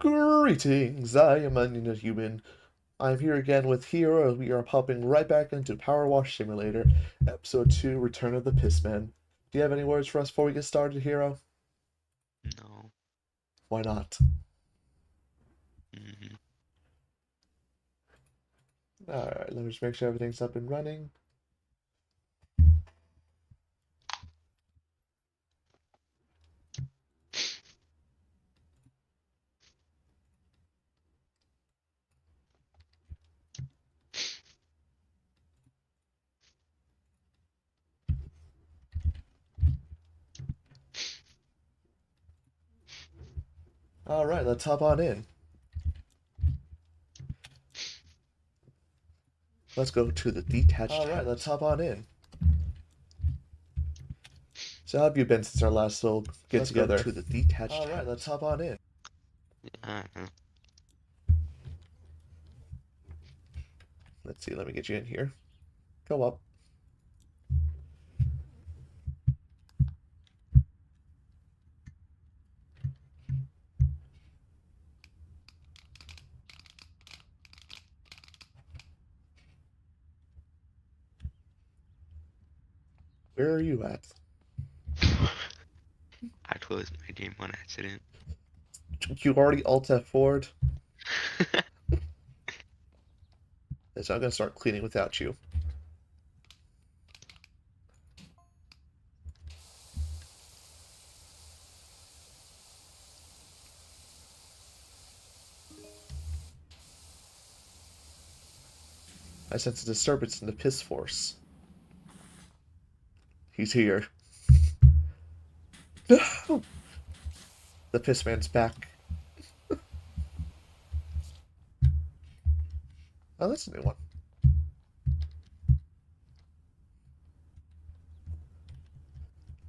Greetings, I am Onion Human. I'm here again with Hero. We are popping right back into PowerWash Simulator, Episode 2, Return of the Pissman. Do you have any words for us before we get started, Hero? No. Why not? hmm Alright, let me just make sure everything's up and running. Alright, let's hop on in. Let's go to the detached Alright, let's hop on in. So how have you been since our last little get-together? Let's go to the detached Alright, let's hop on in. Uh-huh. Let's see, let me get you in here. Go up. Where are you at? I closed my game on accident. You already Alt F4'd? So I'm gonna start cleaning without you. I sense a disturbance in the piss force. He's here. No! The piss man's back. Oh, that's a new one.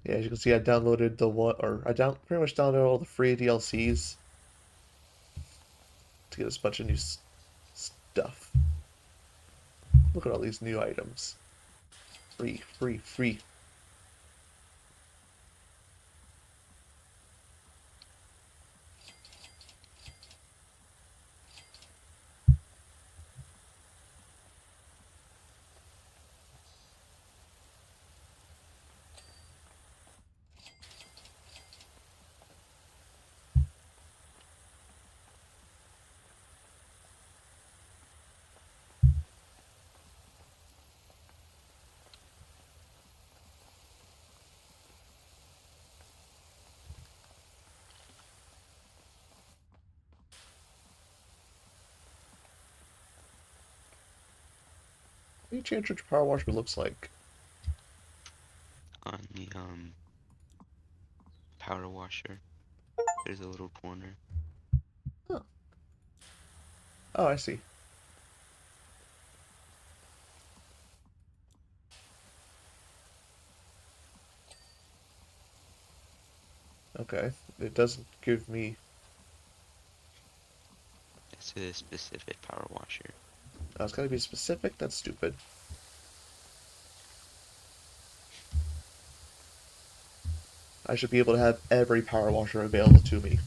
Yeah, as you can see, I downloaded the one, or pretty much downloaded all the free DLCs to get us a bunch of new stuff. Look at all these new items. Free, free, free. Can you change what your power washer looks like? On the power washer, there's a little corner. Oh, oh, I see. Okay, it doesn't give me. It's a specific power washer. Oh, it's gotta be specific. That's stupid. I should be able to have every power washer available to me.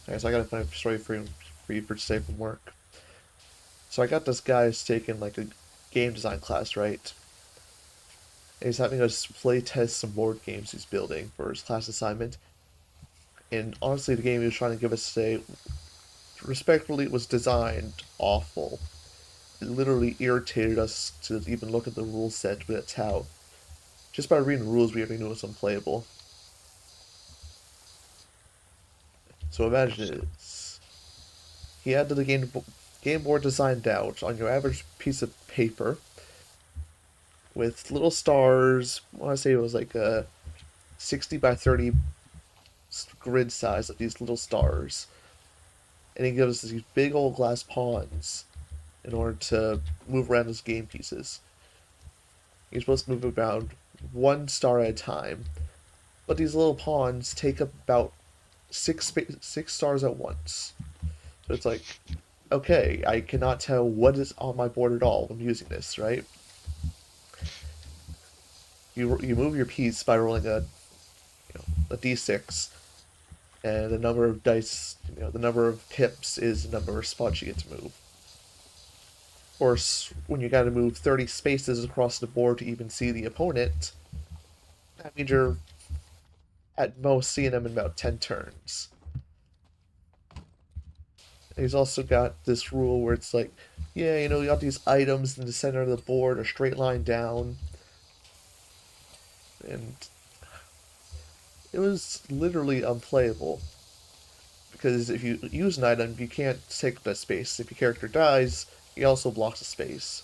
Okay, so I gotta find a story for you for today from work. So I got this guy who's taking like a game design class, right? And he's having us play test some board games he's building for his class assignment. And honestly, the game he was trying to give us today, respectfully, was designed awful. It literally irritated us to even look at the rule set, but it's how. Just by reading the rules, we already knew it was unplayable. So How so? imagine this. He had the game board designed out on your average piece of paper with little stars. I want to say it was like 60 by 30 grid size of these little stars, and he gives us these big old glass pawns in order to move around his game pieces. You're supposed to move around one star at a time, but these little pawns take up about six stars at once. So it's like, okay, I cannot tell what is on my board at all when using this, right? You move your piece by rolling a d6, and the number of dice, the number of pips is the number of spots you get to move. Of course, when you got to move 30 spaces across the board to even see the opponent, that means you're at most seeing them in about 10 turns. He's also got this rule where it's like, yeah, you got these items in the center of the board, a straight line down, and it was literally unplayable. Because if you use an item, you can't take up that space. If your character dies, he also blocks a space.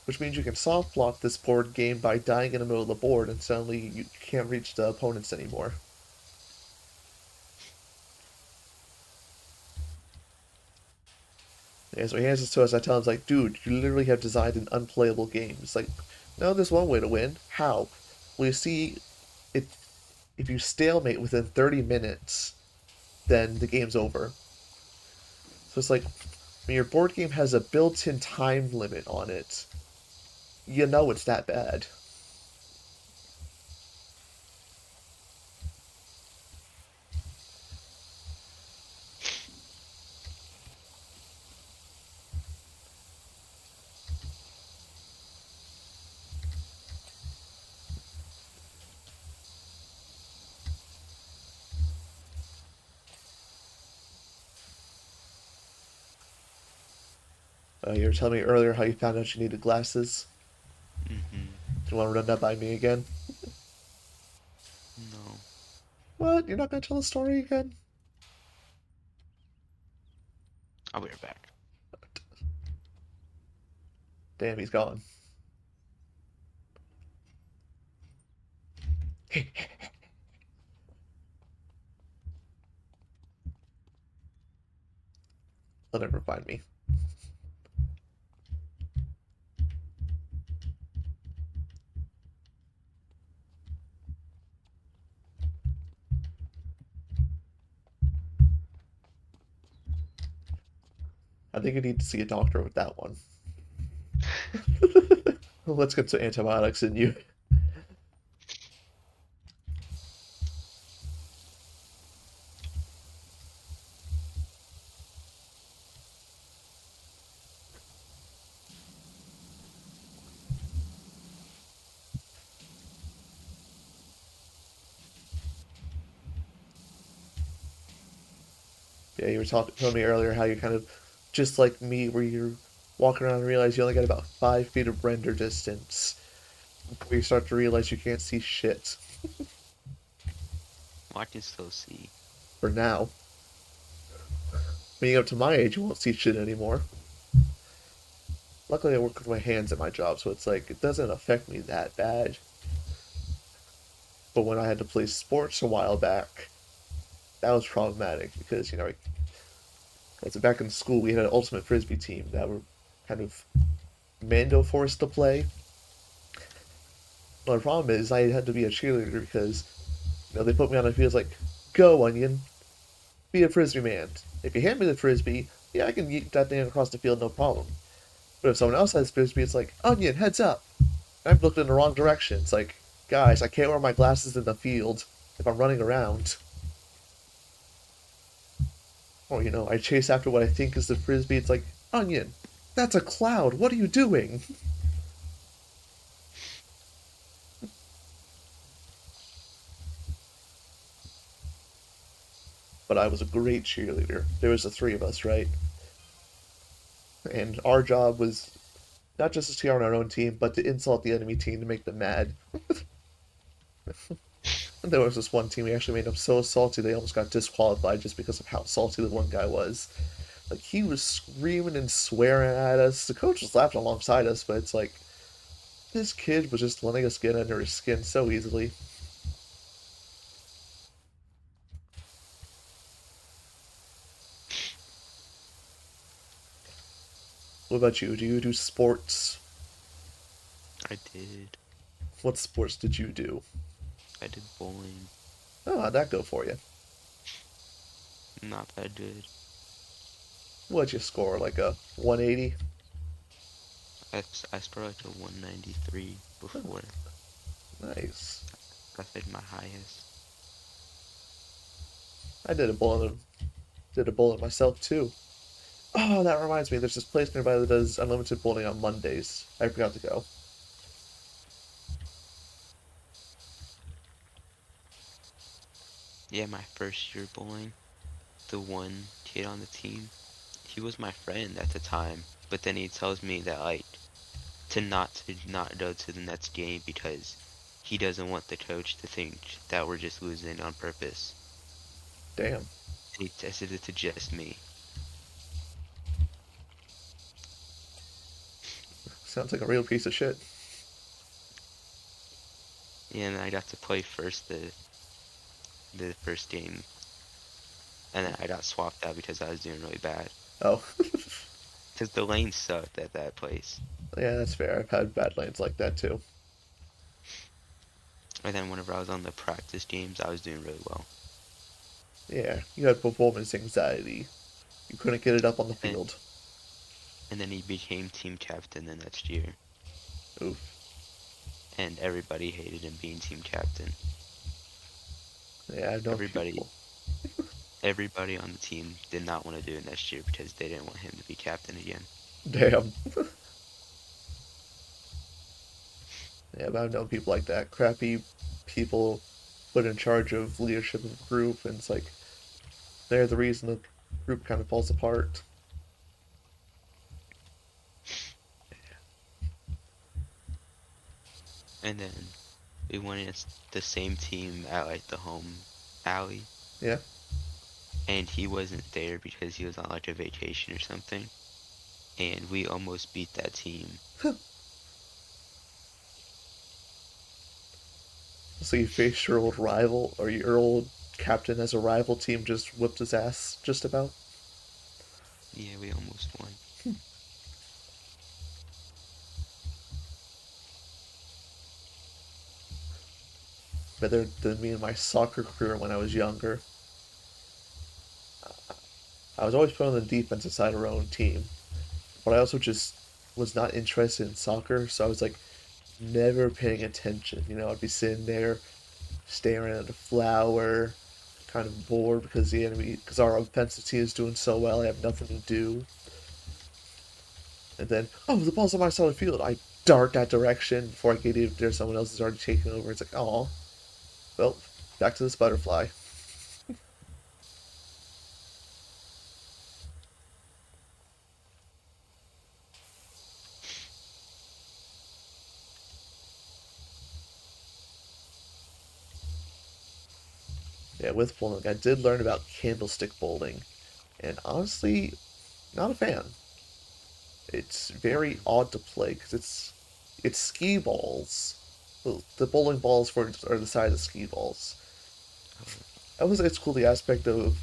Which means you can soft block this board game by dying in the middle of the board, and suddenly you can't reach the opponents anymore. And so he hands this to us. I tell him, like, dude, you literally have designed an unplayable game. It's like, no, there's one way to win. How? Well, you see, if you stalemate within 30 minutes, then the game's over. So it's like, when your board game has a built-in time limit on it, you know it's that bad. You were telling me earlier how you found out you needed glasses. Mm-hmm. Do you want to run that by me again? No. What? You're not going to tell the story again? I'll be right back. Damn, he's gone. He'll never find me. I think you need to see a doctor with that one. Let's get some antibiotics in you. Yeah, you were telling me earlier how you're kind of just like me, where you're walking around and realize you only got about 5 feet of render distance. Where you start to realize you can't see shit. Well, I can still see. For now. When you get up to my age, you won't see shit anymore. Luckily, I work with my hands at my job, so it's like, it doesn't affect me that bad. But when I had to play sports a while back, that was problematic because, back in school, we had an ultimate frisbee team that were kind of Mando forced to play. Well, the problem is I had to be a cheerleader because, they put me on the field like, go, Onion, be a frisbee man. If you hand me the frisbee, yeah, I can yeet that thing across the field, no problem. But if someone else has frisbee, it's like, Onion, heads up. I've looked in the wrong direction. It's like, guys, I can't wear my glasses in the field if I'm running around. Or, I chase after what I think is the frisbee. It's like, Onion, that's a cloud. What are you doing? But I was a great cheerleader. There was the three of us, right? And our job was not just to cheer on our own team, but to insult the enemy team to make them mad. And there was this one team we actually made them so salty they almost got disqualified just because of how salty the one guy was. Like, he was screaming and swearing at us. The coach was laughing alongside us, but it's like, this kid was just letting us get under his skin so easily. What about you? Do you do sports? I did. What sports did you do? I did bowling. Oh, how'd that go for you? Not that good. What'd you score? Like a 180? I scored like a 193 before. Nice. That's like my highest. I did a bowling myself too. Oh, that reminds me. There's this place nearby that does unlimited bowling on Mondays. I forgot to go. Yeah, my first year bowling, the one kid on the team, he was my friend at the time, but then he tells me that like to not go to the next game because he doesn't want the coach to think that we're just losing on purpose. Damn. And he tested it to just me. Sounds like a real piece of shit. And I got to play first the first game, and then I got swapped out because I was doing really bad. Oh, Because the lane sucked at that place. yeah, that's fair. I've had bad lanes like that too. And then whenever I was on the practice games, I was doing really well. Yeah, you had performance anxiety. You couldn't get it up on the And field. and then he became team captain the next year, Oof. and everybody hated him being team captain. Yeah, I've known Everybody people. everybody on the team did not want to do it next year because they didn't want him to be captain again. Damn. Yeah, but I've known people like that. Crappy people put in charge of leadership of a group, and it's like they're the reason the group kind of falls apart. And then we went against the same team at like the home alley, Yeah. and he wasn't there because he was on like a vacation or something, and we almost beat that team. So you faced your old rival, or your old captain as a rival team just whipped his ass just about? Yeah, we almost won. Better than me in my soccer career when I was younger. I was always put on the defensive side of our own team, but I also just was not interested in soccer, so I was like never paying attention. I'd be sitting there staring at a flower, kind of bored because our offensive team is doing so well. I have nothing to do, and then oh, the ball's on my side of the field. I dart that direction before I get it. There's someone else is already taking over. It's like oh, well, back to this butterfly. Yeah, with bowling, I did learn about candlestick bowling, and honestly, not a fan. It's very Why? odd to play because it's skee balls. Well, the bowling balls are the size of skee balls. Oh, I was it's cool the aspect of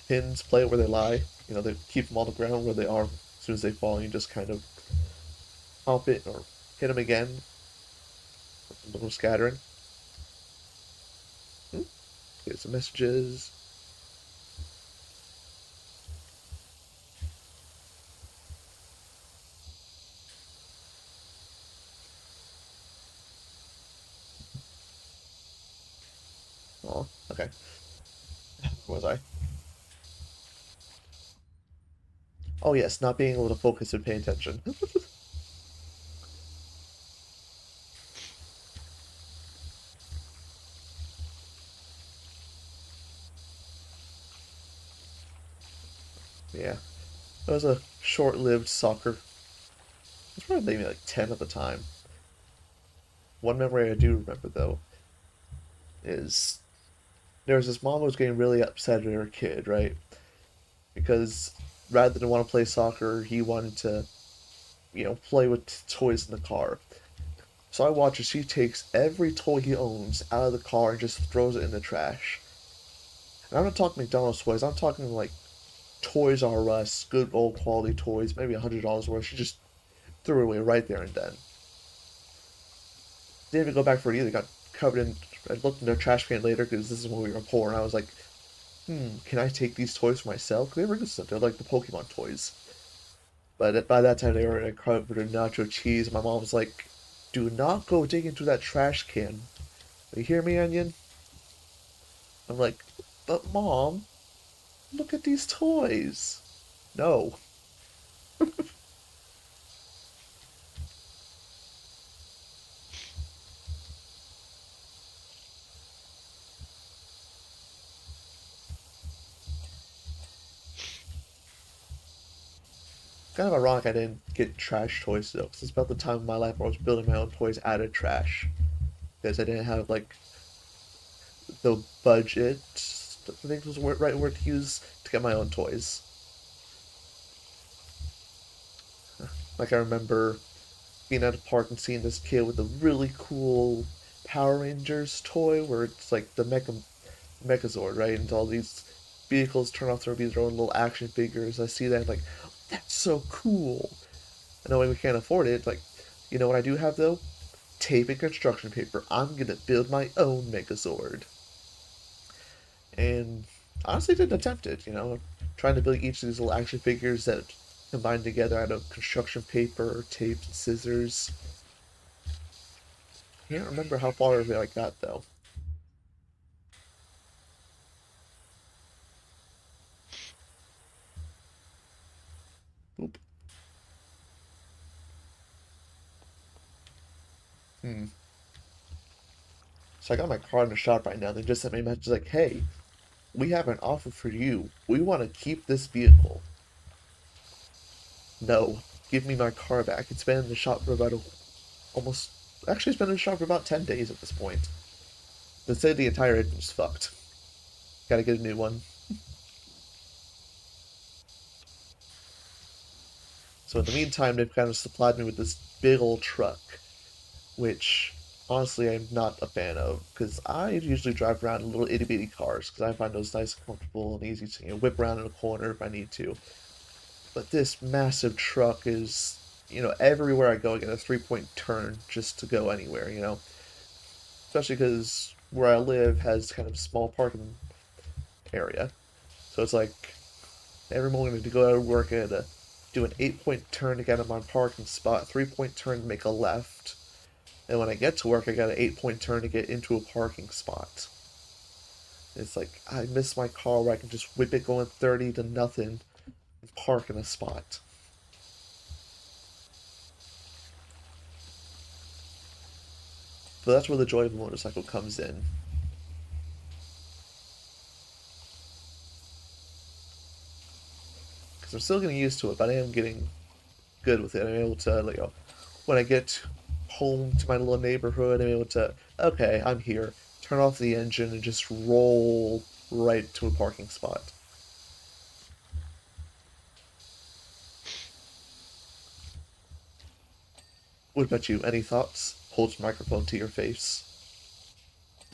pins play where they lie. They keep them on the ground where they are. As soon as they fall, you just kind of pop it or hit them again. A little scattering. Hmm, get some messages. Oh, okay. Where was I? Oh yes, not being able to focus and pay attention. Yeah, it was a short-lived soccer. It was probably maybe like 10 at the time. One memory I do remember though is there was this mom who was getting really upset at her kid, right? Because rather than want to play soccer, he wanted to, play with toys in the car. So I watch as she takes every toy he owns out of the car and just throws it in the trash. And I'm not talking McDonald's toys. I'm talking like Toys R Us, good old quality toys, maybe $100 worth. She just threw it away right there and then. Didn't even go back for it either. Got covered in. I looked in the trash can later because this is when we were poor, and I was like, can I take these toys for myself? 'Cause they were innocent. They're like the Pokemon toys. But by that time, they were covered in nacho cheese. My mom was like, do not go dig into that trash can. You hear me, Onion? I'm like, but mom, look at these toys. No. Kind of ironic I didn't get trash toys though, because it's about the time of my life where I was building my own toys out of trash. Because I didn't have like the budget, I think was the right word to use, to get my own toys. Like I remember being at a park and seeing this kid with a really cool Power Rangers toy where it's like the Megazord, right? And all these vehicles turn off to be their own little action figures. I see that, I'm like, that's so cool. I know we can't afford it. Like, you know what I do have though? Tape and construction paper. I'm gonna build my own Megazord. And honestly, didn't attempt it. Trying to build each of these little action figures that combine together out of construction paper, tape, and scissors. Can't remember how far I got though. Oop. Hmm. So I got my car in the shop right now. They just sent me a message like, "Hey, we have an offer for you. We want to keep this vehicle." No, give me my car back. It's been in the shop for about almost. Actually, it's been in the shop for about 10 days at this point. They say the entire engine's fucked. Gotta get a new one. So in the meantime, they've kind of supplied me with this big old truck, which honestly I'm not a fan of because I usually drive around in little itty bitty cars because I find those nice, comfortable, and easy to whip around in a corner if I need to. But this massive truck is, everywhere I go, I get a 3 point turn just to go anywhere. Especially because where I live has kind of small parking area. So it's like every morning to go out of work, I gotta do an 8 point turn to get in my parking spot, 3 point turn to make a left, and when I get to work, I got an 8 point turn to get into a parking spot. It's like I miss my car where I can just whip it going 30 to nothing and park in a spot. But that's where the joy of a motorcycle comes in. Because I'm still getting used to it, but I am getting good with it. I'm able to, when I get home to my little neighborhood, I'm able to, okay, I'm here. Turn off the engine and just roll right to a parking spot. What about you? Any thoughts? Holds microphone to your face.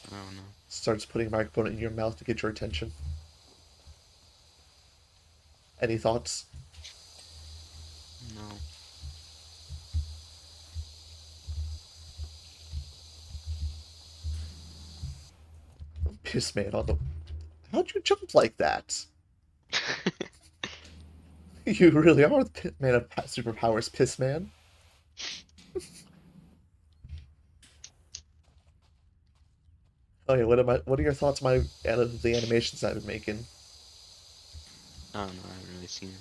I don't know. Starts putting microphone in your mouth to get your attention. Any thoughts? No. Piss man on the. How'd you jump like that? You really are the pit man of superpowers, piss man. Okay, What are your thoughts on the animations I've been making? I don't know. I haven't really seen it.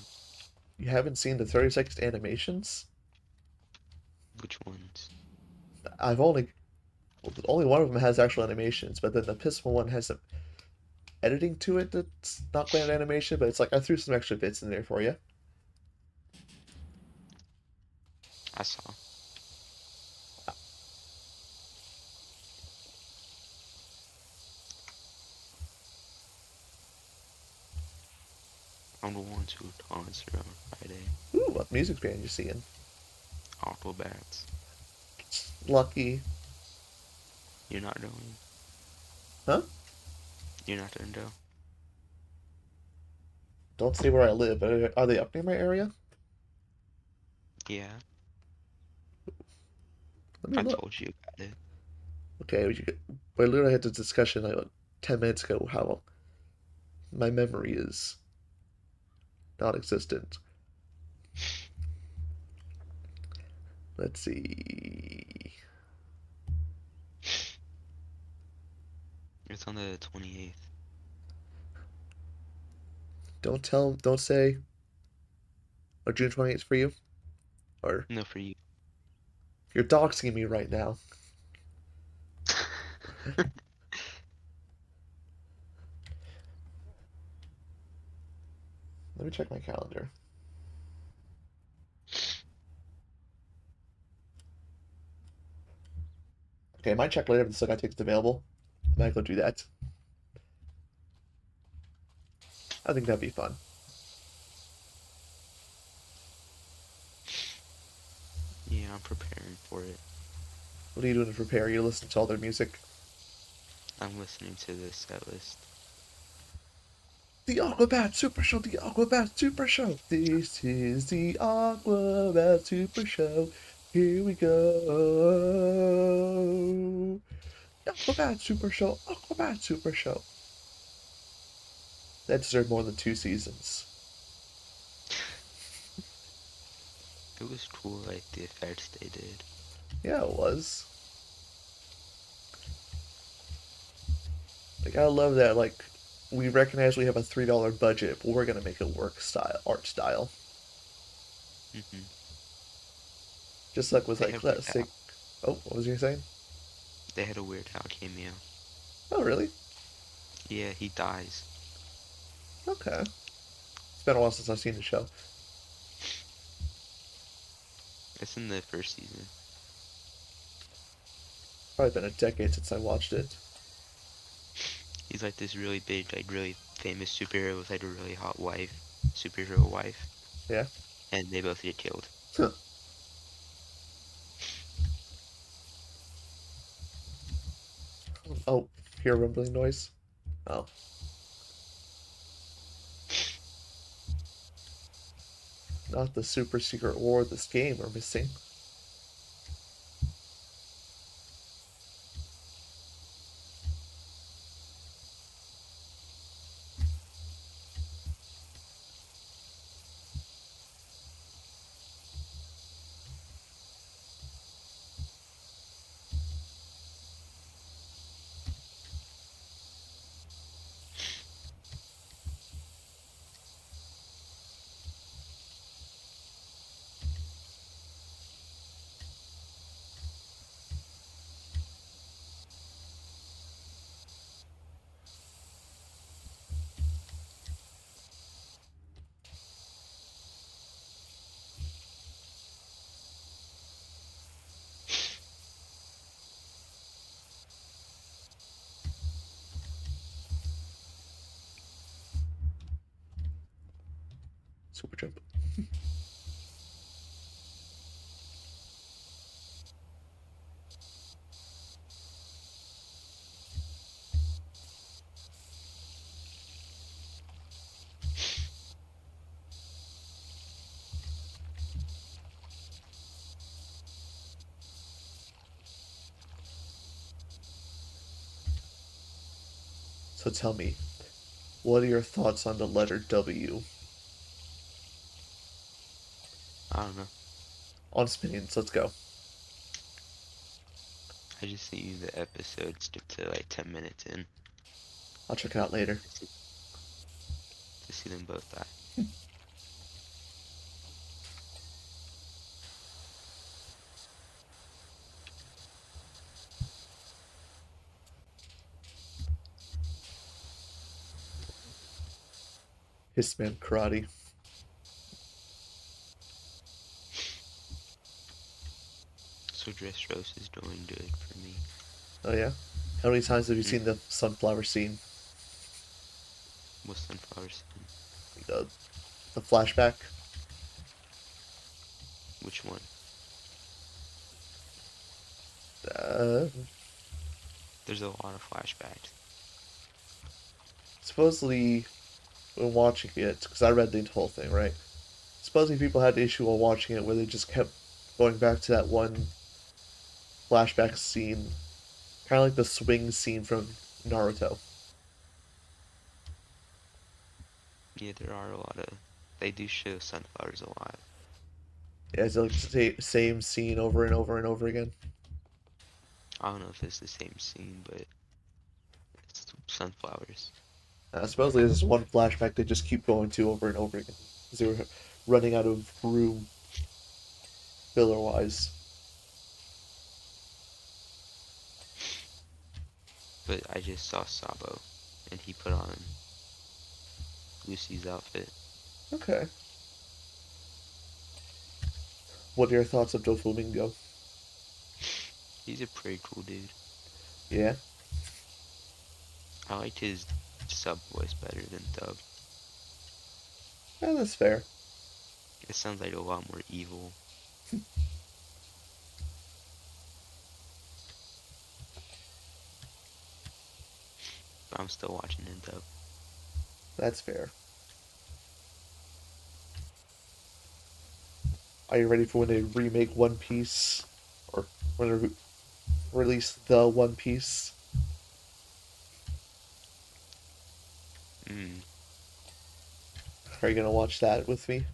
You haven't seen the 30-second animations? Which ones? I've only one of them has actual animations, but then the piss one has some editing to it that's not quite an animation, but it's like I threw some extra bits in there for you. I saw. I'm the one to concert on Friday. Ooh, what music band you seeing? Aquabats. Lucky. You're not doing. Huh? You're not doing though. Don't say where I live, but are they up near my area? Yeah, Let me I look. told you about it. Okay, we literally had this discussion like 10 minutes ago how my memory is non-existent. Let's see. It's on the 28th. Don't say, or June 28th for you, or No, for you. you're doxing me right now. Let me check my calendar. Okay, I might check later if the still got tickets available. I might go do that. I think that'd be fun. Yeah, I'm preparing for it. What are you doing to prepare? You listen to all their music? I'm listening to the set list. The Aquabat Super Show, the Aquabat Super Show. This is the Aquabat Super Show. Here we go. Aquabat Super Show, Aquabat Super Show. That deserved more than 2 seasons. It was cool, like the effects they did. Yeah, it was. Like, I love that, like, we recognize we have a $3 budget, but we're gonna make it work style, art style. Hmm. Just like with, They like, had Weird classic. Al. Oh, what was you saying? They had a Weird Al cameo. Oh, really? Yeah, he dies. Okay. It's been a while since I've seen the show. It's in the first season. Probably been a decade since I watched it. He's like this really big, like really famous superhero with like a really hot wife, superhero wife, Yeah. and they both get killed. Huh. Oh, hear a rumbling noise? Oh, not the super secret war this game are missing. Super jump. So tell me, what are your thoughts on the letter W I don't know. on Spinions? Let's go. I just sent you the episode, skipped to like 10 minutes in I'll check it out later. to see, to see them both die. Hissman Karate. So Dressrosa is doing good for me. Oh yeah? How many times have you seen Hmm. the sunflower scene? With Sunflower Scene. The, the flashback? Which one? Uh, There's a lot of flashbacks. supposedly when watching it, because I read the whole thing, right? Supposedly people had the issue while watching it where they just kept going back to that one flashback scene, kind of like the swing scene from Naruto. Yeah, there are a lot of. They do show sunflowers a lot. Yeah, it's like the same scene over and over and over again. I don't know if it's the same scene, but it's sunflowers. Supposedly, this is one flashback they just keep going to over and over again because they were running out of room filler wise. But I just saw Sabo, and he put on Lucy's outfit. Okay. What are your thoughts of Doflamingo? He's a pretty cool dude. Yeah, I liked his sub voice better than dub. yeah, that's fair. It sounds like a lot more evil. But I'm still watching in dub. That's fair. Are you ready for when they remake One Piece, or when they release the One Piece? Mm, Are you gonna watch that with me?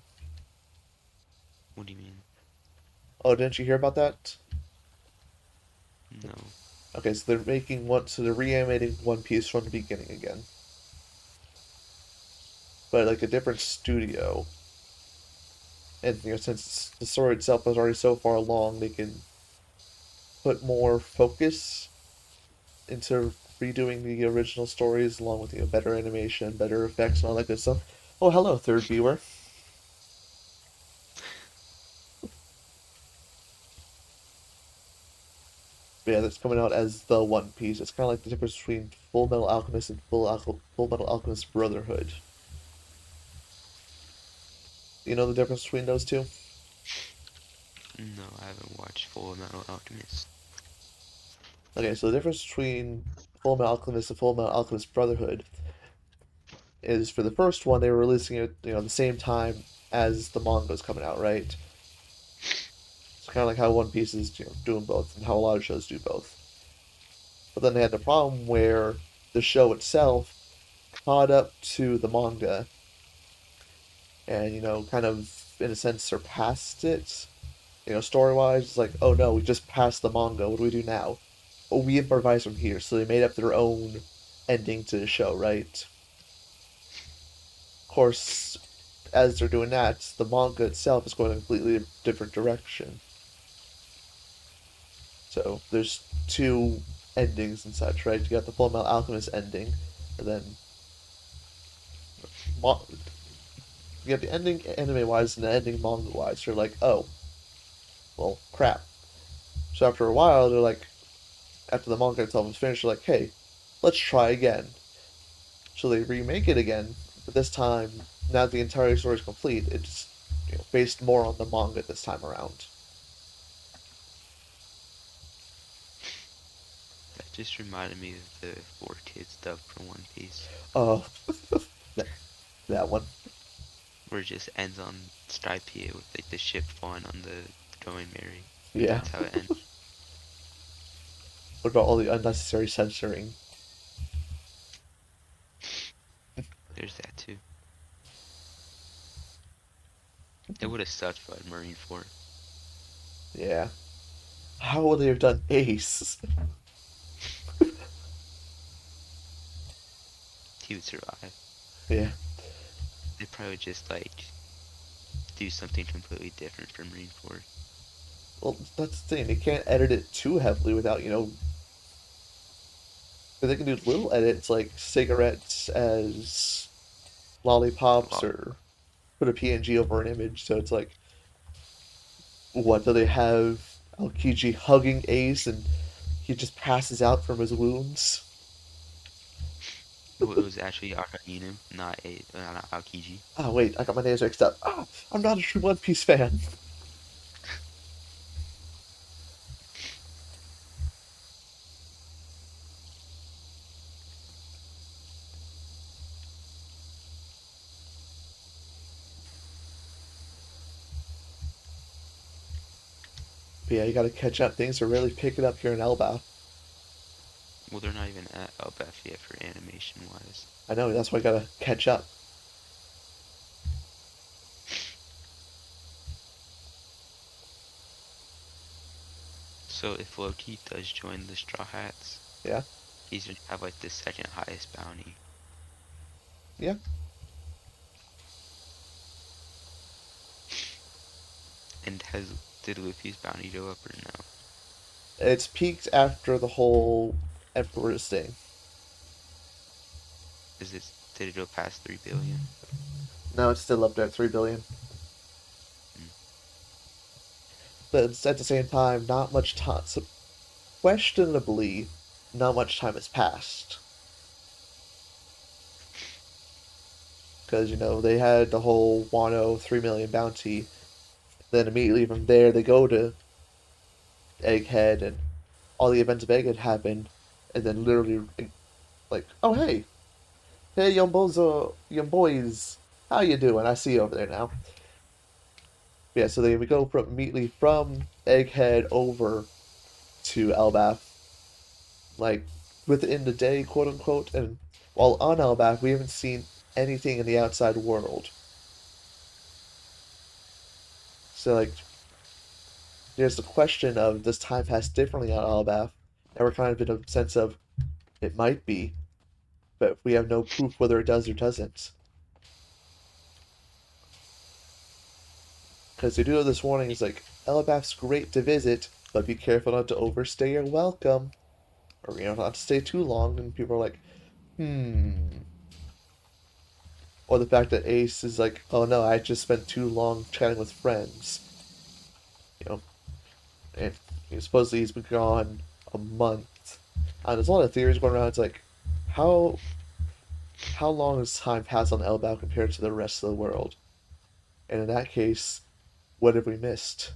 what do you mean? Oh, didn't you hear about that? No. Okay, so they're making one, so they're reanimating One Piece from the beginning again, but like a different studio. And since the story itself is already so far along, they can put more focus into redoing the original stories, along with better animation, better effects, and all that good stuff. Oh, hello, third viewer. But yeah, that's coming out as the One Piece. It's kind of like the difference between Full Metal Alchemist and Full Metal Alchemist Brotherhood. You know the difference between those two? No, I haven't watched Full Metal Alchemist. Okay, so the difference between Full Metal Alchemist and Full Metal Alchemist Brotherhood is for the first one they were releasing it the same time as the manga's coming out, right? It's kind of like how One Piece is doing both, and how a lot of shows do both. But then they had the problem where the show itself caught up to the manga, and kind of in a sense surpassed it. Story wise, it's like, oh no, we just passed the manga. What do we do now? Oh, we improvise from here. So they made up their own ending to the show, right? Of course, as they're doing that, the manga itself is going a completely different direction. So there's two endings and such, right? You got the Full Metal Alchemist ending, and then you got the ending anime wise and the ending manga wise. You're like, oh, well, crap. So after a while, they're like, after the manga itself is finished, they're like, hey, let's try again. So they remake it again, but this time, now that the entire story is complete, it's based more on the manga this time around. That just reminded me of the Four Kids dub for One Piece, Oh, that, that one. where it just ends on Skypiea with like the ship falling on the Going Merry. Like Yeah. that's how it ends. What about all the unnecessary censoring? There's that too. It would have sucked for a Marine Four. Yeah. How would they have done Ace? He would survive. Yeah. They probably just like do something completely different for Marine Four. Well, that's the thing. They can't edit it too heavily without, but they can do little edits like cigarettes as lollipops Lol. or put a PNG over an image. So it's like, what do they have? Aokiji hugging Ace and he just passes out from his wounds. It was actually Akainu, not Aokiji. Oh, wait, I got my names mixed up. Ah, I'm not a true One Piece fan. But yeah, you gotta catch up. Things are really picking up here in Elba. Well, they're not even at LBF yet for animation wise. I know, that's why I gotta catch up. So if Loki does join the Straw Hats, Yeah, he's gonna have like the second highest bounty. yeah. And did Luffy's bounty go up or no? It's peaked after the whole Emperor's thing. Did it go past 3 billion? Now it's still up there at 3 billion. Mm. But it's at the same time, not much time. So questionably, not much time has passed. Because, they had the whole Wano 3 million bounty. Then immediately from there, they go to Egghead, and all the events of Egghead happen. And then literally, like, oh, hey. Hey, young boys. How you doing? I see you over there now. Yeah, so we go from immediately from Egghead over to Elbaf, like within the day, quote unquote. And while on Elbaf, we haven't seen anything in the outside world. So like, there's the question of does time pass differently on Elbaf? And we're kind of in a sense of it might be, but we have no proof whether it does or doesn't. Because they do have this warning, it's like Elbaf's great to visit, but be careful not to overstay your welcome, or not to stay too long. And people are like, hmm. Or the fact that Ace is like, oh no, I just spent too long chatting with friends. You know, and supposedly he's been gone a month. And there's a lot of theories going around. It's like, how how long has time passed on Elbao compared to the rest of the world? And in that case, what have we missed?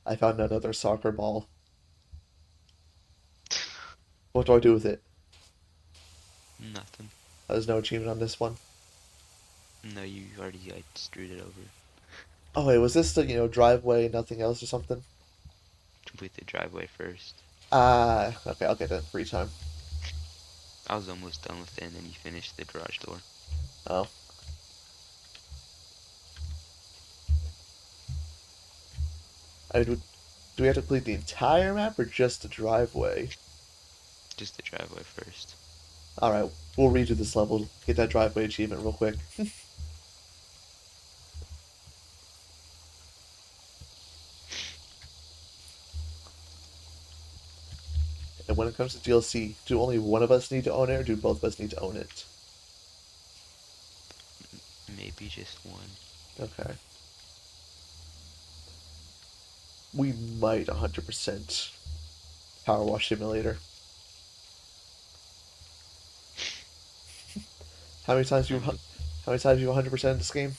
I found another soccer ball. What do I do with it? Nothing. There's no achievement on this one. No, you already like screwed it over. Oh wait, was this the driveway, nothing else or something? Complete the driveway first. Ah, okay, I'll get that free time. I was almost done with it, and then you finished the garage door. Oh, do we have to complete the entire map or just the driveway? Just the driveway first. All right, we'll redo this level. Get that driveway achievement real quick. And when it comes to DLC, do only one of us need to own it, or do both of us need to own it? Maybe just one. Okay. We might 100% PowerWash Simulator. How many times you I'm how look. many times you 100% this game?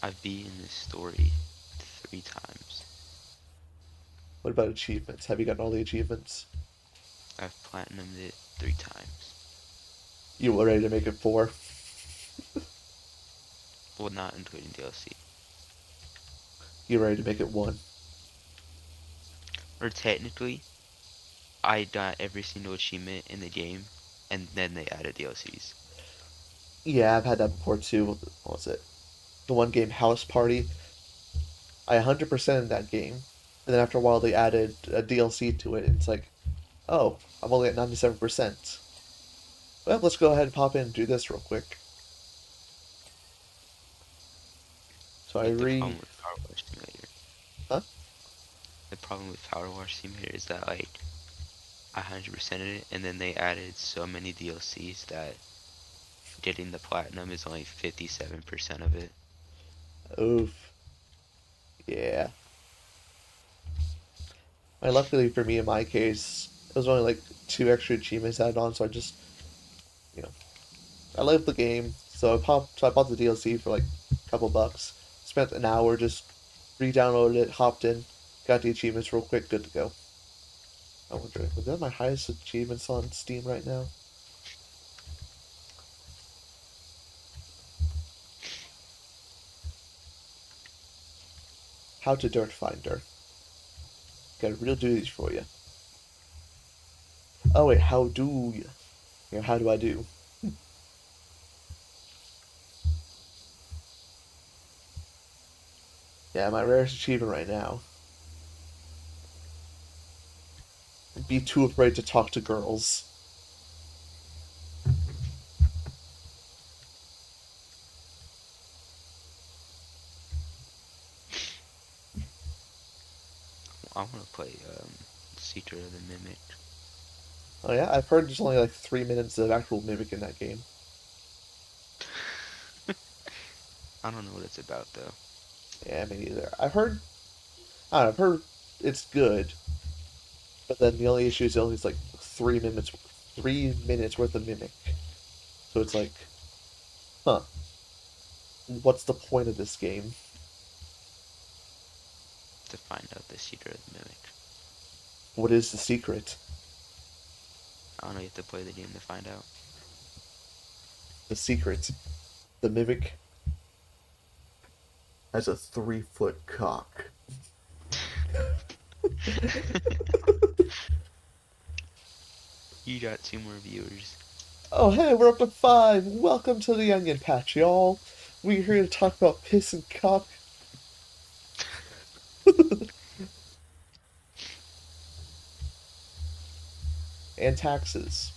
I've beaten this story 3 times. What about achievements? Have you gotten all the achievements? I've platinumed it 3 times. You were ready to make it 4? Well, not including DLC. You ready to make it 1? Or technically, I got every single achievement in the game, and then they added DLCs. Yeah, I've had that before too. What was it? The one game House Party. I 100%ed that game, and then after a while they added a DLC to it, and it's like, oh, I'm only at 97%. Well, let's go ahead and pop in and do this real quick. So I Like the re... problem with Power Wash Simulator. Huh? The problem with Power Wash Simulator is that like I 100%ed it, and then they added so many DLCs that getting the platinum is only 57% of it. Oof. Yeah. And luckily for me, in my case, it was only like 2 extra achievements added on, so I just, you know, I loved the game, so I bought the DLC for like a couple bucks. Spent an hour, just re-downloaded it, hopped in, got the achievements real quick, good to go. I wonder, was that my highest achievements on Steam right now? How to Dirt Finder. Got a real duties for you. Oh wait, how do you? You know, how do I do? Yeah, my rarest achievement right now. Be too afraid to talk to girls. I want to play Secret of the Mimic. Oh yeah, I've heard there's only like 3 minutes of actual mimic in that game. I don't know what it's about though. Yeah, me neither. I don't know, I've heard it's good, but then the only issue is it only is like 3 minutes, 3 minutes worth of mimic. So it's like, huh, what's the point of this game? To find out the Secret of the Mimic. What is the secret? I don't know. You have to play the game to find out. The secret. The mimic has a 3 foot cock. You got 2 more viewers. Oh hey, we're up to 5. Welcome to the Onion Patch, y'all. We're here to talk about piss and cock. And taxes,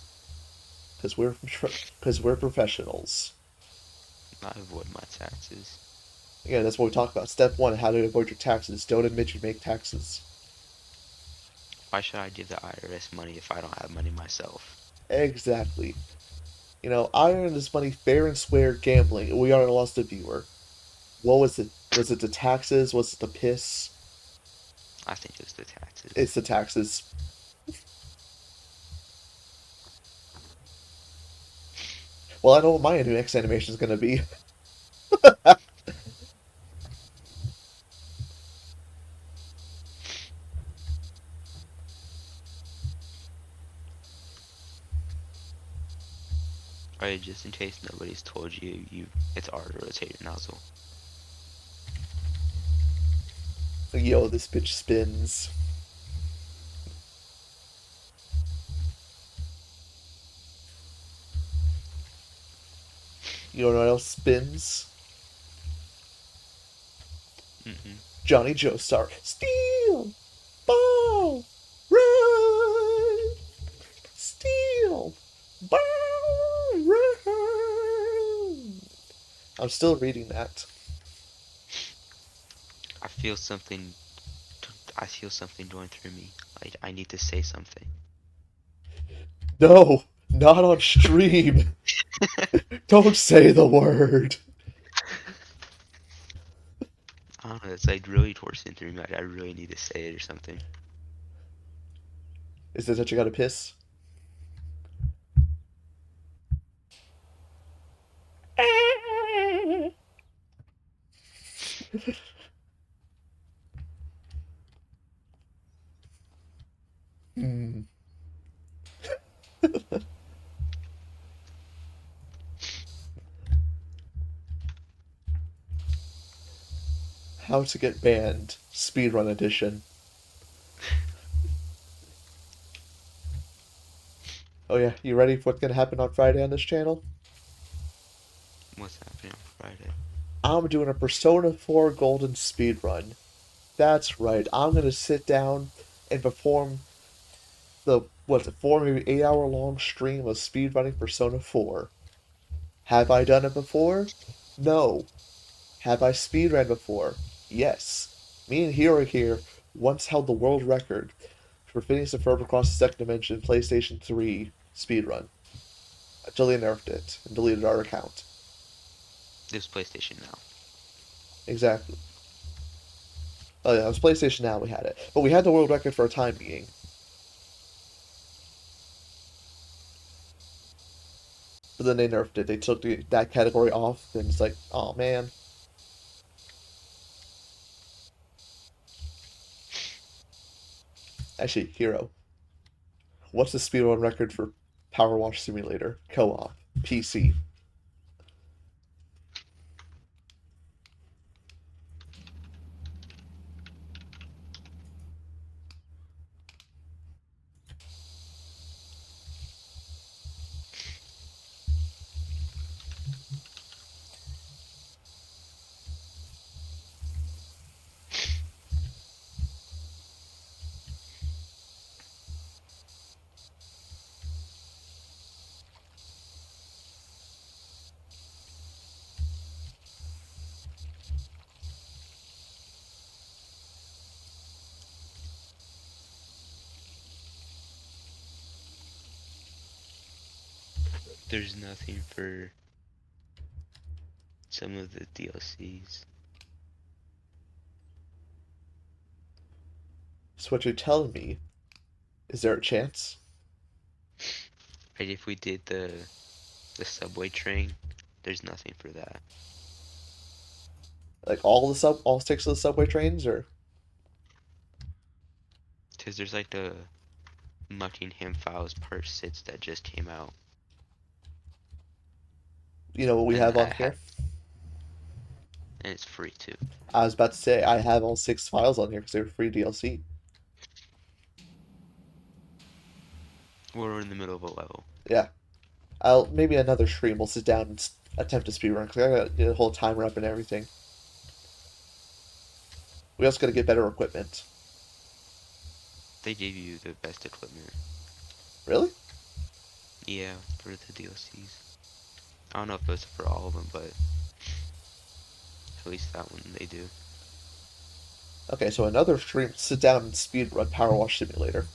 because we're professionals. I avoid my taxes. Yeah, that's what we talk about. Step one: how to avoid your taxes. Don't admit you make taxes. Why should I give the IRS money if I don't have money myself? Exactly. You know, I earned this money fair and square gambling. We already lost a viewer. What was it? Was it the taxes? Was it the piss? I think it's the taxes. It's the taxes. Well, I know what my next animation is gonna be. Alright, just in case nobody's told you, it's R to rotate your nozzle. Yo, this bitch spins. You know what else spins? Mm-mm. Johnny Joestar. Steal! Ball! Run! Steal! Ball! Run! I'm still reading that. I feel something. I feel something going through me. Like I need to say something. No, not on stream. Don't say the word. I don't know. It's like really coursing through me. Like I really need to say it or something. Is this what you gotta piss? Hmm. How to get banned. Speedrun edition. Oh yeah, you ready for what's gonna happen on Friday on this channel? What's happening on Friday? I'm doing a Persona 4 Golden speedrun. That's right, I'm gonna sit down and perform the, what's it, 4 maybe 8 hour long stream of speedrunning Persona 4. Have I done it before? No. Have I speedrun before? Yes. Me and Hero here once held the world record for Phineas and Ferb Across the Second Dimension PlayStation 3 speedrun until they nerfed it and deleted our account. This PlayStation now. Exactly. Oh yeah, it was PlayStation Now we had it. But we had the world record for a time being. But then they nerfed it. They took that category off, and it's like, oh man. Actually, Hero, what's the speedrun record for PowerWash Simulator co-op PC? There's nothing for some of the DLCs. So what you're telling me, is there a chance? Right, if we did the subway train, there's nothing for that. Like all six of the subway trains, or Cause there's like the Muckingham Files Part 6 that just came out. you know what we And have on I here? have and it's free too. I was about to say I have all six files on here because they were free DLC. We're in the middle of a level. Yeah, I'll maybe another stream we'll sit down and attempt to speedrun because I got the whole timer up and everything. We also got to get better equipment. They gave you the best equipment. Really? Yeah, for the DLCs. I don't know if it was for all of them, but at least that one they do. Okay, so another stream, sit down and speedrun PowerWash Simulator.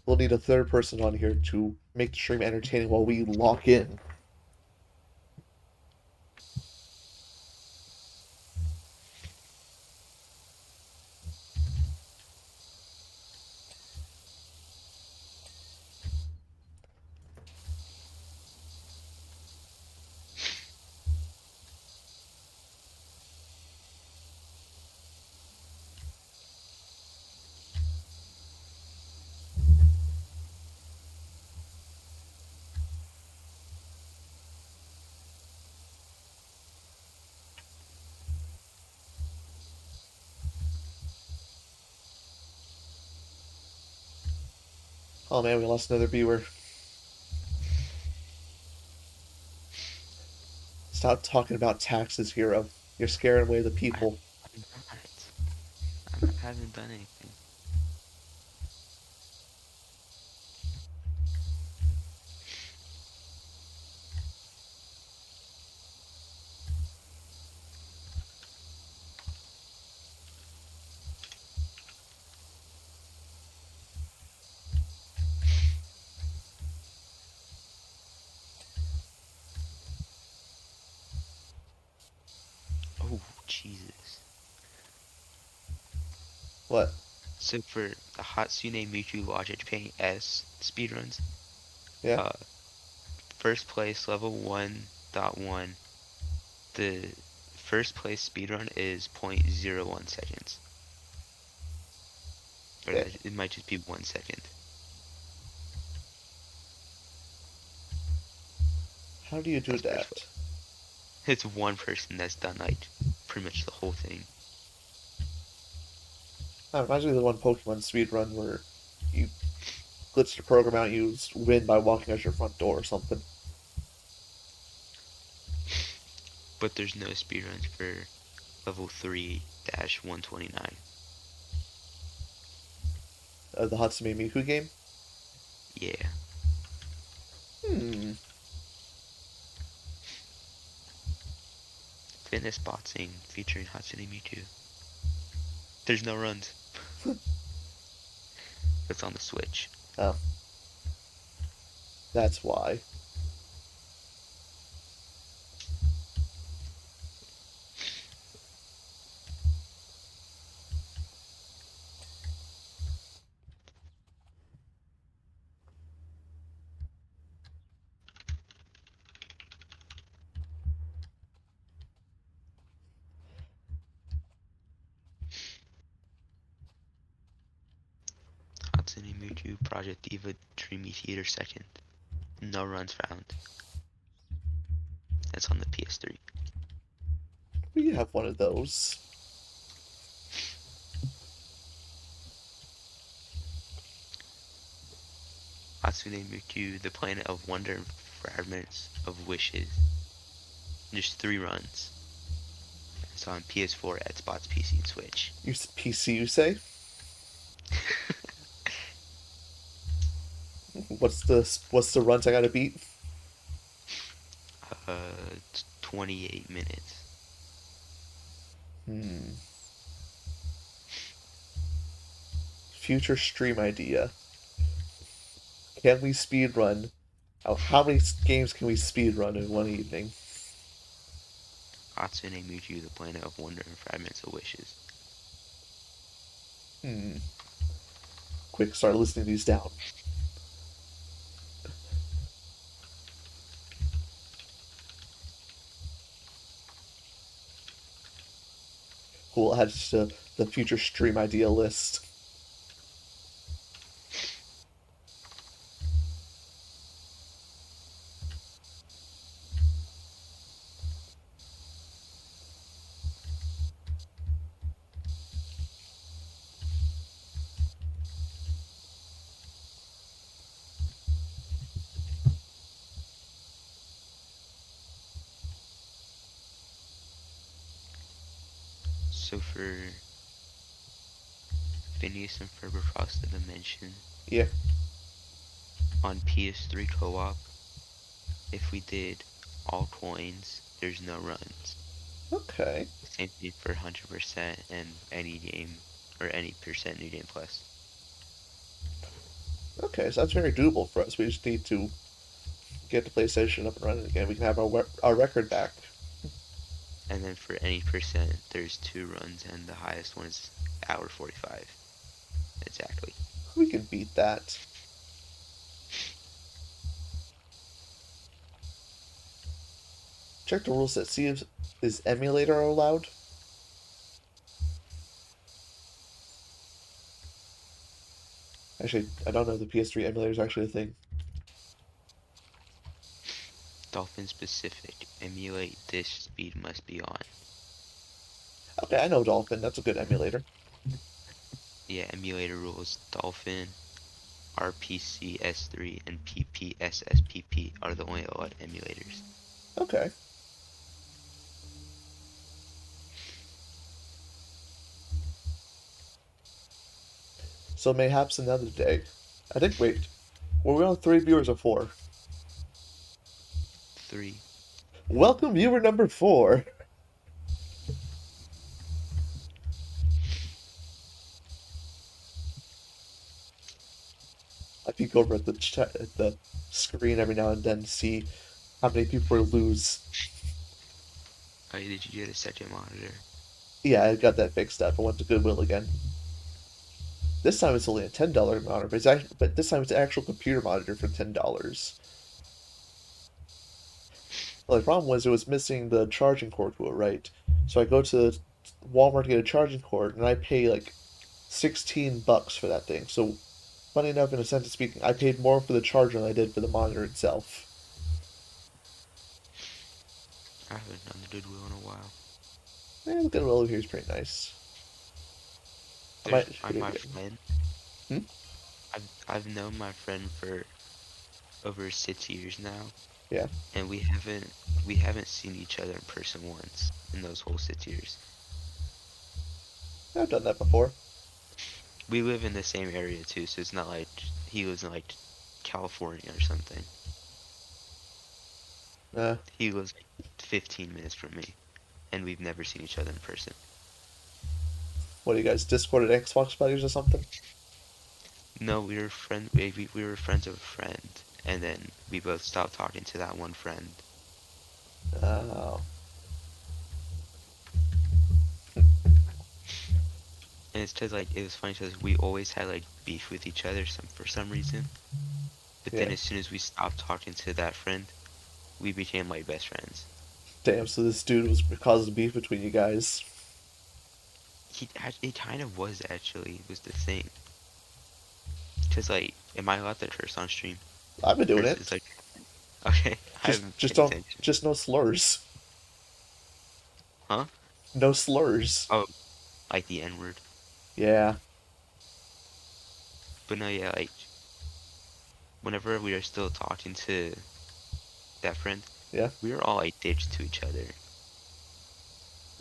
We'll need a third person on here to make the stream entertaining while we lock in. Oh man, we lost another viewer. Stop talking about taxes, hero. You're scaring away the I, people. I'm not. I haven't done anything. Oh, Jesus. What? So for the Hatsune Miku Logic Paint S speedruns, Yeah? uh, first place level 1.1, the first place speedrun is 0.01 seconds. Or Okay. that, it might just be 1 second. How do you do That's first that? place. It's one person that's done like pretty much the whole thing. Reminds me of the one Pokemon speedrun where you glitch the program out and you win by walking out your front door or something. But there's no speedruns for level 3-129. The Hatsune Miku game? Yeah. Hmm. Fitness boxing featuring Hatsune Miku. There's no runs. It's on the Switch. Oh, that's why. Hatsune Miku Project Diva Dreamy Theater 2nd. No runs found. That's on the PS3. We have one of those. Hatsune Miku, The Planet of Wonder and Fragments of Wishes. Just 3 runs. It's on PS4, Xbox, PC, and Switch. You PC, you say? What's the runs I gotta beat? It's 28 minutes. Hmm. Future stream idea. can we speed run? How many games can we speed run in one evening? Hatsune Miku, the planet of wonder and fragments of wishes. Hmm. Quick, start listing these down. Cool. Add to the future stream idea list. So for Phineas and Ferb Across the Dimension Yeah. on PS3 co-op, if we did all coins, there's no runs. Okay. Same thing for 100% and any game or any percent New Game Plus. Okay, so that's very doable for us. We just need to get the PlayStation up and running again. We can have our record back. And then for any percent, there's two runs, and the highest one is hour 45. Exactly. We can beat that. Check the rules that see if is emulator allowed. Actually, I don't know if the PS3 emulator is actually a thing. Dolphin specific. Emulate dish speed must be on. Okay, I know Dolphin. That's a good emulator. Yeah, emulator rules. Dolphin, RPC S3, and PPSSPP are the only allowed emulators. Okay. So mayhaps another day. I think, wait, were we on 3 viewers or 4? 3. Welcome viewer number 4. I peek over at the at the screen every now and then to see how many people lose. Oh, did you get a second monitor? Yeah, I got that fixed up. I went to Goodwill again. This time it's only a $10 monitor, but this time it's an actual computer monitor for $10. Well, the problem was it was missing the charging cord to it, right? So I go to Walmart to get a charging cord, and I pay like $16 for that thing. So, funny enough, in a sense of speaking, I paid more for the charger than I did for the monitor itself. I haven't done the Goodwill in a while. Eh, the Goodwill here is pretty nice. I There's might hit I'm it my again. friend. Hmm? I've known my friend for over 6 years now, Yeah, and we haven't seen each other in person once in those whole 6 years. I've done that before. We live in the same area too, so it's not like he lives in like California or something. Uh, He lives like 15 minutes from me, and we've never seen each other in person. what are you guys, Discord and Xbox buddies or something? No, we were friend. We were friends of a friend, and then we both stopped talking to that one friend. Oh, And it's cause like it was funny because we always had like beef with each other for some reason. But then yeah. as soon as we stopped talking to that friend, we became like best friends. Damn, so this dude was causing beef between you guys. It kind of was actually was the thing. Cause like, am I allowed to curse on stream? I've been Or doing is it it. like, okay, I Just, haven't just paid don't, attention. just no slurs. Huh? No slurs. Oh, like the N word. Yeah, But no, yeah, like whenever we are still talking to that friend, yeah. we were all like dicks to each other,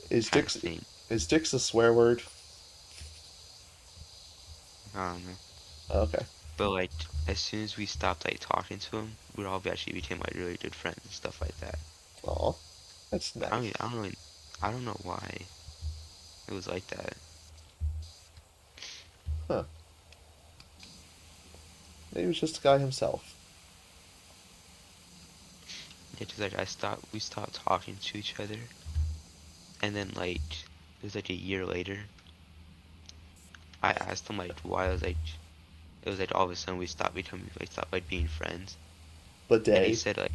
Is kind of dicks, thing. is dicks a swear word? I don't know. Okay. But like as soon as we stopped like talking to him, we all actually became like really good friends and stuff like that. Oh, that's nice. I don't know why it was like that. Huh. Maybe he was just a guy himself. Yeah, just like we stopped talking to each other, and then like it was like a year later. I asked him like why. I was like, it was like all of a sudden we stopped like being friends, But and he day. said like,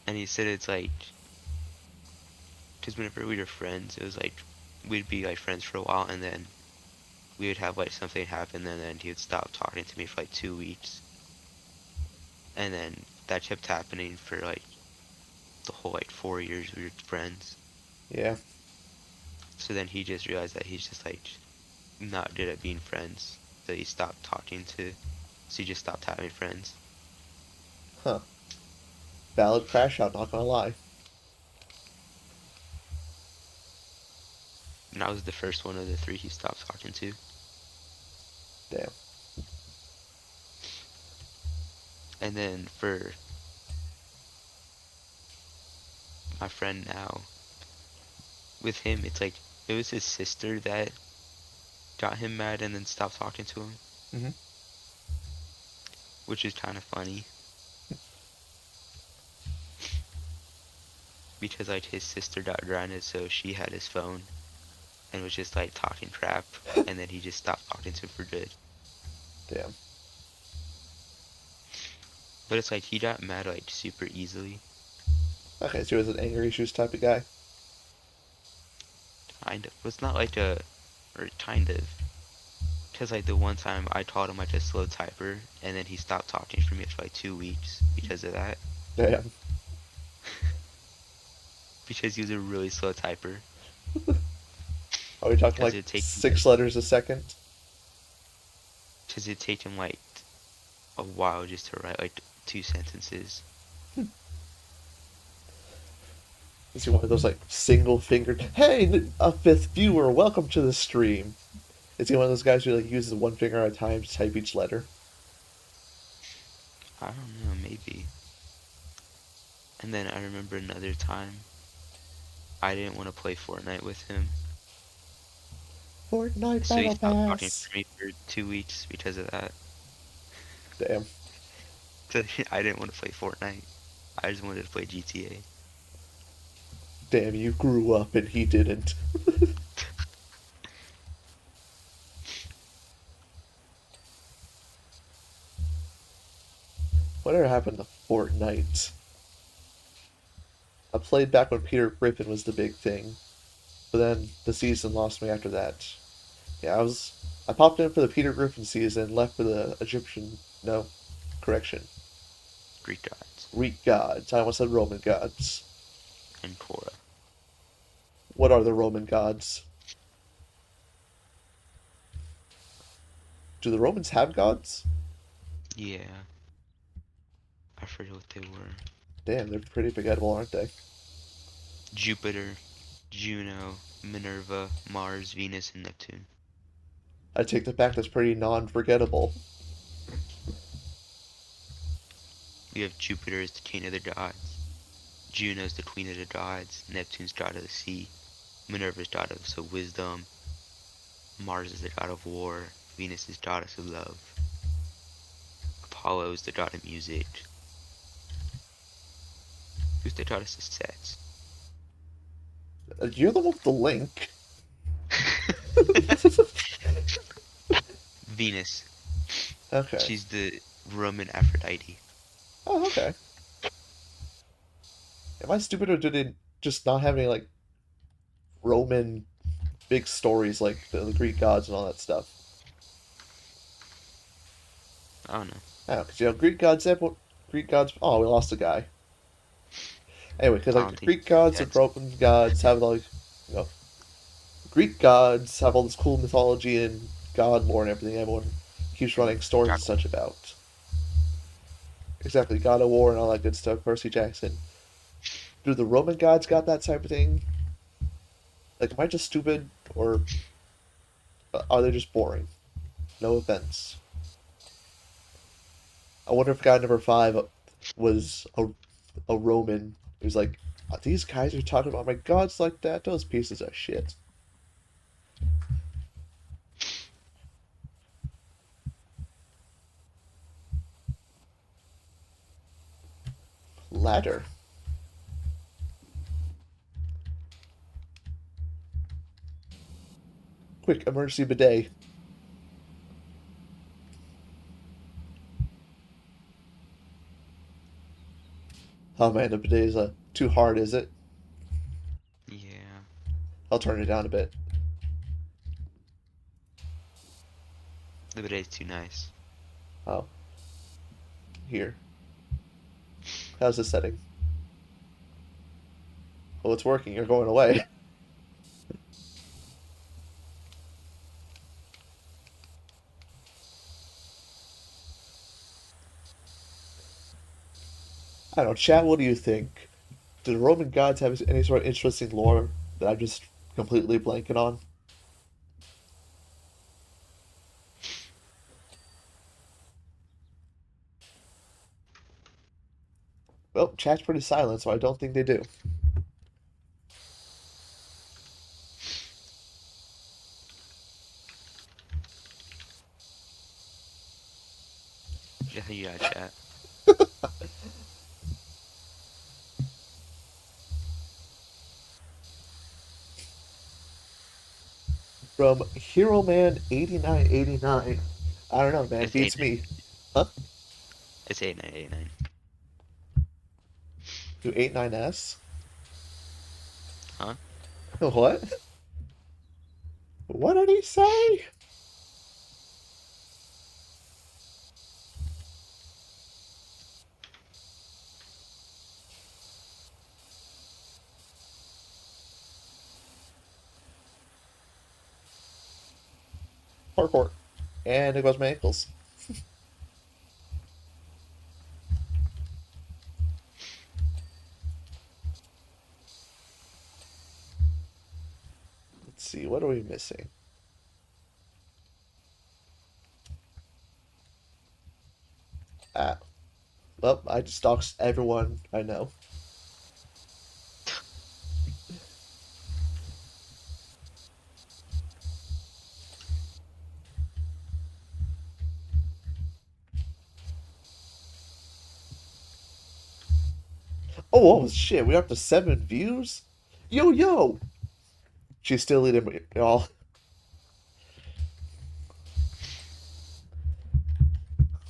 and he said it's like, because whenever we were friends, it was like we'd be like friends for a while, and then we would have like something happen, and then he would stop talking to me for like 2 weeks, and then that kept happening for like the whole like 4 years we were friends. Yeah. So then he just realized that he's just like not good at being friends. So he stopped talking to, so he just stopped having friends. Huh. Valid crash out, not gonna lie. And I was the first one of the three he stopped talking to. Damn. And then for my friend now, with him, it's like it was his sister that got him mad and then stopped talking to him, Hmm. which is kind of funny because like his sister got grounded, so she had his phone and was just like talking crap, and then he just stopped talking to him for good. Damn. But it's like he got mad like super easily, Okay, so he was an anger issues type of guy. kind of. It's not like a, or kind of, because like the one time I taught him like a slow typer, and then he stopped talking for me for like 2 weeks because of that, Damn. because he was a really slow typer. Are we talking Because like it'd take him like, 6 letters a second? because it'd take him like a while just to write like 2 sentences. Is he one of those like single fingered, hey, a fifth viewer, welcome to the stream? Is he one of those guys who like uses one finger at a time to type each letter? I don't know, maybe. And then I remember another time I didn't want to play Fortnite with him, Fortnite so he Battle stopped talking Pass. for me for 2 weeks because of that. Damn. So I didn't want to play Fortnite. I just wanted to play GTA. Damn, you grew up and he didn't. Whatever happened to Fortnite? I played back when Peter Griffin was the big thing, but then the season lost me after that. Yeah, I popped in for the Peter Griffin season, left for the Egyptian. No, correction. Greek gods Greek gods. I almost said Roman gods. and Korra. What are the Roman gods? Do the Romans have gods? Yeah, I forget what they were. Damn, they're pretty forgettable, aren't they? Jupiter, Juno, Minerva, Mars, Venus, and Neptune. I take the fact that's pretty non-forgettable. We have Jupiter as the king of the gods, Juno is the queen of the gods, Neptune's god of the sea, Minerva's goddess of wisdom, Mars is the god of war, Venus is goddess of love, Apollo is the god of music. Who's the goddess of sex? You're the one with the link. Venus. Okay. She's the Roman Aphrodite. Oh, okay. Am I stupid or did it just not have any like Roman big stories like the Greek gods and all that stuff? I don't know. I don't know, because Greek gods, everyone, Greek gods. Oh, we lost a guy. Anyway, because I like don't the think Greek he gods and had. Roman gods have like, you know, Greek gods have all this cool mythology and god lore and everything. Everyone keeps running stories and God, such about. Exactly, God of War and all that good stuff. Percy Jackson. Do the Roman gods got that type of thing? Like, am I just stupid or are they just boring? No offense. I wonder if guy number five was a Roman. He was like, these guys are talking about my gods like that. Those pieces of shit. ladder. Quick, emergency bidet. Oh man, the bidet is too hard, is it? Yeah, I'll turn it down a bit. the bidet's too nice. Oh, here. How's this setting? Well, it's working. You're going away. I don't know. Chat, what do you think? Do the Roman gods have any sort of interesting lore that I'm just completely blanking on? Well, chat's pretty silent, so I don't think they do. Yeah, you gotta chat. From Hero Man 8989. I don't know, man. It's eight. Beats me. Huh? It's 8989. Do 89S? Huh? What? What did he say? Parkour. And it goes my ankles. Let's see, what are we missing? Ah, well, I just doxed everyone I know. Oh, shit, we're up to 7 views? Yo, yo! She's still eating me, y'all.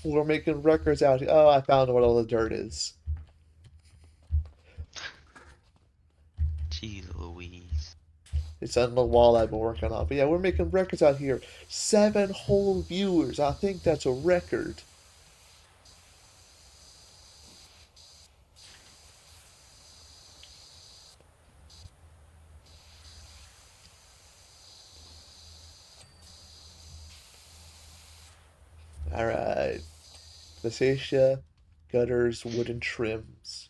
We're making records out here. Oh, I found what all the dirt is. Jeez Louise. It's on the wall I've been working on. But yeah, we're making records out here. 7 whole viewers. I think that's a record. Alright. Fascia, gutters, wooden trims.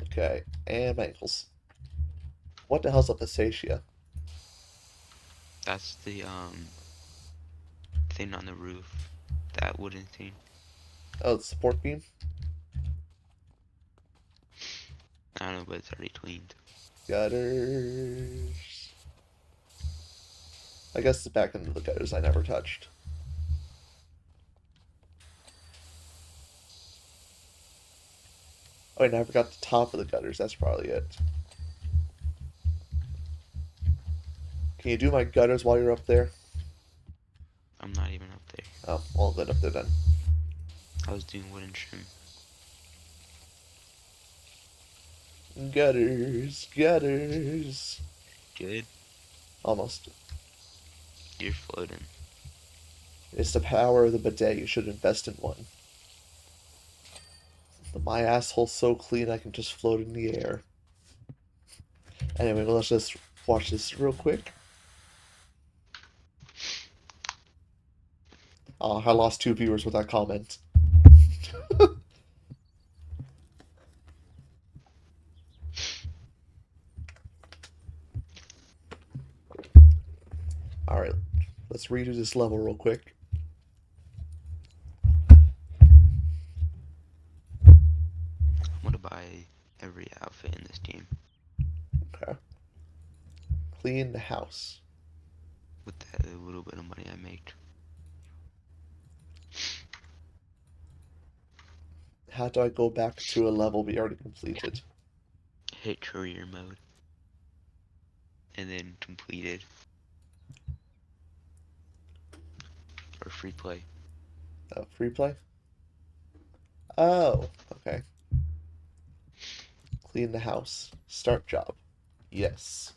Okay. And my ankles. What the hell's a fascia? That's the thing on the roof. That wooden thing. Oh, the support beam? I don't know, but it's already cleaned. Gutters. I guess the back end of the gutters I never touched. Oh, and I forgot the top of the gutters. That's probably it. Can you do my gutters while you're up there? I'm not even up there. Oh, all good up there then. I was doing wooden trim. Gutters, gutters. Good. Almost. You're floating. It's the power of the bidet. You should invest in one. My asshole's so clean I can just float in the air. Anyway, let's just watch this real quick. Oh, I lost 2 viewers with that comment. Alright, let's redo this level real quick. I'm gonna buy every outfit in this game Okay. Clean the house. with that little bit of money I make. How do I go back to a level we already completed? Hit career mode and then completed or free play. Oh, free play? Oh, okay. Clean the house. Start job. Yes.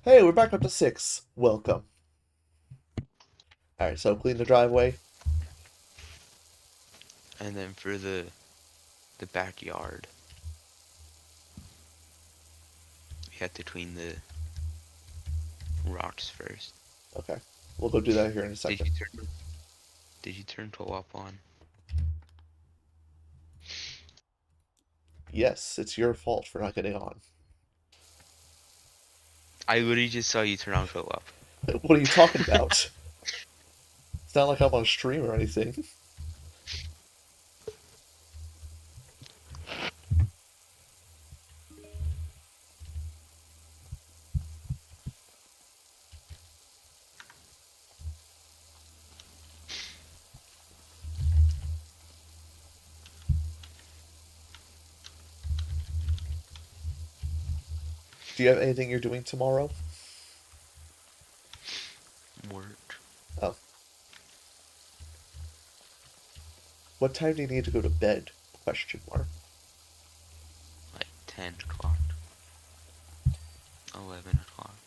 Hey, we're back up to 6. Welcome. Alright, so clean the driveway. And then for the backyard, we have to clean the rocks first. Okay. We'll go do that here in a Did second. you turn did you turn co-op on? Yes, it's your fault for not getting on. I literally just saw you turn on co-op. What are you talking about? It's not like I'm on stream or anything. Do you have anything you're doing tomorrow? Work Oh. What time do you need to go to bed? Question mark. like 10 o'clock, 11 o'clock.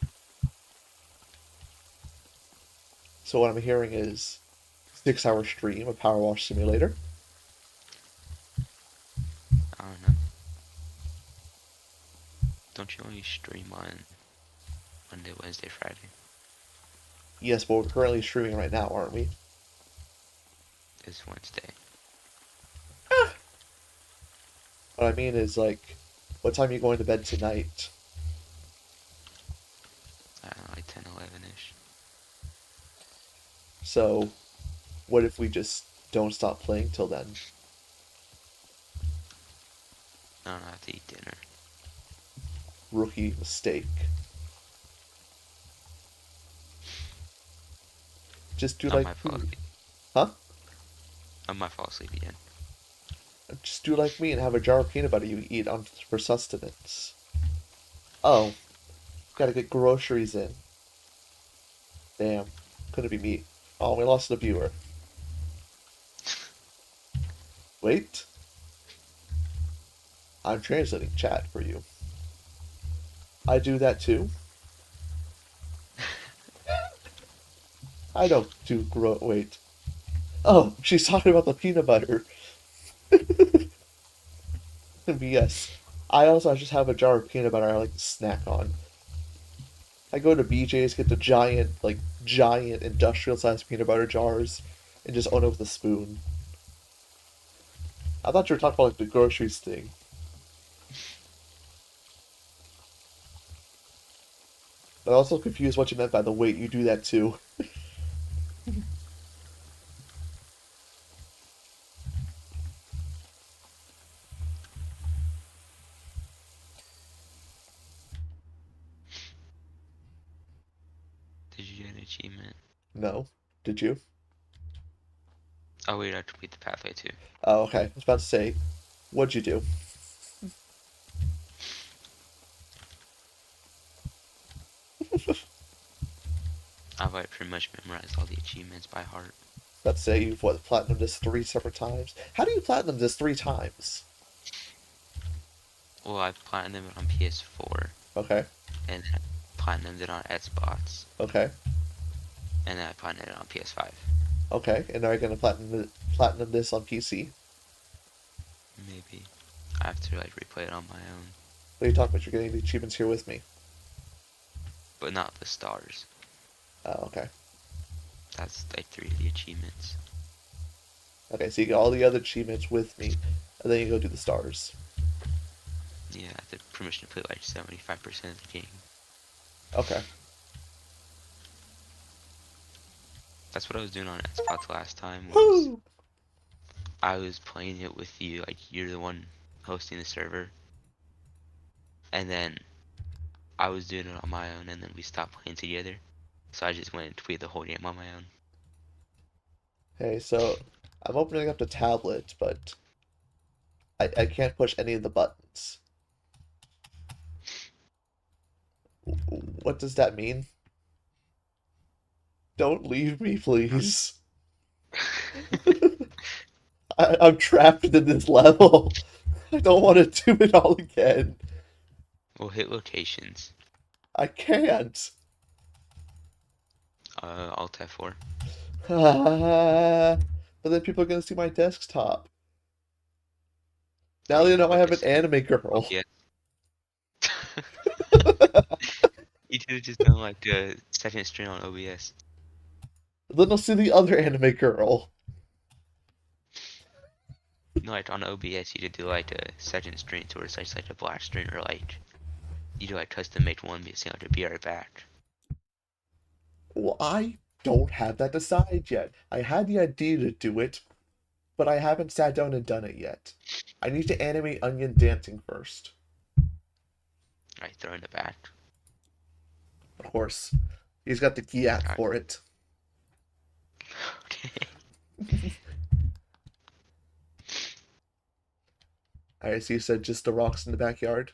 So what I'm hearing is 6 hour stream of PowerWash Simulator. I don't know. Don't you only stream on Monday, Wednesday, Friday? Yes, but we're currently streaming right now, aren't we? It's Wednesday. What I mean is, like, what time are you going to bed tonight? I don't know, like 10, 11-ish. So, what if we just don't stop playing till then? I don't know, I have to eat dinner. Rookie mistake. Just do I like might fall me. asleep. Huh? I might fall asleep again. Just do like me and have a jar of peanut butter you eat on for sustenance. Oh, gotta get groceries in. Damn, couldn't be me. Oh, we lost the viewer. Wait, I'm translating chat for you. I do that too. I don't do wait. Oh, she's talking about the peanut butter. BS. I also just have a jar of peanut butter I like to snack on. I go to BJ's, get the giant industrial sized peanut butter jars, and just own it with a spoon. I thought you were talking about like the groceries thing. But I also confused what you meant by the wait, you do that too. Did you get an achievement? No. Did you? Oh wait, I complete the pathway too. Oh, okay. I was about to say, what'd you do? I've like pretty much memorized all the achievements by heart. About to say you've what, platinum this 3 separate times? How do you platinum this 3 times? Well, I've platinumed it on PS4, Okay. and then I platinumed it on Xbox, Okay. and then I platinumed it on PS5. Okay. And are you gonna platinum this on PC? Maybe. I have to like replay it on my own. What are you talking about? You're getting the achievements here with me. But not the stars. Oh, okay. That's like 3 of the achievements. Okay, so you get all the other achievements with me, and then you go do the stars. Yeah, I have to pretty much complete like 75% of the game. Okay. That's what I was doing on Xbox last time was Woo! I was playing it with you, like you're the one hosting the server. And then I was doing it on my own and then we stopped playing together. So I just went and completed the whole game on my own. Hey, so I'm opening up the tablet, but I can't push any of the buttons. What does that mean? Don't leave me, please. I'm trapped in this level. I don't want to do it all again. We'll hit locations. I can't. Alt F4. But then people are gonna see my desktop. Oh, Now you they know know I what have to an say. anime Oh girl. yeah. You could have just done like a second string on OBS. Then they'll see the other anime girl. No, like on OBS, you could do like a second string to where it's like a black string, or like you do like custom make one, but like to be right back. Well, I don't have that decided yet. I had the idea to do it, but I haven't sat down and done it yet. I need to animate Onion dancing first. Right, throw in the back. Of course, he's got the key app Got for it. okay. Alright, so you said just the rocks in the backyard?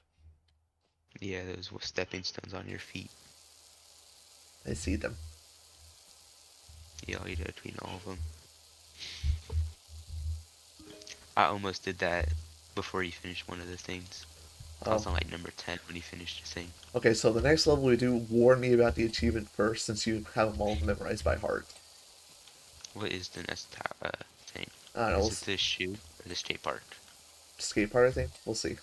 Yeah, those stepping stones on your feet. I see them. Yeah, all you do between all of them. I almost did that before you finished one of the things. I Oh. was on like number 10 when you finished the thing. Okay, so the next level we do, warn me about the achievement first, since you have them all memorized by heart. What is the next thing? I don't know, Is it the shoe or the skate park? skate part, I think? We'll see.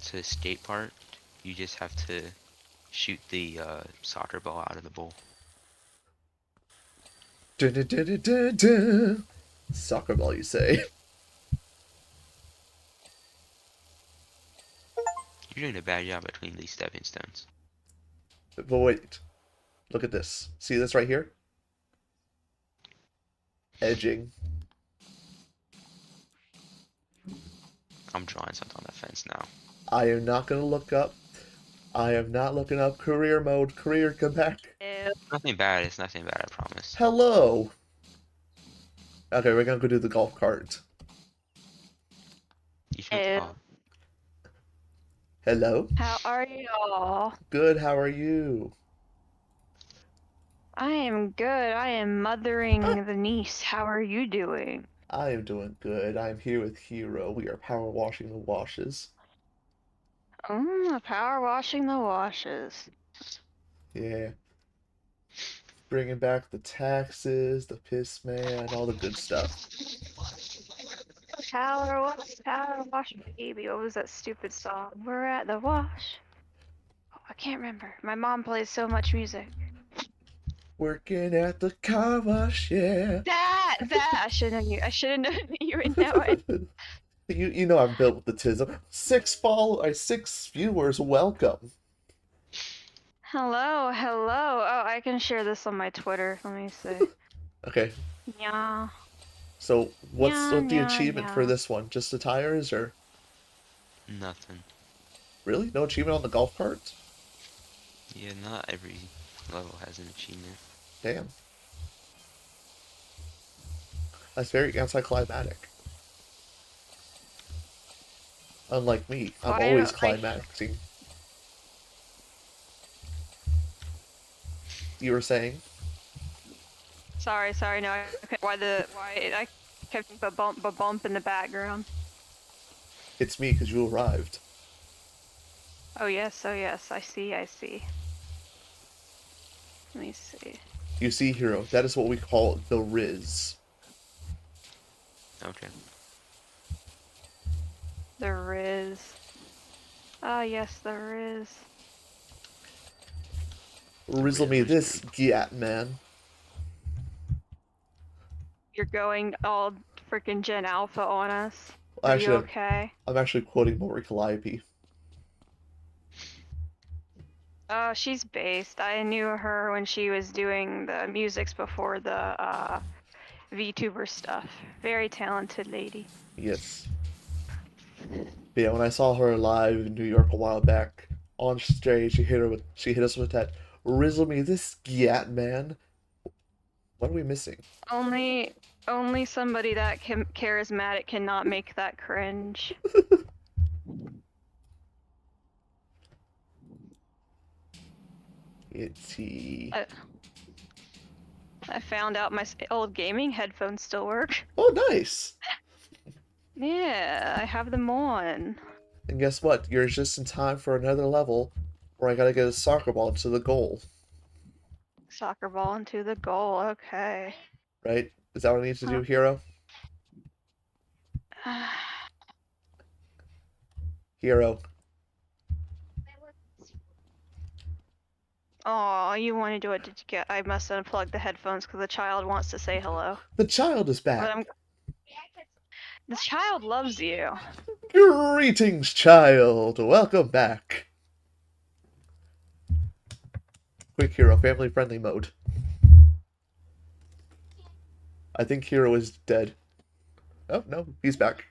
So the skate park, you just have to shoot the soccer ball out of the bowl. Dun, dun, dun, dun, dun, dun. Soccer ball, you say? You're doing a bad job between these stepping stones. But wait, look at this. See this right here? Edging. I'm drawing something on the fence now. I am not gonna look up. I am not looking up career mode. Career, come back. Ew. Nothing bad, it's nothing bad, I promise. Hello! Okay, we're gonna go do the golf cart. You should, Ew. oh, Hello? How are y'all? Good, how are you? I am good. I am mothering the niece. How are you doing? I am doing good. I am here with Hero. We are power washing the washes. Power washing the washes. Yeah. Bringing back the taxes, the piss man, all the good stuff. Power wash, baby. What was that stupid song? We're at the wash. Oh, I can't remember. My mom plays so much music. Working at the car wash, yeah. That I should have knew. I should have known that you would know it. You know I'm built with the tism. 6 viewers, welcome. Hello, hello. Oh, I can share this on my Twitter. Let me see. Okay, Yeah, so what's yeah, the yeah, achievement for yeah. this one? Just the tires, or nothing. really no achievement on the golf cart? Yeah, not every level has an achievement. Damn, that's very anticlimactic. Unlike me, I'm Why always don't I? climaxing. You were saying? Sorry. No, why I kept a bump in the background. It's me because you arrived. Oh yes. I see. Let me see. You see, Hero, that is what we call the Riz. Okay. The Riz. Ah yes, the Riz. Rizzle me this, Giat man. You're going all freaking Gen Alpha on us. Are you Actually, okay? I'm actually quoting Mori Calliope. Oh, she's based. I knew her when she was doing the musics before the VTuber stuff. Very talented lady. Yes. But yeah, when I saw her live in New York a while back, on stage, she hit us with that Rizzle me this Giat man. What are we missing? Only Only somebody that charismatic cannot make that cringe. Itty. I found out my old gaming headphones still work. Oh, nice. Yeah, I have them on. And guess what? You're just in time for another level where I gotta get a soccer ball to the goal. Soccer ball into the goal. Okay. Right? Is that what I need to do, Hero? Hero. Oh, you want to do it? Did you get? I must unplug the headphones because the child wants to say hello. The child is But back. the child loves you. Greetings, child. Welcome back. Quick, Hero. Family friendly mode. I think Hero is dead. Oh, no. He's back.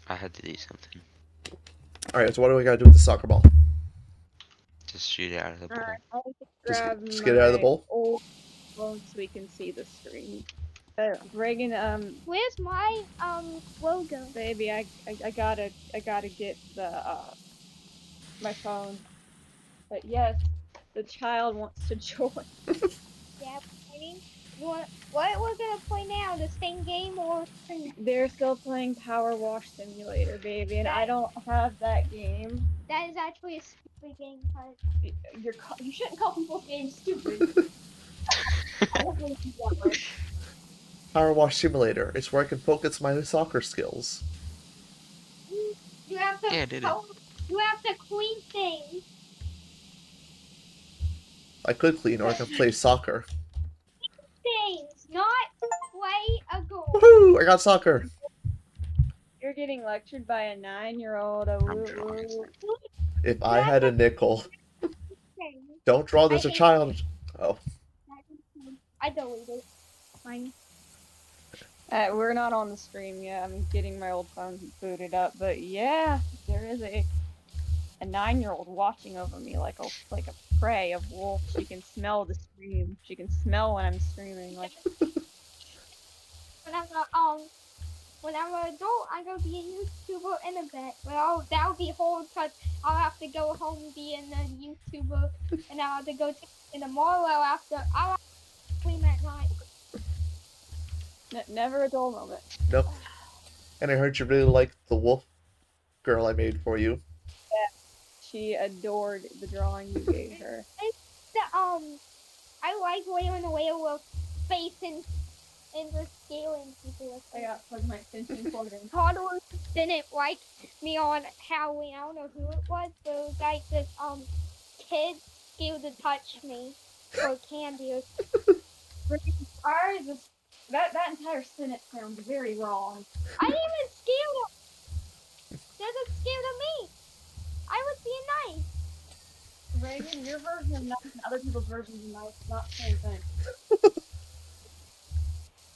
I had to do something. Alright, so what do we gotta do with the soccer ball? Just shoot it out of the bowl. Alright, I'll just Just, grab just get it out of the my bowl? old phone so we can see the screen. Reagan, Where's my logo? baby, I gotta get the my phone. But yes, the child wants to join. Yeah, playing. You want what we're gonna play now? The same game or They're still playing PowerWash Simulator, baby, and I don't have that game. that is actually a stupid game. You shouldn't call people's games stupid. I don't really do that way. PowerWash Simulator. It's where I can focus my soccer skills. You have to. Yeah, I did it. You have to clean things. I could clean or I can play soccer. Things, not play a goal. Woohoo! I got soccer. You're getting lectured by a 9-year-old. I'm drawing. If I had a nickel. Don't draw this a child. Oh. I deleted mine. We're not on the stream yet. I'm getting my old phone booted up, but yeah, there is a 9-year-old watching over me like a prey, a wolf. She can smell the stream. She can smell when I'm streaming. Like When I'm an adult, I'm gonna be a YouTuber in a bit. Well, that'll be hard because I'll have to go home and be in a YouTuber, and I'll have to go in tomorrow after I'll have to clean at night. never a dull moment. Nope. And I heard you really liked the wolf girl I made for you. She adored the drawing you gave her. I like wearing the werewolf face and the scaling people. I got plug my extension cord in. Toddlers didn't like me on Halloween. I don't know who it was, but it was like this kid scared to touch me for candy. That entire sentence sounds very wrong. I didn't even scare him. They're just scared of me. I was being nice. Reagan, your version of nice and other people's versions of nice is not the same thing.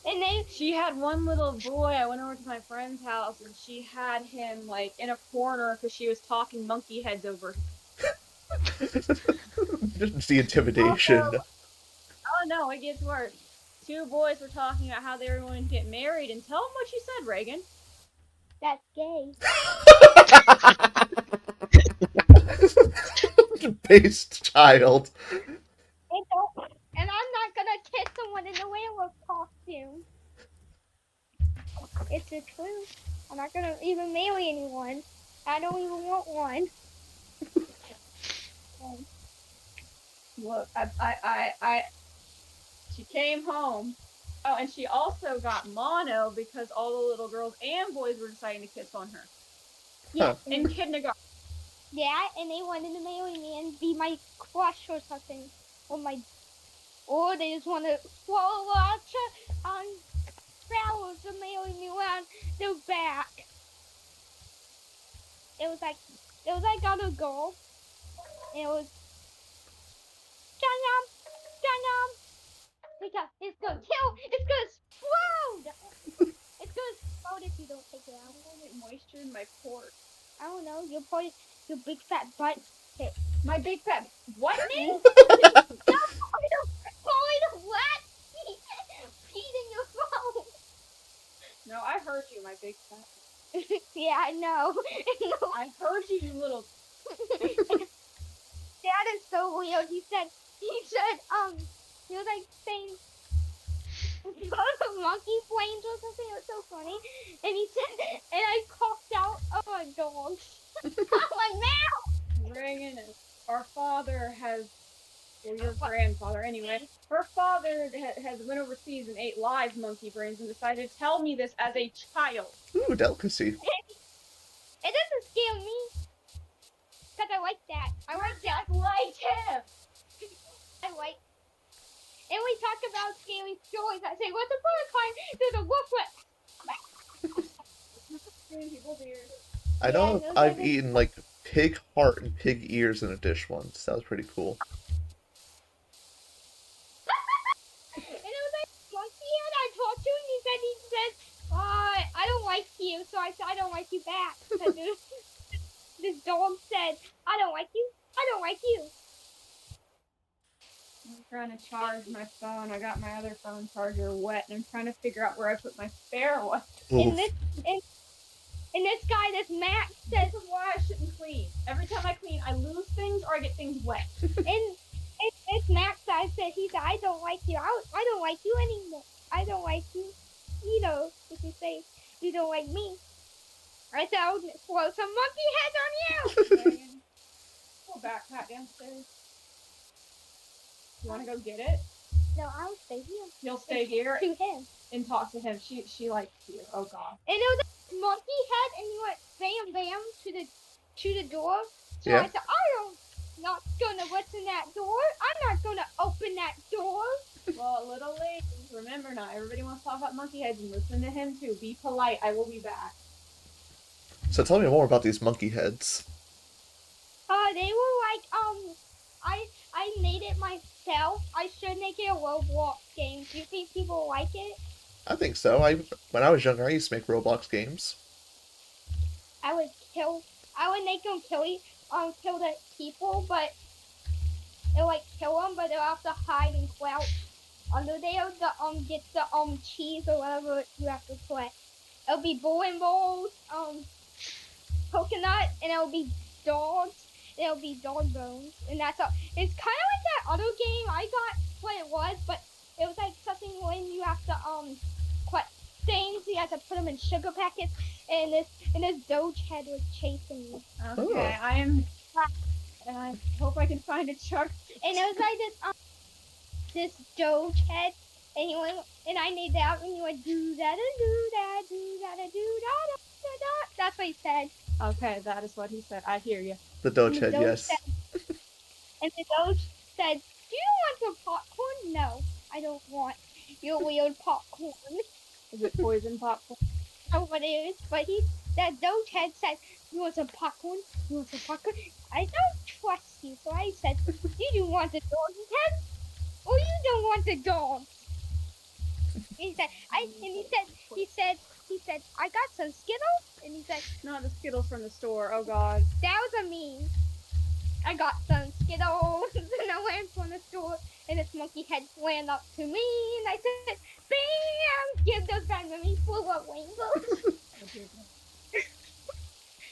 And they She had one little boy. I went over to my friend's house and she had him like in a corner because she was talking monkey heads over. Just the intimidation. Oh no, it gets worse. 2 boys were talking about how they were going to get married, and tell them what you said, Reagan. that's gay. Based child. And I'm not gonna kiss someone in a werewolf costume. It's the truth. I'm not gonna even marry anyone. I don't even want one. Look, she came home. Oh, and she also got mono because all the little girls and boys were deciding to kiss on her. Yeah. In kindergarten. Yeah, and they wanted to marry me and be my crush or something. Or they just want to swallow lots of flowers to marry me around their back. It was like on a girl. And it was it's gonna kill, it's gonna explode. It's gonna explode if you don't take it out. I get moisture in my pores. I don't know, your big fat butt. My big fat what? What? No, I heard you, my big fat. Yeah, I know. I heard you, you little. That is so weird. He said, he was like saying monkey planes or something. It was so funny. And he said, and I coughed out, oh my god. I'm like, man. Reagan, our father has, or your grandfather anyway, her father has went overseas and ate live monkey brains and decided to tell me this as a child. Ooh, delicacy. It doesn't scare me. Because I like that. I like that. Like him! I like. And we talk about scary stories. I say, what's the first time there's a wolf I know I've eaten like pig heart and pig ears in a dish once. That was pretty cool. And it was like monkey and I talked to him. He said, I don't like you. So I said, I don't like you back. This dog said, I don't like you. I don't like you. I'm trying to charge my phone. I got my other phone charger wet, and I'm trying to figure out where I put my spare one. And this guy, this Max, says, this is why I shouldn't clean. Every time I clean, I lose things or I get things wet. and this Max guy said, he said, I don't like you. I don't like you anymore. I don't like you. You know, if you say you don't like me. I said, I'll throw some monkey heads on you. Go backpack downstairs. You want to go get it? No, I'll stay here. You'll stay here To him. and talk to him. She likes you. Oh god. And it was a monkey head, and he went bam bam to the door. So Yeah. I said, not gonna what's in that door. I'm not gonna open that door. Well, little lady, remember not everybody wants to talk about monkey heads and listen to him too. Be polite. I will be back. So tell me more about these monkey heads. They were like I made it myself. I should make it a Roblox game. Do you think people like it? I think so. When I was younger, I used to make Roblox games. I would make them kill the people, but it like kill them, but they'll have to hide and crouch under there to get the cheese or whatever you have to collect. It'll be bowling balls, coconut, and it'll be dogs. It'll be dog bones, and that's all. It's kind of like that other game. I got what it was, but it was like something when you have to collect things. You have to put them in sugar packets, and this Doge head was chasing me. Okay, Oh. and I hope I can find a truck. And it was like this Doge head, and he went, and I made that, and he went do that, do that, do that, do that, da da. That's what he said. Okay, that is what he said. I hear you. The Doge And the head, Doge yes. said- and the Doge said, "Do you want some popcorn? No, I don't want your weird popcorn." Is it poison popcorn? I don't know what it is, but that Doge head said, "You want some popcorn? You want some popcorn?" I don't trust you, so I said, "Do you want the dog head, or you don't want the dog?" He said, he said, "I got some Skittles," and he said, Not the Skittles from the store. Oh god. "That was a meme. I got some Skittles," and I went from the store, and this monkey head ran up to me, and I said, "Bam! Give those back to me, flew up rainbows."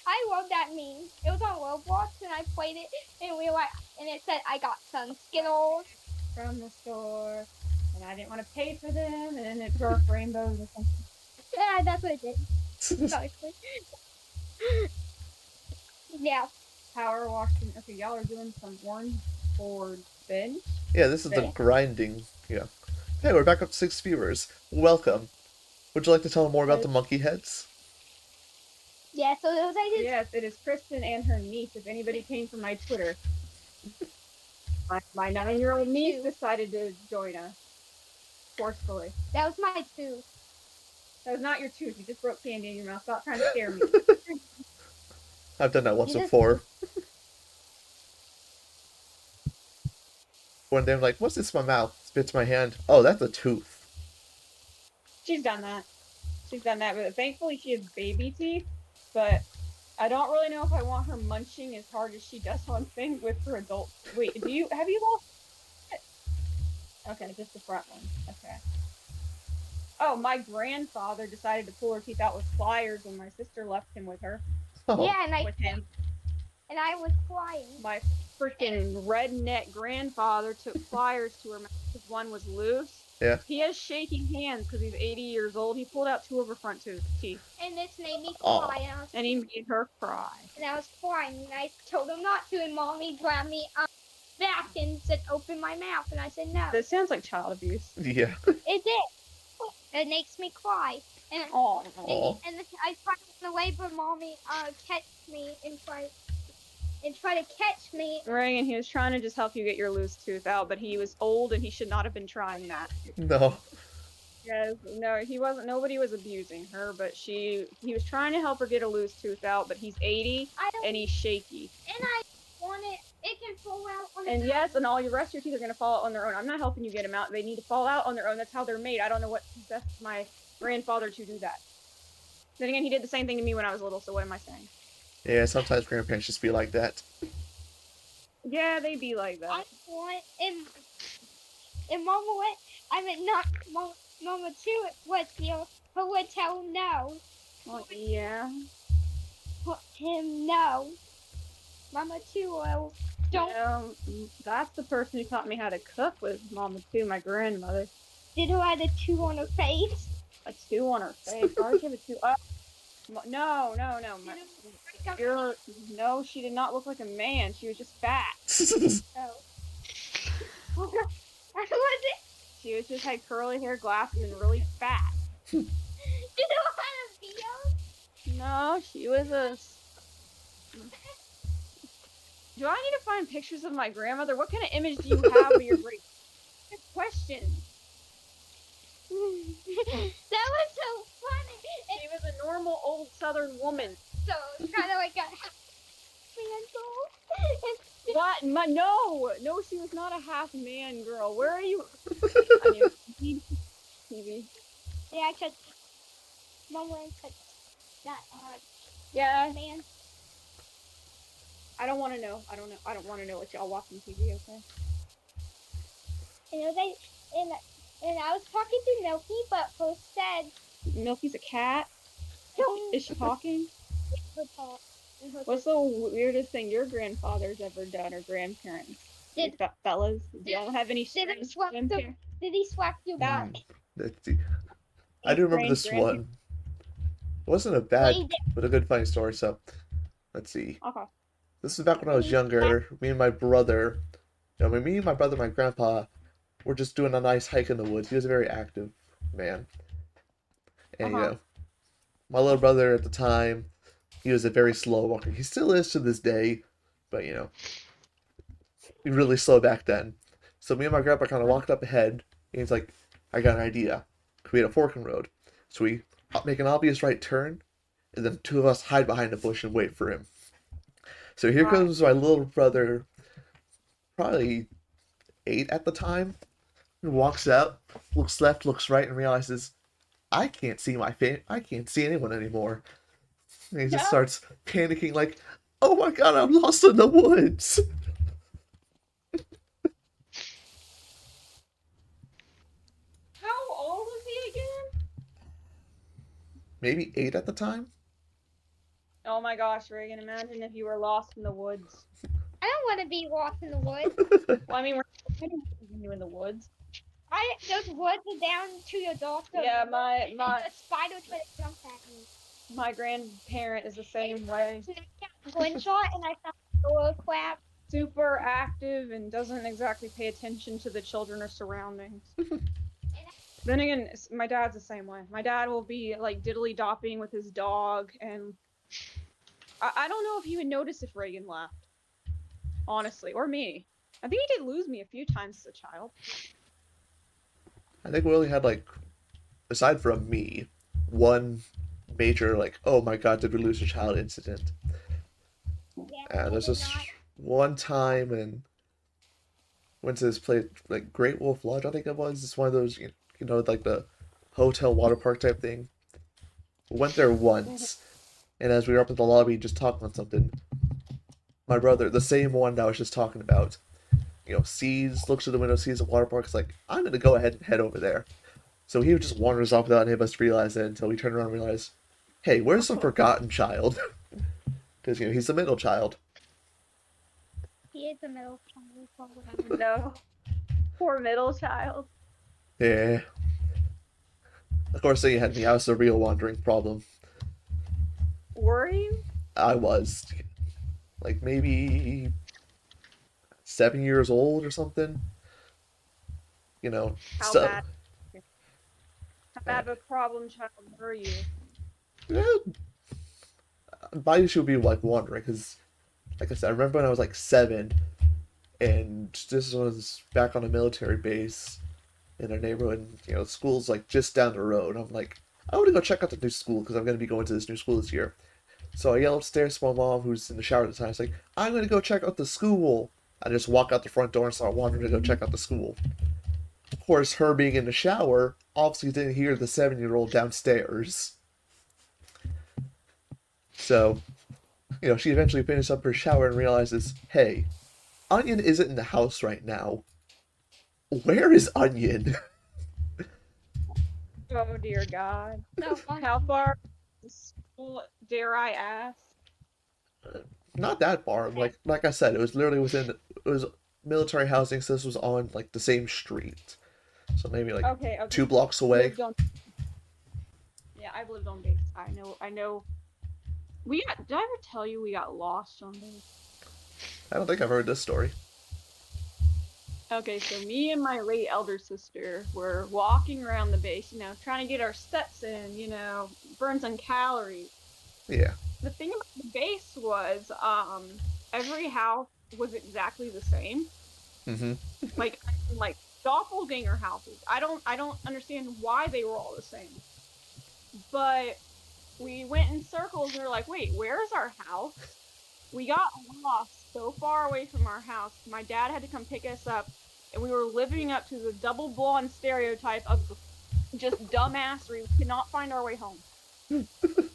I love that meme. It was on Roblox, and I played it, and it said, "I got some Skittles." From the store. And I didn't want to pay for them, and then it broke rainbows or something. Yeah, that's what it did. Exactly. Yeah. Power washing. Okay, y'all are doing some orange board bench. Yeah, this is the Yeah. grinding. Yeah. Hey, we're back up to 6 viewers. Welcome. Would you like to tell them more about the monkey heads? Yeah, so it was like this. Yes, it is Kristen and her niece, if anybody came from my Twitter. My 9-year-old niece decided to join us. Forcefully. That was my tooth. That was not your tooth. You just broke candy in your mouth. Stop trying to scare me. I've done that once You just- before. When they're like, "What's this in my mouth?" Spits my hand. Oh, that's a tooth. She's done that. But thankfully she has baby teeth. But I don't really know if I want her munching as hard as she does on things with her adult. Wait, have you lost it? Okay, just the front one. Okay. Oh, my grandfather decided to pull her teeth out with pliers when my sister left him with her. Oh, Yeah, With him. and I was crying. My freaking redneck grandfather took pliers to her mouth because one was loose. yeah. He has shaking hands because he's 80 years old. He pulled out 2 of her front teeth. And this made me Oh. cry. And he made her cry. And I was crying. And I told him not to. And Mommy grabbed me back and said, open my mouth. And I said, no. This sounds like child abuse. Yeah. It did. It makes me cry. And Oh. and I tried to run away, but Mommy catch me and try to catch me. Reagan, he was trying to just help you get your loose tooth out, but he was old and he should not have been trying that. No. Yes, no, he wasn't. Nobody was abusing her, but he was trying to help her get a loose tooth out. But he's 80 and he's shaky. And I want it. It can fall out on And its yes, and all your rest of your teeth are gonna fall out on their own. I'm not helping you get them out. They need to fall out on their own. That's how they're made. I don't know what possessed my grandfather to do that. Then again, he did the same thing to me when I was little. So what am I saying? Yeah, sometimes grandparents just be like that. Yeah, they be like that. I want and Mama went. I mean, not Mama too. Was here. Who would tell no? Well, yeah. Him no. Mama too. Well, don't. That's the person who taught me how to cook was Mama too, my grandmother. Did who had a 2 on her face? A 2 on her face. I'd give it 2. No. No, she did not look like a man. She was just fat. Oh. What was it? She was just had curly hair, glasses, and really fat. Did who had a beard? No, she was a. Do I need to find pictures of my grandmother? What kind of image do you have of your great? Good question. That was so funny. She was a normal old Southern woman. So it's kind of like a man. What? No, she was not a half man girl. Where are you? On your TV. Yeah, I touched. Mama touched that Yeah. man. I don't want to know. I don't want to know what y'all watching TV. Okay. You know they and I was talking to Milky, but first said Milky's a cat. Is she talking? her talk. What's the weirdest thing your grandfather's ever done or grandparents? Did- Fellas, do y'all have any Did he stories? swap Did he swap your back? Let's see. I do remember this one. It wasn't a bad, but a good funny story. So, let's see. Okay. This is back when I was younger. Me and my brother, my grandpa, were just doing a nice hike in the woods. He was a very active man. And, my little brother at the time, he was a very slow walker. He still is to this day, but, he really slow back then. So me and my grandpa kind of walked up ahead, and he's like, I got an idea. We had a fork in the road. So we make an obvious right turn, and then 2 of us hide behind a bush and wait for him. So here comes my little brother, probably 8 at the time, and walks out, looks left, looks right, and realizes, I can't see I can't see anyone anymore. And he just starts panicking like, oh my god, I'm lost in the woods. How old was he again? Maybe 8 at the time? Oh my gosh, Reagan, imagine if you were lost in the woods. I don't want to be lost in the woods. Well, I mean, we're you in the woods. Those woods are down to your doctor. Yeah, my The spider tried to jump at me. my grandparent is the same way. Slingshot, and I found a little crab. Super active and doesn't exactly pay attention to the children or surroundings. Then again, my dad's the same way. My dad will be like diddly-dopping with his dog, and I don't know if he would notice if Reagan left. Honestly, or me. I think he did lose me a few times as a child. I think we only had, like, aside from me, one major, like, oh my god, did we lose a child incident. And there's this one time and went to this place, like Great Wolf Lodge, I think it was. It's one of those, like the hotel water park type thing. Went there once, and as we were up in the lobby just talking on something, my brother, the same one that I was just talking about, looks at the window, sees the water park, is like, I'm gonna go ahead and head over there. So he just wanders off without any of us realize it until we turn around and realize, hey, where's the forgotten child? Because he's the middle child. He is a middle child. Oh, no. Poor middle child. Yeah. Of course, they had me. I was the real wandering problem. Were you? I was like maybe 7 years old or something. How So bad? How bad of a problem child were you? yeah, my issue would be like wandering because, like I said, I remember when I was like 7, and this was back on a military base in a neighborhood. The school's like just down the road. I'm like, I want to go check out the new school because I'm going to be going to this new school this year. So I yell upstairs to my mom, who's in the shower at the time. I was like, I'm going to go check out the school. I just walk out the front door and start wandering to go check out the school. Of course, her being in the shower obviously didn't hear the 7-year-old downstairs. So, she eventually finishes up her shower and realizes, hey, Onion isn't in the house right now. Where is Onion? Oh dear God. So How far to school, dare I ask? Not that far. Like I said, it was literally within. It was military housing, so this was on like the same street. So maybe like Okay. 2 blocks away. Yeah, I've lived on base. I know. Did I ever tell you we got lost on base? I don't think I've heard this story. Okay, so me and my late elder sister were walking around the base, trying to get our steps in, burn some calories. Yeah. The thing about the base was, every house was exactly the same. Mm-hmm. Like doppelganger houses. I don't understand why they were all the same. But we went in circles and we were like, wait, where's our house? We got lost so far away from our house. My dad had to come pick us up, and we were living up to the double blonde stereotype of just dumbassery. We could not find our way home. Because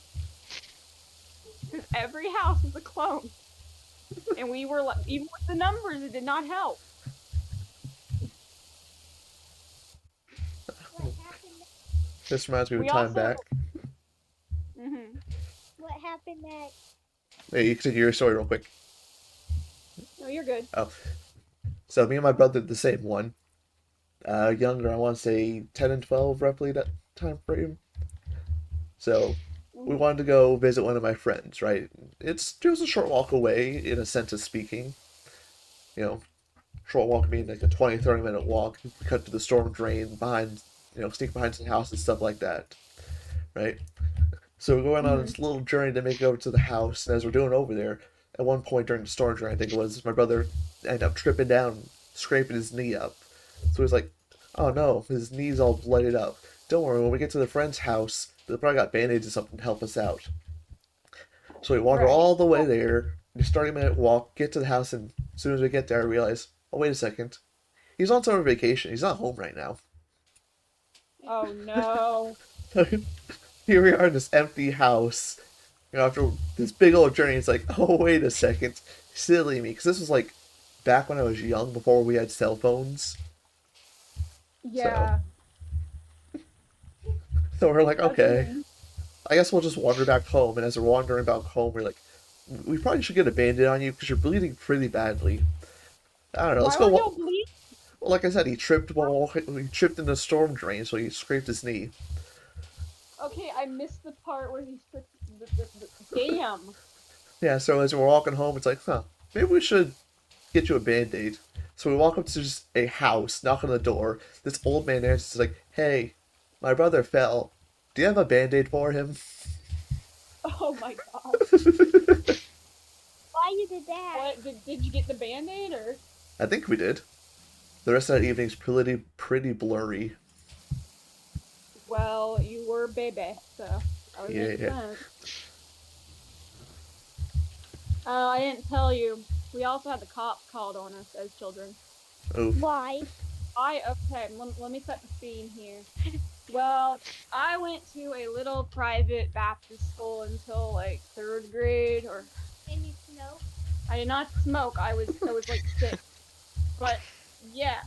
every house was a clone. And we were like, even with the numbers, it did not help. what happened? This reminds me of We time also- back. Mm-hmm. What happened next? Hey, you continue your story real quick. No, you're good. So me and my brother did the same one. Younger, I want to say 10 and 12, roughly that time frame. So we wanted to go visit one of my friends, right? It's just a short walk away, in a sense of speaking. Short walk meaning like a 20, 30-minute walk. We cut to the storm drain behind, sneak behind some houses, stuff like that, right? So we're going on this little journey to make it over to the house, and as we're doing over there, at one point during the storm drain, I think it was, my brother ended up tripping down, scraping his knee up. So he's like, oh no, his knee's all blooded up. Don't worry, when we get to the friend's house, they probably got band-aids or something to help us out. So we wander all the way there, just 30-minute walk, get to the house, and as soon as we get there, I realize, oh wait a second, he's on summer vacation, he's not home right now. Oh no. Here we are in this empty house. After this big old journey, it's like, oh, wait a second. Silly me. Because this was like back when I was young, before we had cell phones. Yeah. So we're like, okay, I guess we'll just wander back home. And as we're wandering back home, we're like, we probably should get a band-aid on you because you're bleeding pretty badly. I don't know. Let's Why go. were y'all bleeding? Well, like I said, he tripped in the storm drain, so he scraped his knee. Okay, I missed the part where he stripped the damn. Yeah, so as we're walking home, it's like, maybe we should get you a band-aid. So we walk up to just a house, knock on the door. This old man answers, like, hey, my brother fell. Do you have a band-aid for him? Oh my god. Why you did that? What, did you get the band-aid or? I think we did. The rest of that evening's pretty blurry. Well, you were baby, so that would make sense. I didn't tell you. We also had the cops called on us as children. Oof. Why? Okay, let me set the scene here. Well, I went to a little private Baptist school until like 3rd grade, or And you smoke? I did not smoke. I was like 6. But yeah,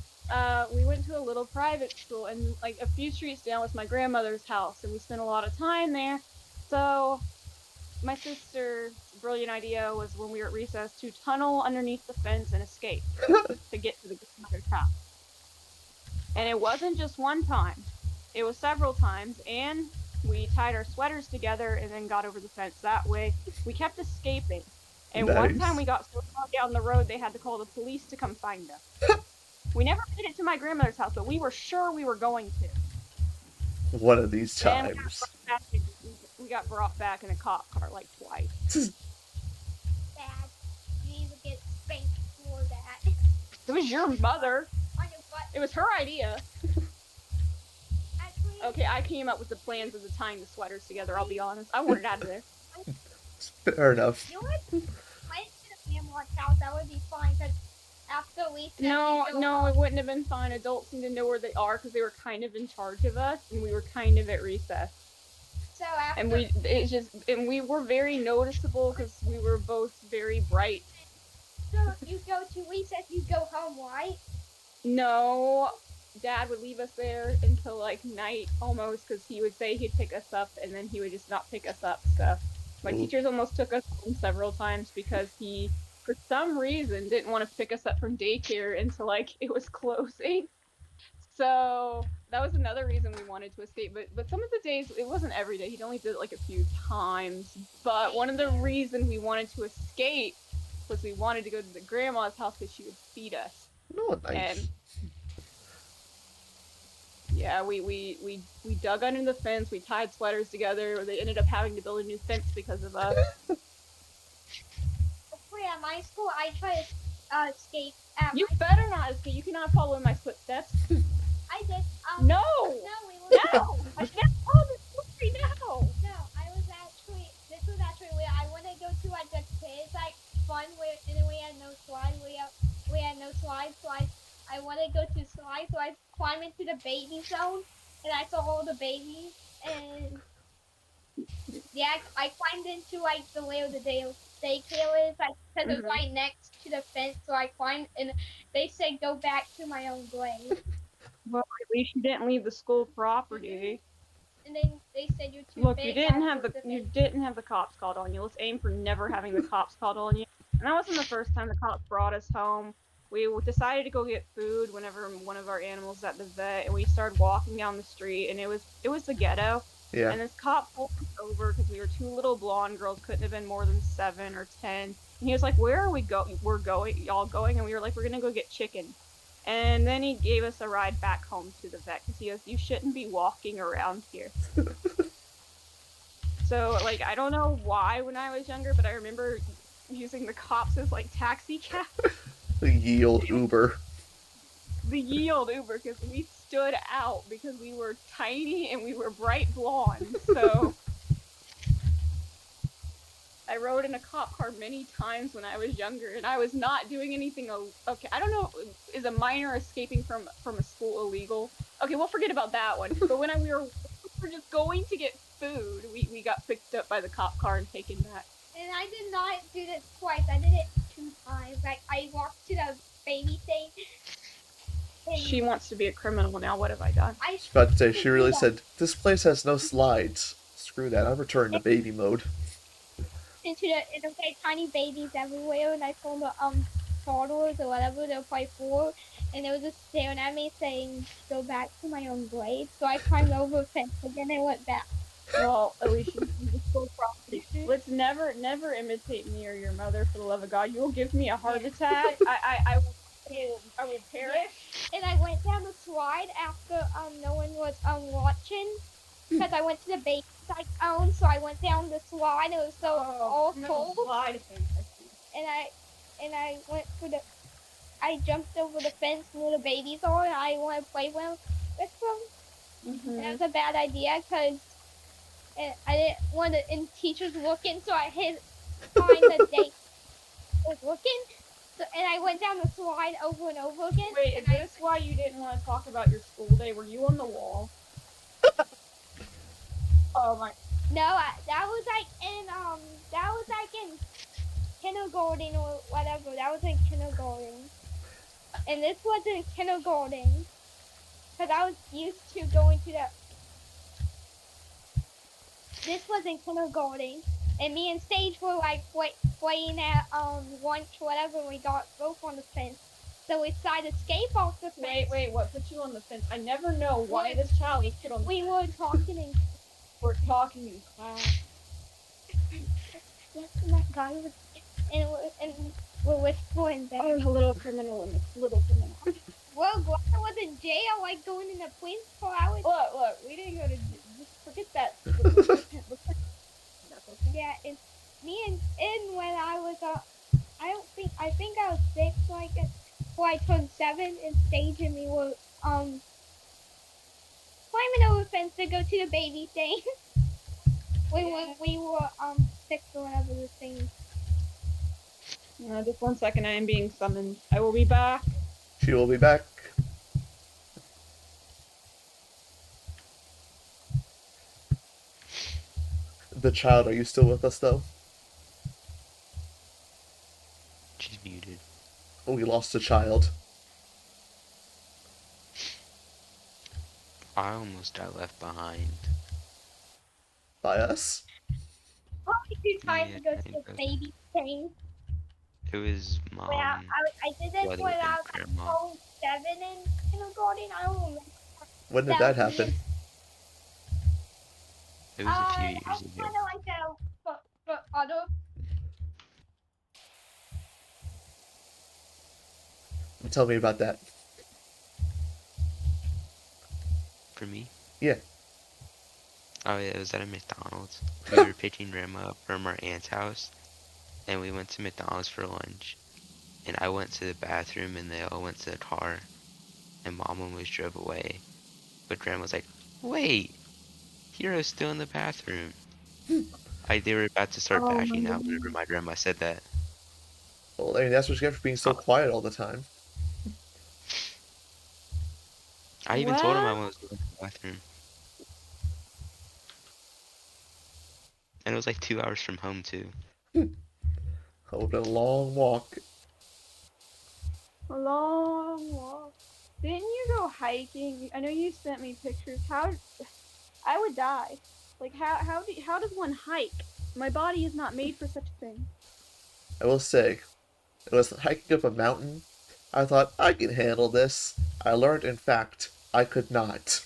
we went to a little private school, and like a few streets down was my grandmother's house, and we spent a lot of time there. So my sister's brilliant idea was when we were at recess to tunnel underneath the fence and escape to get to the grandmother's house. And it wasn't just one time; it was several times, and we tied our sweaters together and then got over the fence that way. We kept escaping. And one time Nice. we got so far down the road they had to call the police to come find us. We never made it to my grandmother's house, but we were sure we were going to. One of these And times. we got brought back in a cop car like twice. Bad. You need to get spanked for that. It was your mother. On your butt. It was her idea. Actually, Okay, I came up with the plans of the tying the sweaters together, I'll be honest. I wanted out of there. Fair enough. you know what? Went to the grandma's house, that would be fine, because after we said No, we go no, home- it wouldn't have been fine. Adults need to know where they are because they were kind of in charge of us, and we were kind of at recess. So after And we were very noticeable because we were both very bright. so you go to recess, you go home, right? No, Dad would leave us there until like night almost because he would say he'd pick us up and then he would just not pick us up. So my Ooh. teachers almost took us home several times because he, for some reason, didn't want to pick us up from daycare until like it was closing. So that was another reason we wanted to escape. But some of the days, it wasn't every day. He'd only did it like a few times. But one of the reasons we wanted to escape was we wanted to go to the grandma's house because she would feed us. Oh, nice. And yeah, we dug under the fence. We tied sweaters together. They ended up having to build a new fence because of us. Hopefully at my school, I try to escape. You better not escape. You cannot follow in my footsteps. I did. No! No, we were. No! I can't follow the story now! No, I was actually. This was actually where I want to go to like the kids like fun where and then we had no slide. We had no slide, so I want to go to slide. So I climbed into the baby zone and I saw all the babies and yeah, I climbed into like the where the daycare is like because it was right next to the fence. So I climbed and they said go back to my own grave. Well, at least you didn't leave the school property. And then they said you're too Look, big. you didn't have after you fence. didn't have the cops called on you. Let's aim for never having the cops called on you. And that wasn't the first time the cops brought us home. We decided to go get food whenever one of our animals was at the vet, and we started walking down the street, and it was the ghetto. Yeah. And this cop pulled us over because we were two little blonde girls, couldn't have been more than 7 or 10. And he was like, "Where are we going? Y'all going?" And we were like, "We're gonna go get chicken." And then he gave us a ride back home to the vet because he goes, "You shouldn't be walking around here." So, like, I don't know why when I was younger, but I remember using the cops as, like, taxi cabs. The yield Uber. The yield Uber, because we stood out because we were tiny and we were bright blonde. So, I rode in a cop car many times when I was younger, and I was not doing anything. Okay, I don't know. Is a minor escaping from a school illegal? Okay, we'll forget about that one. But when we were just going to get food, we got picked up by the cop car and taken back. And I did not do this twice. I did it 2 times. Like I walked to the baby thing. And She wants to be a criminal now. What have I done? I was about to say, she really said, "This place has no slides. Screw that. I'm returning to baby mode." into the and there was like tiny babies everywhere, and I told the toddlers or whatever they're probably 4, and they were just staring at me saying, "Go back to my own grave." So I climbed over a fence again and went back. Well, at least you the school property. Let's never imitate me or your mother, for the love of God. You will give me a heart attack. I will perish. And I went down the slide after no one was watching because I went to the baby site own, so I went down the slide. It was so all cold, and I went for the. I jumped over the fence where the babies are, and I want to play with them. Mm-hmm. That was a bad idea because I didn't want the and teachers looking, so I hid behind the date was looking. So, and I went down the slide over and over again. Wait, is this why you didn't want to talk about your school day? Were you on the wall? Oh my. No, that was like in kindergarten or whatever. That was in kindergarten. and this wasn't kindergarten, because I was used to going to that. This was in kindergarten, and me and Sage were like playing at lunch, whatever. We got both on the fence, so we decided to escape off the fence. Wait, what put you on the fence? I never know why We- this child gets put on the We were talking and We're talking in class. yes, and that guy was, and we're whispering back. Oh, the little criminal and the little criminal. Well, glad I was in jail, like going in the police car. I was. Look, we didn't go to just forget that. Let's That's okay. Yeah, and me and when I was I think I was 6, like before I turned 7, and Sage and me were climbing over the fence to go to the baby thing. we were 6 or whatever the thing. Just 1 second, I am being summoned. I will be back. She will be back. The child, are you still with us though? She's muted. We lost a child. I almost got left behind. By us? Probably too tired Yeah, to go to kind the of. baby thing. It was When mom, I did this brother, when and I was grandma. like 7 in kindergarten. I don't remember. When did that was me happen? and It was a few I years was ago. kind of like that, but other. Tell me about that. For me? Yeah. Oh yeah, it was at a McDonald's. We were picking grandma up from our aunt's house, and we went to McDonald's for lunch. And I went to the bathroom, and they all went to the car, and mom almost drove away. But grandma was like, "Wait, Hero's still in the bathroom." They were about to start Oh my backing out whenever goodness. my grandma said that. Well, I mean, that's what you get for being so Uh, quiet all the time. I even told him I Well, was going to the bathroom, and it was like 2 hours from home too. That would have been a long walk. a long walk. Didn't you go hiking? I know you sent me pictures. How I would die. Like how does one hike? My body is not made for such a thing. I will say, it was hiking up a mountain. I thought, I can handle this. I learned, in fact, I could not.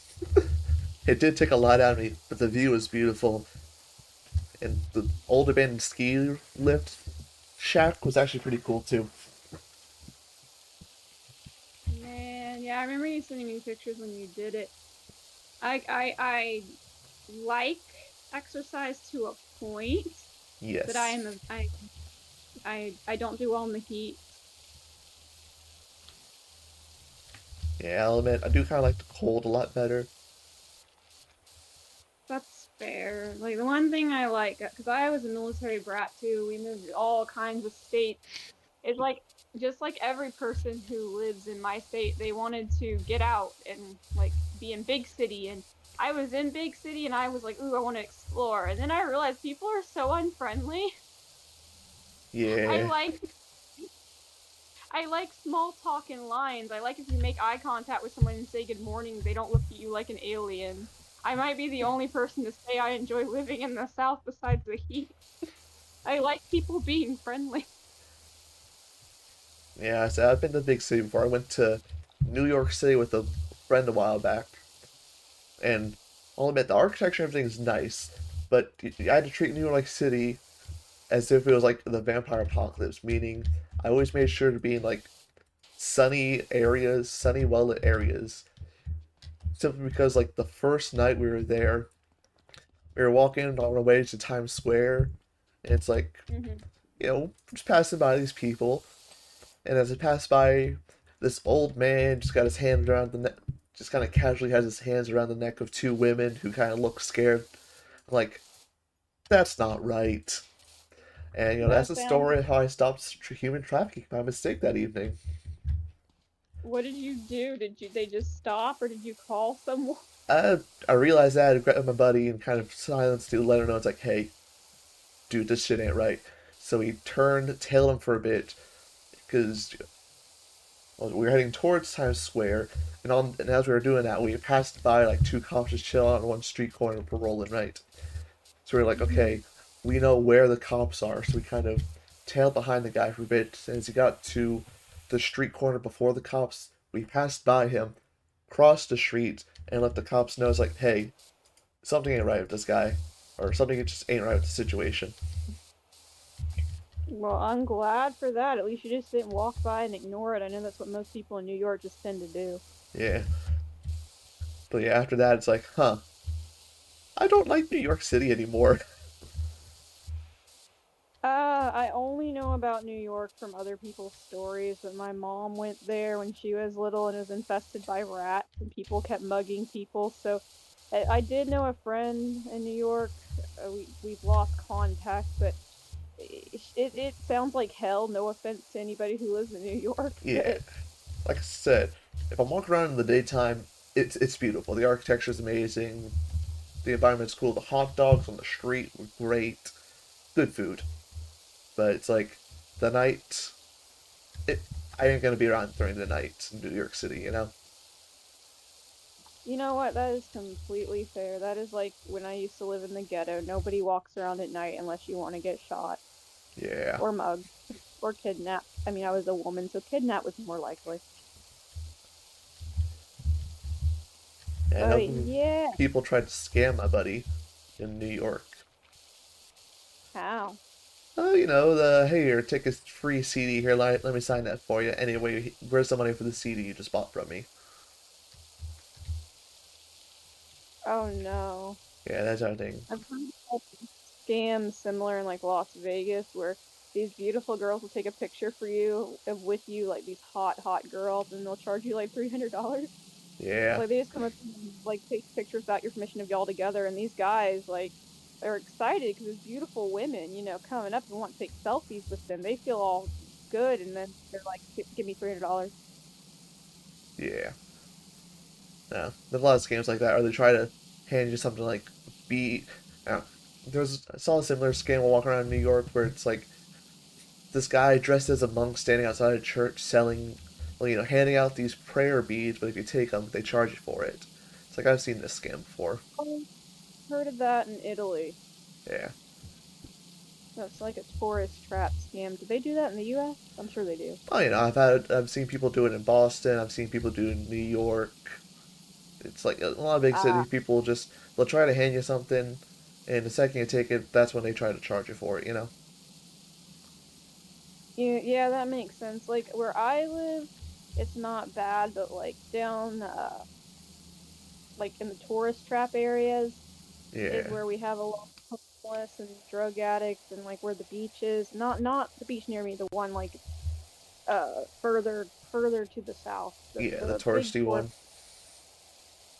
It did take a lot out of me, but the view was beautiful. And the old abandoned ski lift shack was actually pretty cool too. Man, yeah, I remember you sending me pictures when you did it. I like exercise to a point, but Yes. I don't do well in the heat. Yeah, I'll admit, I do kind of like the cold a lot better. That's fair. Like the one thing I like, because I was a military brat too. We moved all kinds of states. It's like just like every person who lives in my state, they wanted to get out and like be in big city. And I was in big city, and I was like, ooh, I want to explore. And then I realized people are so unfriendly. I Yeah. like I like small talk and lines. I like if you make eye contact with someone and say good morning, they don't look at you like an alien. I might be the only person to say I enjoy living in the South besides the heat. I like people being friendly. Yeah, so I've been to big city before. I went to New York City with a friend a while back, and I'll admit the architecture and everything is nice, but I had to treat New York City as if it was like the vampire apocalypse, meaning I always made sure to be in like sunny areas, sunny, well-lit areas, simply because like the first night we were there, we were walking on our way to Times Square, and it's like, Mm-hmm. just passing by these people, and as I passed by, this old man just got his hand around the neck, just kind of casually has his hands around the neck of two women who kind of look scared. I'm like, that's not right. And that's That the sounds. story of how I stopped human trafficking by mistake that evening. What did you do? They just stop, or did you call someone? I realized that, I grabbed my buddy and kind of silenced to let him know it's like, hey, dude, this shit ain't right. So he turned, tailed him for a bit, because Well, we were heading towards Times Square, and as we were doing that, we passed by like two cops just chilling on one street corner rolling right. So we are like, Mhm. okay, we know where the cops are, so we kind of tailed behind the guy for a bit. And as he got to the street corner before the cops, we passed by him, crossed the street, and let the cops know it's like, hey, something ain't right with this guy, or something just ain't right with the situation. Well, I'm glad for that. At least you just didn't walk by and ignore it. I know that's what most people in New York just tend to do. Yeah. But yeah, after that, it's like, huh, I don't like New York City anymore. I only know about New York from other people's stories, but my mom went there when she was little and was infested by rats, and people kept mugging people. So I did know a friend in New York. We've lost contact, but it sounds like hell. No offense to anybody who lives in New York, Yeah, but like I said, if I'm walking around in the daytime, it's beautiful. The architecture's amazing. The environment's cool. The hot dogs on the street were great. Good food. But it's like the night. It, I ain't gonna be around during the night in New York City. You know? you know what? That is completely fair. That is like when I used to live in the ghetto. Nobody walks around at night unless you want to get shot Yeah. or mugged or kidnapped. I mean, I was a woman, so kidnap was more likely. And I But know yeah, people tried to scam my buddy in New York. how? Oh, you know, the hey, here, take a free CD here. Let me sign that for you. Anyway, where's the money for the CD you just bought from me? Oh no. Yeah, that sort of thing. I've heard of scams similar in like Las Vegas where these beautiful girls will take a picture for you of with you, like these hot girls, and they'll charge you like $300. Yeah, Like they just come up and like take pictures without your permission of y'all together, and these guys like are excited because there's beautiful women, coming up and want to take selfies with them. They feel all good, and then they're like, Give me $300." yeah. No, there's a lot of scams like that, or they try to hand you something like be. Uh, I saw a similar scam while walking around New York where it's like this guy dressed as a monk standing outside a church selling, well, handing out these prayer beads, but if you take them, they charge you for it. It's like I've seen this scam before. Oh, heard of that in Italy. Yeah. That's like a tourist trap scam. Do they do that in the U.S.? I'm sure they do. Oh, I've seen people do it in Boston. I've seen people do it in New York. It's like a lot of big Ah, cities. People just they'll try to hand you something, and the second you take it, that's when they try to charge you for it. You know? yeah, that makes sense. Like where I live, it's not bad, but like down, like in the tourist trap areas is Yeah. where we have a lot of homeless and drug addicts, and like where the beach is. Not the beach near me, the one like further to the south, Yeah, the the big touristy tourist, one.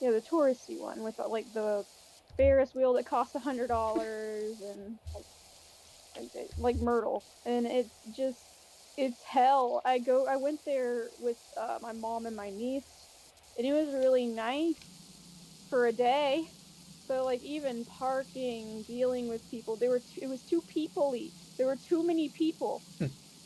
yeah, the touristy one with like the Ferris wheel that costs $100 and like Myrtle, and it's hell. I went there with my mom and my niece, and it was really nice for a day. But like even parking, dealing with people, it was too people-y. There were too many people.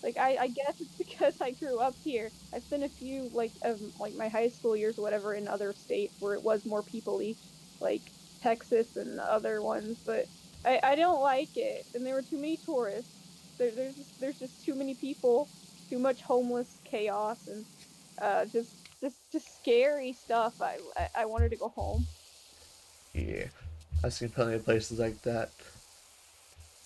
Like I guess it's because I grew up here. I spent a few like of like my high school years or whatever in other states where it was more people-y, like Texas and other ones, but I don't like it. And there were too many tourists. There's just too many people, too much homeless chaos, and just scary stuff. I wanted to go home. Yeah, I've seen plenty of places like that.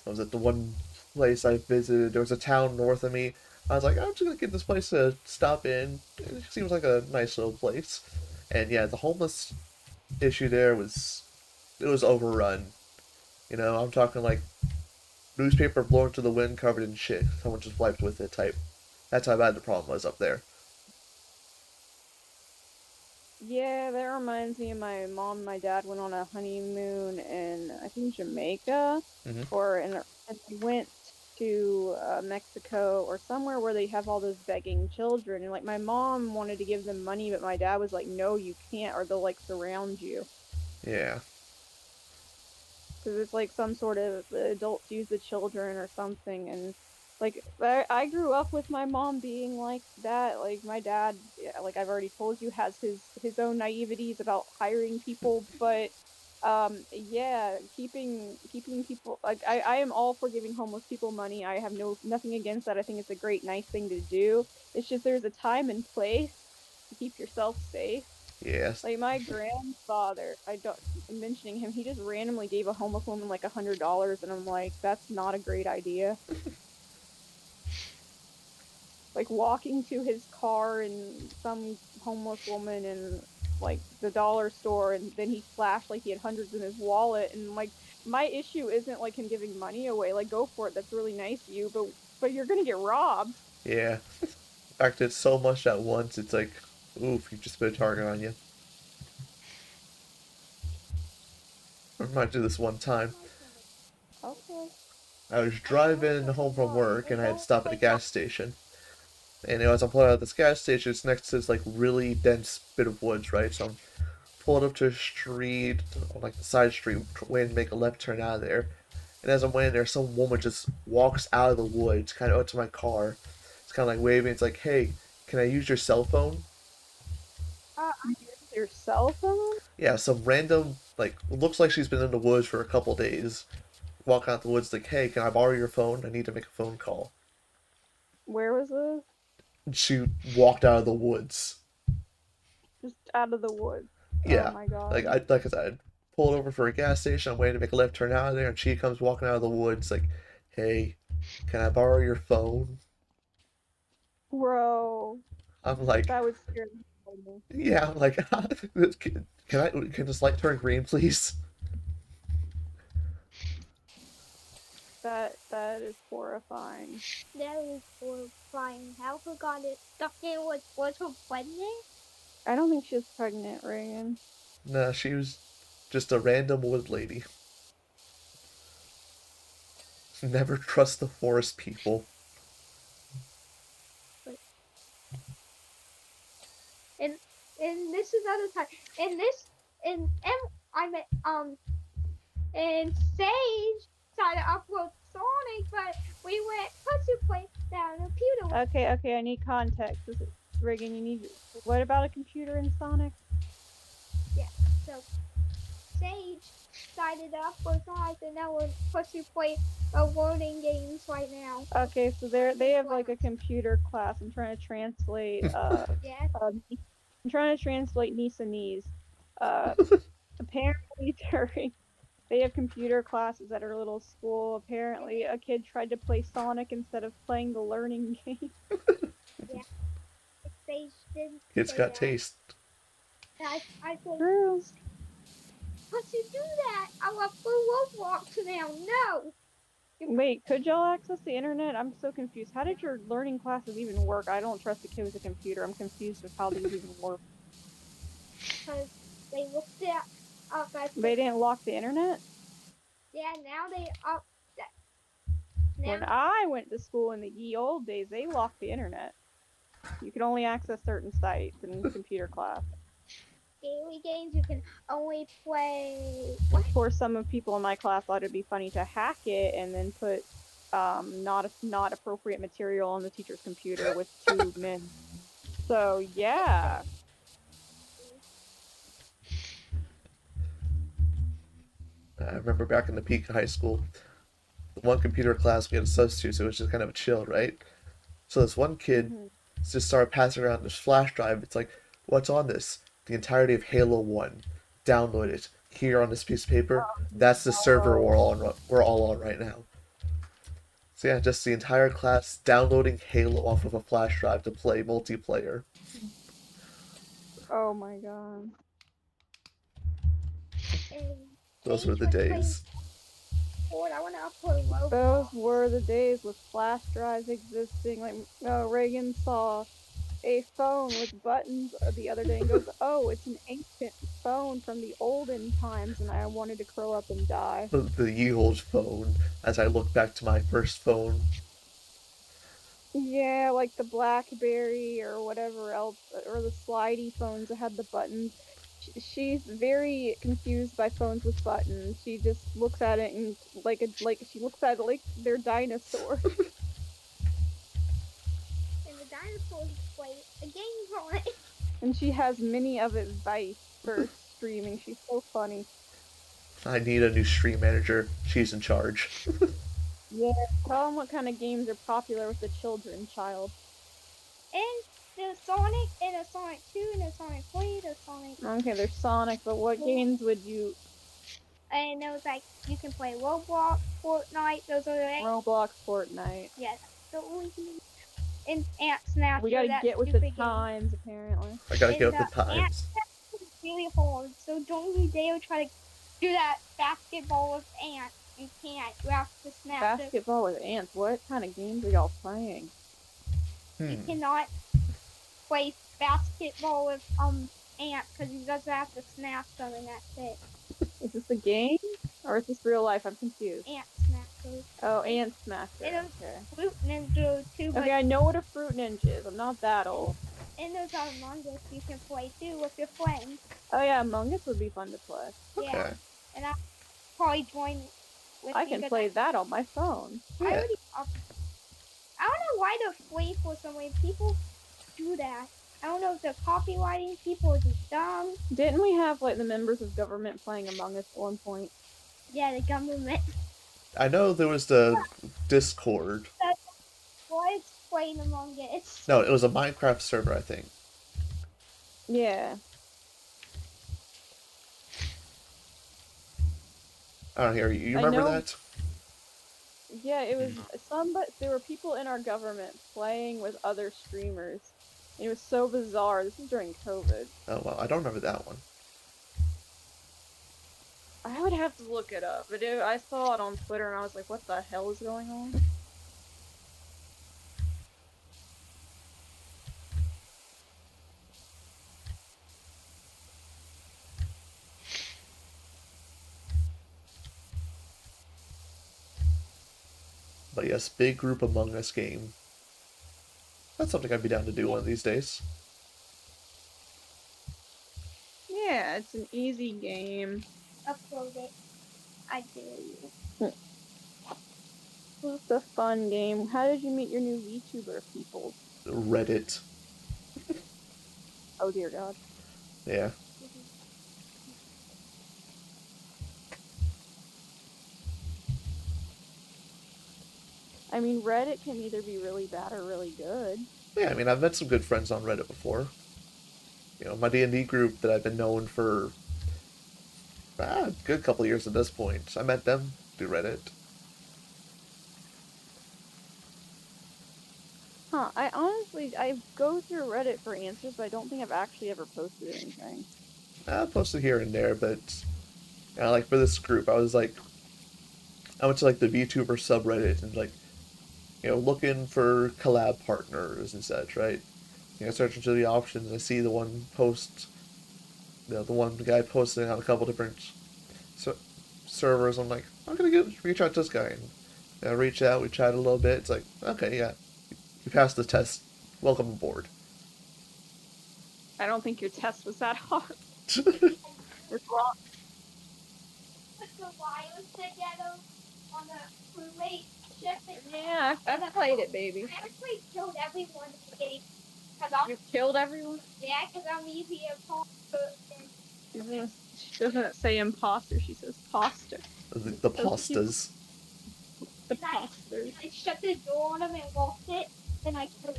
I was at the one place I visited. There was a town north of me. I was like, I'm just gonna get this place to stop in. It seems like a nice little place. And yeah, the homeless issue there was it was overrun. I'm talking like newspaper blown to the wind, covered in shit. Someone just wiped with it type. That's how bad the problem was up there. Yeah, that reminds me of my mom and my dad went on a honeymoon in I think Jamaica, Hmm. and they went to Mexico or somewhere where they have all those begging children, and like my mom wanted to give them money, but my dad was like, "No, you can't, or they'll like surround you," Yeah, because it's like some sort of the adults use the children or something, and Like I grew up with my mom being like that. Like my dad, yeah, like I've already told you, has his own naiveties about hiring people, but yeah, keeping people, like I am all for giving homeless people money. I have nothing against that. I think it's a great nice thing to do. It's just there's a time and place to keep yourself safe. Yes. Like my grandfather, I don't mentioning him, he just randomly gave a homeless woman like $100, and I'm like, that's not a great idea. Like walking to his car and some homeless woman in like the dollar store, and then he flashed like he had hundreds in his wallet, and like my issue isn't like him giving money away. Like go for it, that's really nice of you, but you're gonna get robbed. Yeah. In fact, it's so much at once. It's like, oof, you've just put a target on you. I might do this one time. Okay. I was I mean, most driving of home them from are. work They and I had don't stopped at a like that. gas station. And as I'm pulling out of this gas station, it's next to this like really dense bit of woods, right? So I'm pulling up to a street, on like the side street, waiting to make a left turn out of there. And as I'm waiting there, some woman just walks out of the woods, kind of out to my car. It's kind of like waving. It's like, hey, can I use your cell phone? Use your cell phone? Yeah, some random, like, looks like she's been in the woods for a couple days. Walking out the woods, like, hey, can I borrow your phone? I need to make a phone call. Where was this? And she walked out of the woods. Just out of the woods. Oh Yeah, my god. like I said, I pulled over for a gas station. I'm waiting to make a left turn out of there, and she comes walking out of the woods, like, hey, can I borrow your phone? Bro, I'm like, that would scare the hell out of me. yeah, I'm like, can this light turn green, please? That is horrifying. That is horrifying. How forgot it stuck in was her pregnant? I don't think she's pregnant, Reagan. Nah, she was just a random wood lady. Never trust the forest people. But and and this is other time. And this and I met and Sage tried to upload Sonic, but we went pussy play down a computer. Okay, I need context. Reagan, you need what about a computer in Sonic? Yeah. So Sage decided to upload Sonic, and now we're pussy play loading games right now. Okay, so they have like a computer class. I'm trying to translate Yeah. I'm trying to translate Nisanese. Uh apparently during they have computer classes at her little school. Apparently a kid tried to play Sonic instead of playing the learning game. Yeah. Sage did Kids say got that. taste. And I said, True. pussy do that. I want full Roblox now. No. Wait, could y'all access the internet? I'm so confused. How did your learning classes even work? I don't trust a kid with a computer. I'm confused with how these even work. Because they looked it up as They didn't lock the internet? yeah, now they up that When now I went to school in the ye old days, they locked the internet. You could only access certain sites in computer class. daily games you can only play Of course, some of people in my class thought it'd be funny to hack it and then put not appropriate material on the teacher's computer with two men. So yeah. I remember back in the peak of high school, the one computer class we had a substitute, so it was just kind of a chill, right? So this one kid Mhm. just started passing around this flash drive. It's like, what's on this? The entirety of Halo 1. Download it. Here on this piece of paper. That's the server Oh, we're all on right now. So yeah, just the entire class downloading Halo off of a flash drive to play multiplayer. oh my god. and Those were Sage the was playing days. Ford. I wanna upload Those Roblox. were the days with flash drives existing. Like, Reagan saw a phone with buttons the other day and goes, "Oh, it's an ancient phone from the olden times," and I wanted to curl up and die. The ye old phone, as I look back to my first phone. Yeah, like the BlackBerry or whatever else, or the slidey phones that had the buttons. She's very confused by phones with buttons. She just looks at it and like she looks at it like they're dinosaurs. games on it. And she has many of advice for streaming. She's so funny. I need a new stream manager. She's in charge. Yeah, tell them what kind of games are popular with the children, child. And there's Sonic, and there's Sonic 2, and there's Sonic 3, there's Sonic. Okay, there's Sonic, but what games would you... And there's like, you can play Roblox, Fortnite, those are like... Roblox, Fortnite. Yeah, that's the only thing. And Ant Snatcher, We gotta that get with the stupid game. times, apparently. I gotta And get with the Ant times. Snatcher is really hard, so don't you dare try to do that basketball with ants. You can't. You have to snap Basketball with ants. What kind of games are y'all playing? You cannot play basketball with ants because you just have to snap them and that's it. Is this a game? Or is this real life? I'm confused. Ant Smackers. Oh, Ant Smacker. And there's Okay. Fruit Ninja too, but Okay, I know what a Fruit Ninja is. I'm not that old. and there's Among Us you can play too with your friends. Oh yeah, Among Us would be fun to play. Okay. Yeah. And I'll probably join with I you can 'cause play that on my phone. I Yeah. already I don't know why they're free for some way. People do that. I don't know if they're copywriting people or just dumb. Didn't we have like the members of government playing Among Us at one point? Yeah, the government I know there was the Discord. was playing Among Us. No, it was a Minecraft server, I think. Yeah. I don't know. You I remember know- that? Yeah, it was but there were people in our government playing with other streamers. It was so bizarre. This is during COVID. Oh well, I don't remember that one. I would have to look it up, but I saw it on Twitter and I was like, what the hell is going on? But yes, big group Among Us game. That's something I'd be down to do one of these days. Yeah, it's an easy game. Upload it. I dare you. It's a fun game. How did you meet your new VTuber people? Reddit. Oh dear God. Yeah. I mean, Reddit can either be really bad or really good. Yeah, I mean, I've met some good friends on Reddit before. You know, my D&D group that I've been known for a good couple of years at this point. I met them through Reddit. Huh, I go through Reddit for answers, but I don't think I've actually ever posted anything. I posted here and there, but like for this group, I went to like the VTuber subreddit and like, you know, looking for collab partners and such, right? You know, searching through the options, and I see the one post, you know, the one guy posting on a couple different servers. I'm like, I'm gonna reach out to this guy, and I reach out. We chat a little bit. It's like, okay, yeah, you passed the test. Welcome aboard. I don't think your test was that hard. It's wrong. Put the wires together on the roommate ship. Yeah, I've played it, baby. I actually killed everyone in the game. Cause You killed everyone? yeah, because I'm easy to talk to. She doesn't say imposter, she says poster. The pastas. The posters. I shut the door on them and locked it, and I killed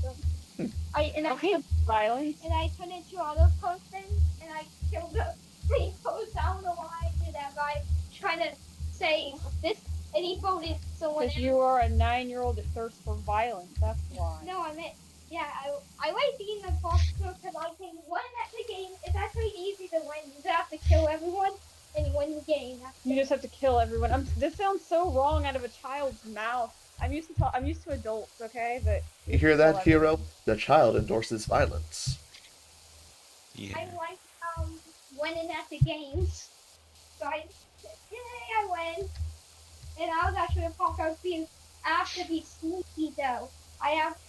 them. Okay, violence. And I turned into other person, and I killed the green post. I don't know why I did that, but I trying to say this, and he voted someone Because else. you are a 9-year-old that thirsts for violence, that's why. No, I meant, yeah, I like being the imposter because I can win at the game. It's actually easy to win. You just have to kill everyone, and you win the game. You just have to kill everyone. This sounds so wrong out of a child's mouth. I'm used to adults, okay? But You hear that, hero? The child endorses violence. Yeah. I like winning at the games. So I win. And I was actually a punk. I have to be sneaky though.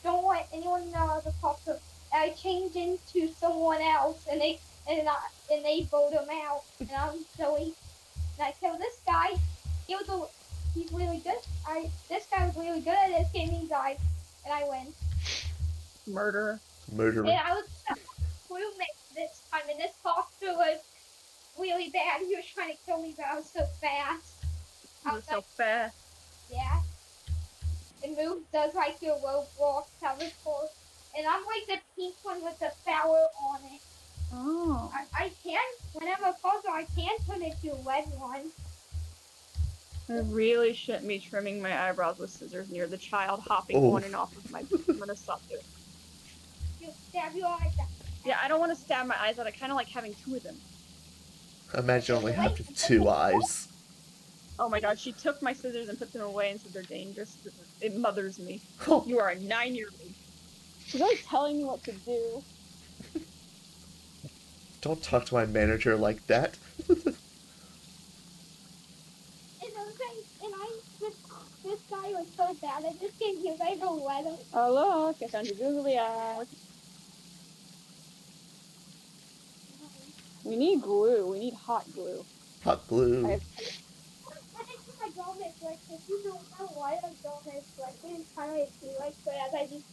Don't want anyone to know I was a punk. So I change into someone else, and they vote him out. And I'm Zoe. And I kill this guy. He's really good. This guy was really good at this game. He died, and I win. murderer. Murderer. And I was I mean, this foster was really bad. He was trying to kill me, but I was so fast. I You're was so like, fast. yeah. It moves does like your Roblox teleport. And I'm like the pink one with the flower on it. Oh. I can, whenever possible, I can turn it to a red one. I really shouldn't be trimming my eyebrows with scissors near the child hopping Oh, on and off of my. I'm gonna stop doing. You stab your eyes out. Yeah, I don't want to stab my eyes out. I kind of like having two of them. imagine Put only it away having and put two it away. eyes. Oh my god, she took my scissors and put them away and said they're dangerous. It mothers me. Oh, You are a 9-year-old. She's always telling me what to do. don't talk to my manager like that. And I'm saying, and this guy was so bad. I just can't give I go weather. Oh look, I found your googly eyes. We need glue. We need hot glue. Hot I glue. have. I think my dog is like, if you don't know why my dog is like, it's kind of like, but as I just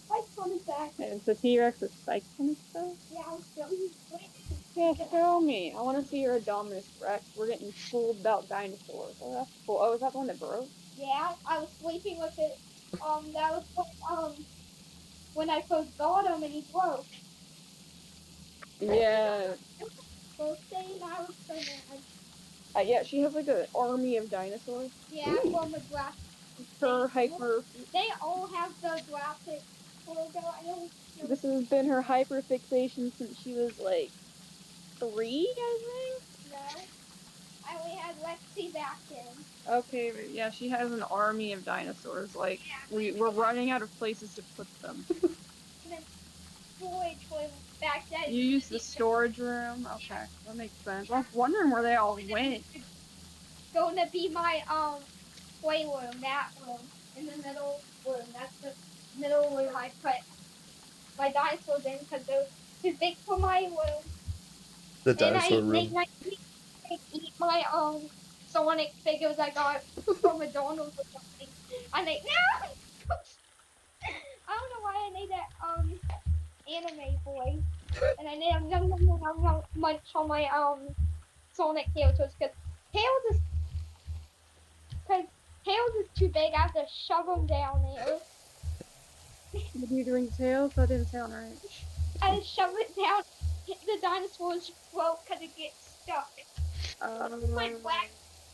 like on his back. It's a T-Rex with spikes on its back. Yeah, I'll show you. Yeah, show me. I want to see your Indominus Rex. We're getting told about dinosaurs. Oh, that's cool. Oh, is that the one that broke? Yeah, I was sleeping with it. That was when I first got him and he broke. Yeah. Birthday and I was so mad. Yeah, she has like an army of dinosaurs. Yeah, from the graphic. Her hyper. They all have the graphic logo. I don't know. This has been her hyper fixation since she was like 3, I No, I only had Lexi back then. think. Okay, but yeah, she has an army of dinosaurs. Like we're running out of places to put them. And then storage was back then. You use the storage room. Okay, that makes sense. I was wondering where they all went. Going to be my playroom, that room in the middle room. That's the middle room I put my dinosaurs in because they're too big for my room. The And dinosaur I make room. my eat my Sonic figures I got from McDonald's or something. I made no. I don't know why I made that anime boy, and I made him munch on my Sonic characters because Tails is too big. I have to shove him down there. Did you drink tails? That didn't sound right. I shove it down the dinosaur's throat because it gets stuck. It's like black.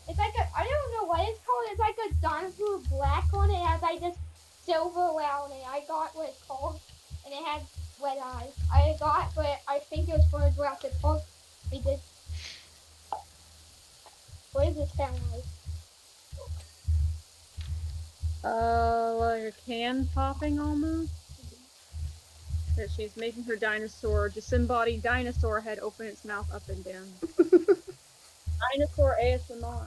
It's like I don't know what it's called. It's like a dinosaur black on it. Has like this silver around it. I got what it's called, and it had red eyes. I got, but I think it was for a Jurassic Park. We did. What is this sound like? Like a can popping almost. That she's making her dinosaur, disembodied dinosaur head open its mouth up and down. Dinosaur ASMR.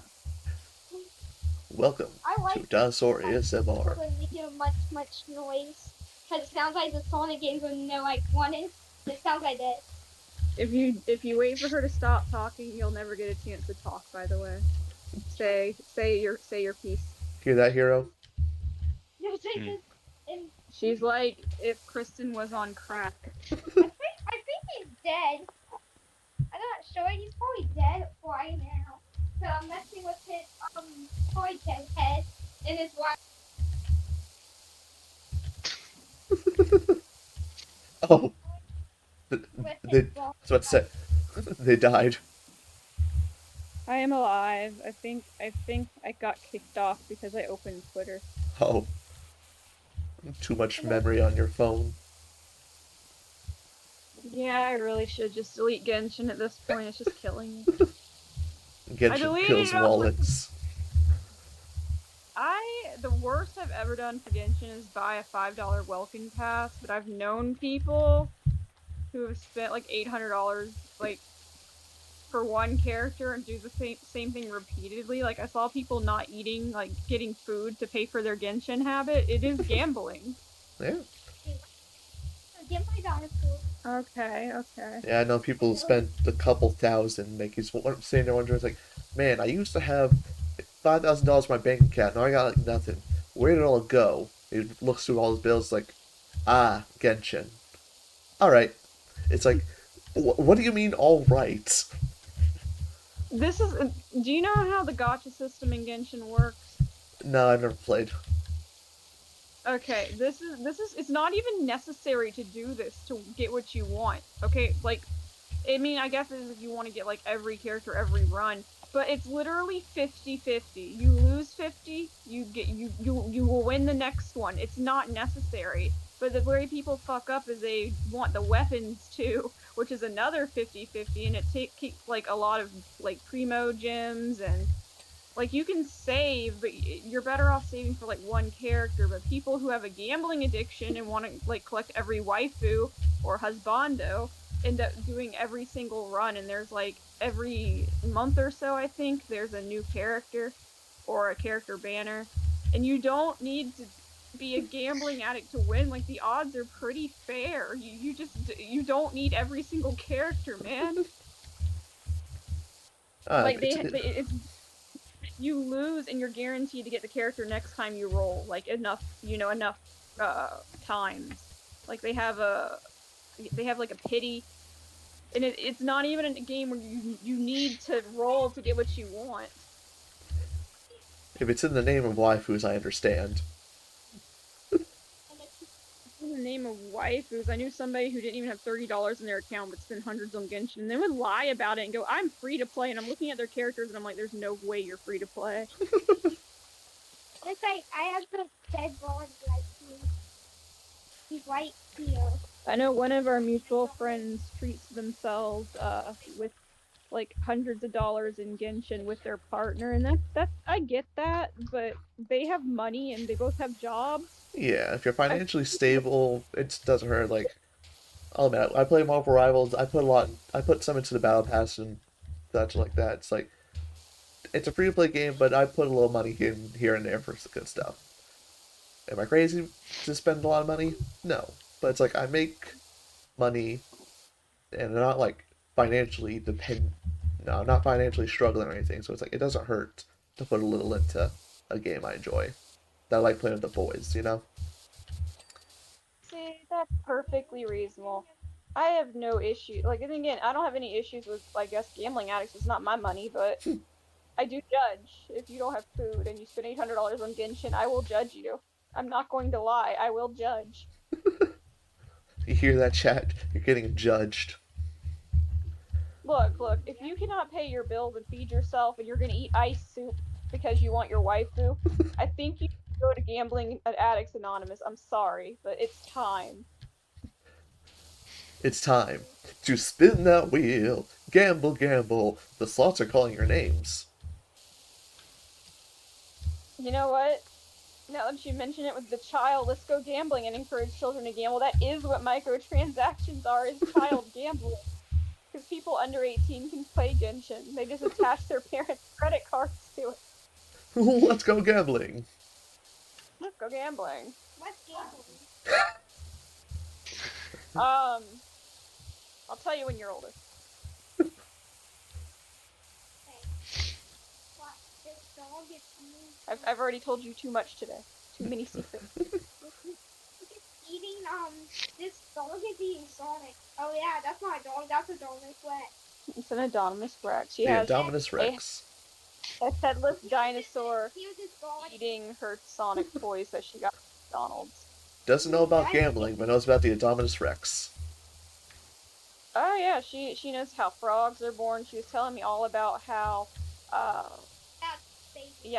Welcome I to like Dinosaur ASMR. when we hear much noise. Because it sounds like the Sonic games with no like warning. It sounds like that. If you wait for her to stop talking, you'll never get a chance to talk. By the way, say your piece. Hear that, hero? No, it's like this. And She's like if Kristen was on crack. I think he's dead. I'm not sure. He's probably dead right now. So I'm messing with his toy head and his wife. Oh, With they, his I was about to say, they died. I am alive. I think I got kicked off because I opened Twitter. Oh, too much memory on your phone. Yeah, I really should just delete Genshin at this point. It's just killing me. Genshin deleted kills it up with- wallets. The worst I've ever done for Genshin is buy a $5 welcome pass, but I've known people who have spent like $800 like for one character and do the same thing repeatedly. Like I saw people not eating, like getting food to pay for their Genshin habit. It is gambling. Yeah. Get my dinosaur. Okay. Yeah, I know people who spent a couple thousand making sitting there wondering, it's like, man, I used to have $5,000 in my bank account. Now I got like nothing. Where did it all go? He looks through all his bills like, Genshin. All right. It's like What do you mean, all right? This is. Do you know how the gacha system in Genshin works? No, I've never played. Okay, this is it's not even necessary to do this to get what you want. Okay, like I mean, I guess it is if you want to get like every character every run, but it's literally 50-50. You lose 50, you will win the next one. It's not necessary. But the way people fuck up is they want the weapons too, which is another 50-50, and it keeps like a lot of like primo gems, and like you can save, but you're better off saving for like one character. But people who have a gambling addiction and want to like collect every waifu or husbando end up doing every single run. And there's like every month or so, I think, there's a new character or a character banner. And you don't need to be a gambling addict to win. Like the odds are pretty fair. You don't need every single character, man. Like it's you lose and you're guaranteed to get the character next time you roll, like enough, enough times. Like they have like a pity, and it's not even a game where you need to roll to get what you want. If it's in the name of waifus, I understand. In the name of waifus, I knew somebody who didn't even have $30 in their account but spent hundreds on Genshin, and they would lie about it and go, "I'm free to play," and I'm looking at their characters and I'm like, "There's no way you're free to play." It's like I have the dead ball like he's right here. I know one of our mutual friends treats themselves with like hundreds of dollars in Genshin with their partner, and that's I get that, but they have money and they both have jobs. Yeah, if you're I financially stable, it doesn't hurt. Like, I'll admit, I play Marvel Rivals. I put some into the Battle Pass and such like that. It's like, it's a free to play game, but I put a little money in here and there for some good stuff. Am I crazy to spend a lot of money? No, but it's like I make money and I'm not like financially depend. No, I'm not financially struggling or anything. So it's like it doesn't hurt to put a little into a game I enjoy. That I like playing with the boys, you know. see that's perfectly reasonable. I have no issue. Like, and again, I don't have any issues with, I guess, gambling addicts. It's not my money, but I do judge. If you don't have food and you spend $800 on Genshin, I will judge you. I'm not going to lie. I will judge. You hear that, chat? You're getting judged. Look, if you cannot pay your bills and feed yourself and you're gonna eat ice soup because you want your waifu, I think you should go to Gambling Addicts Anonymous. I'm sorry, but it's time. It's time to spin that wheel. Gamble, gamble. The slots are calling your names. You know what? Now that you mention it with the child, let's go gambling and encourage children to gamble. That is what microtransactions are, is child gambling. Because people under 18 can play Genshin. They just attach their parents' credit cards to it. Let's go gambling. Let's go gambling. What's gambling? I'll tell you when you're older. Okay. What? This dog is I've already told you too much today. Too many secrets. eating this dog is eating Sonic. Oh yeah, that's not a dog, that's a Dominus Rex. It's an Adonis Rex. She The has Indominus Rex. a headless dinosaur He was his dog. eating her Sonic toys that she got from McDonald's. Doesn't know about gambling, but knows about the Indominus Rex. Oh yeah, she knows how frogs are born. She was telling me all about how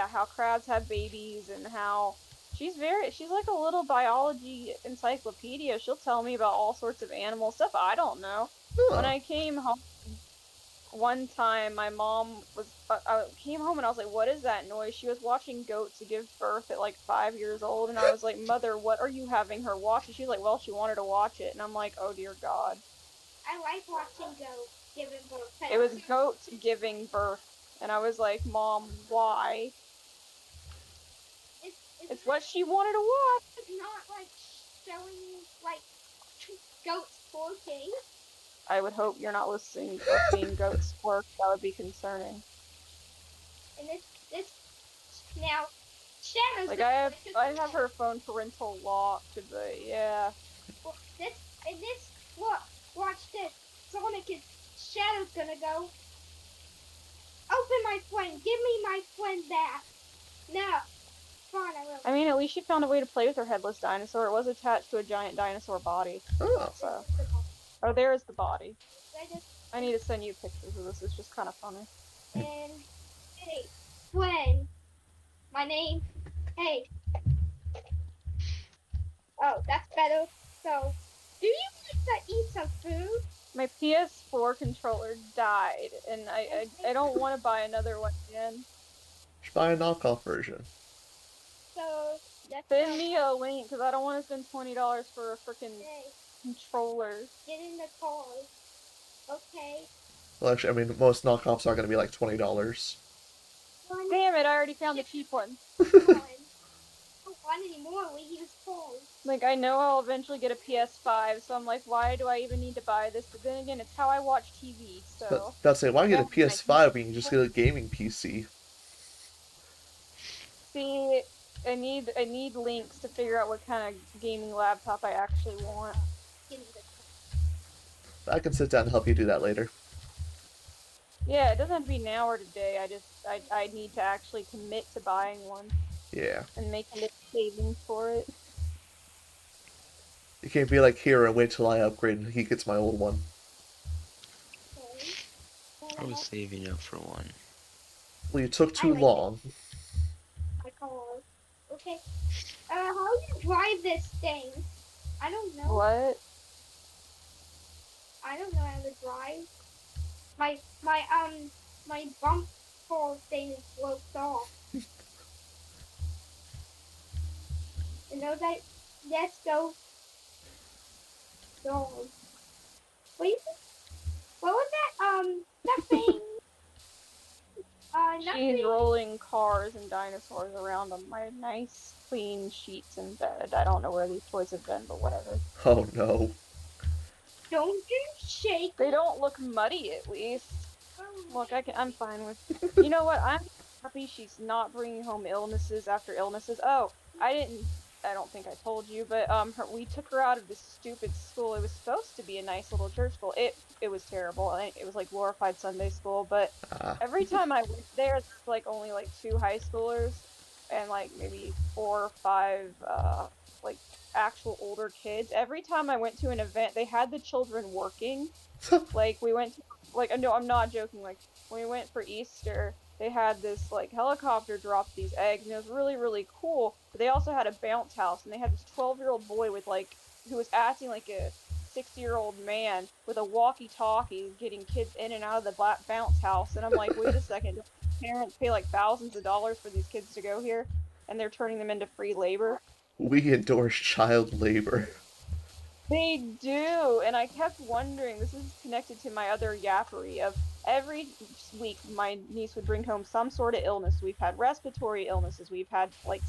how crabs have babies and how she's like a little biology encyclopedia. She'll tell me about all sorts of animal stuff I don't know. Huh. When I came home one time, my mom was I came home and I was like, "What is that noise?" She was watching goats give birth at like 5 years old, and I was like, "Mother, what are you having her watch?" And she's like, "Well, she wanted to watch it," and I'm like, "Oh dear God." I like watching goats giving birth. It was goats giving birth, and I was like, "Mom, why?" It's what she wanted to watch. It's not like showing like goats twerking. I would hope you're not listening or seeing goats twerk. That would be concerning. And this now Shadows. Like I have her phone parental locked, but yeah. Well, this look, watch this. Sonic and Shadow's gonna go. Open my friend. Give me my friend back. No. Fine, I will. I mean, at least she found a way to play with her headless dinosaur. It was attached to a giant dinosaur body. Oh, So, oh, there's the body. I need to send you pictures of this. It's just kind of funny. And hey, friend. My name. Hey. Oh, that's better. So, do you like to eat some food? My PS4 controller died, and I don't want to buy another one again. should buy a knockoff version. So, that's Send me a link, because I don't want to spend $20 for a freaking controller. Get in the car. Okay. Well, actually, I mean, most knockoffs are going to be like $20. Damn it, I already found the cheap one. Don't want any more. We use cars. Like, I know I'll eventually get a PS5, so I'm like, why do I even need to buy this? But then again, it's how I watch TV, so... But that's say, why get a PS5 when you can just get a gaming PC? See, I need links to figure out what kind of gaming laptop I actually want. I can sit down and help you do that later. Yeah, it doesn't have to be now or today. I need to actually commit to buying one. Yeah. And make a little savings for it. You can't be like here and wait till I upgrade and he gets my old one. I was saving up for one. Well, you took too long. Okay. How do you drive this thing? I don't know. What? I don't know how to drive. My bump car thing is broke off. You know that? Let's go. Dog. What was that? That thing. Nothing. She's rolling cars and dinosaurs around on my nice, clean sheets in bed. I don't know where these toys have been, but whatever. Oh no. Don't you shake. They don't look muddy, at least. Look, I'm fine with... You know what? I'm happy she's not bringing home illnesses after illnesses. Oh, I don't think I told you, but we took her out of this stupid school. It was supposed to be a nice little church school. It was terrible. It was like glorified Sunday school, but every time I went there, there's like only like 2 high schoolers and like maybe 4 or 5 like actual older kids. Every time I went to an event, they had the children working. Like we went to, like, no, I'm not joking. Like when we went for Easter, they had this like helicopter drop these eggs, and it was really, really cool. But they also had a bounce house, and they had this 12-year-old boy with like, who was acting like a 60-year-old man with a walkie-talkie, getting kids in and out of the bounce house. And I'm like, wait a second, parents pay like thousands of dollars for these kids to go here, and they're turning them into free labor? We endorse child labor. They do, and I kept wondering, this is connected to my other yappery of every week my niece would bring home some sort of illness. We've had respiratory illnesses, we've had like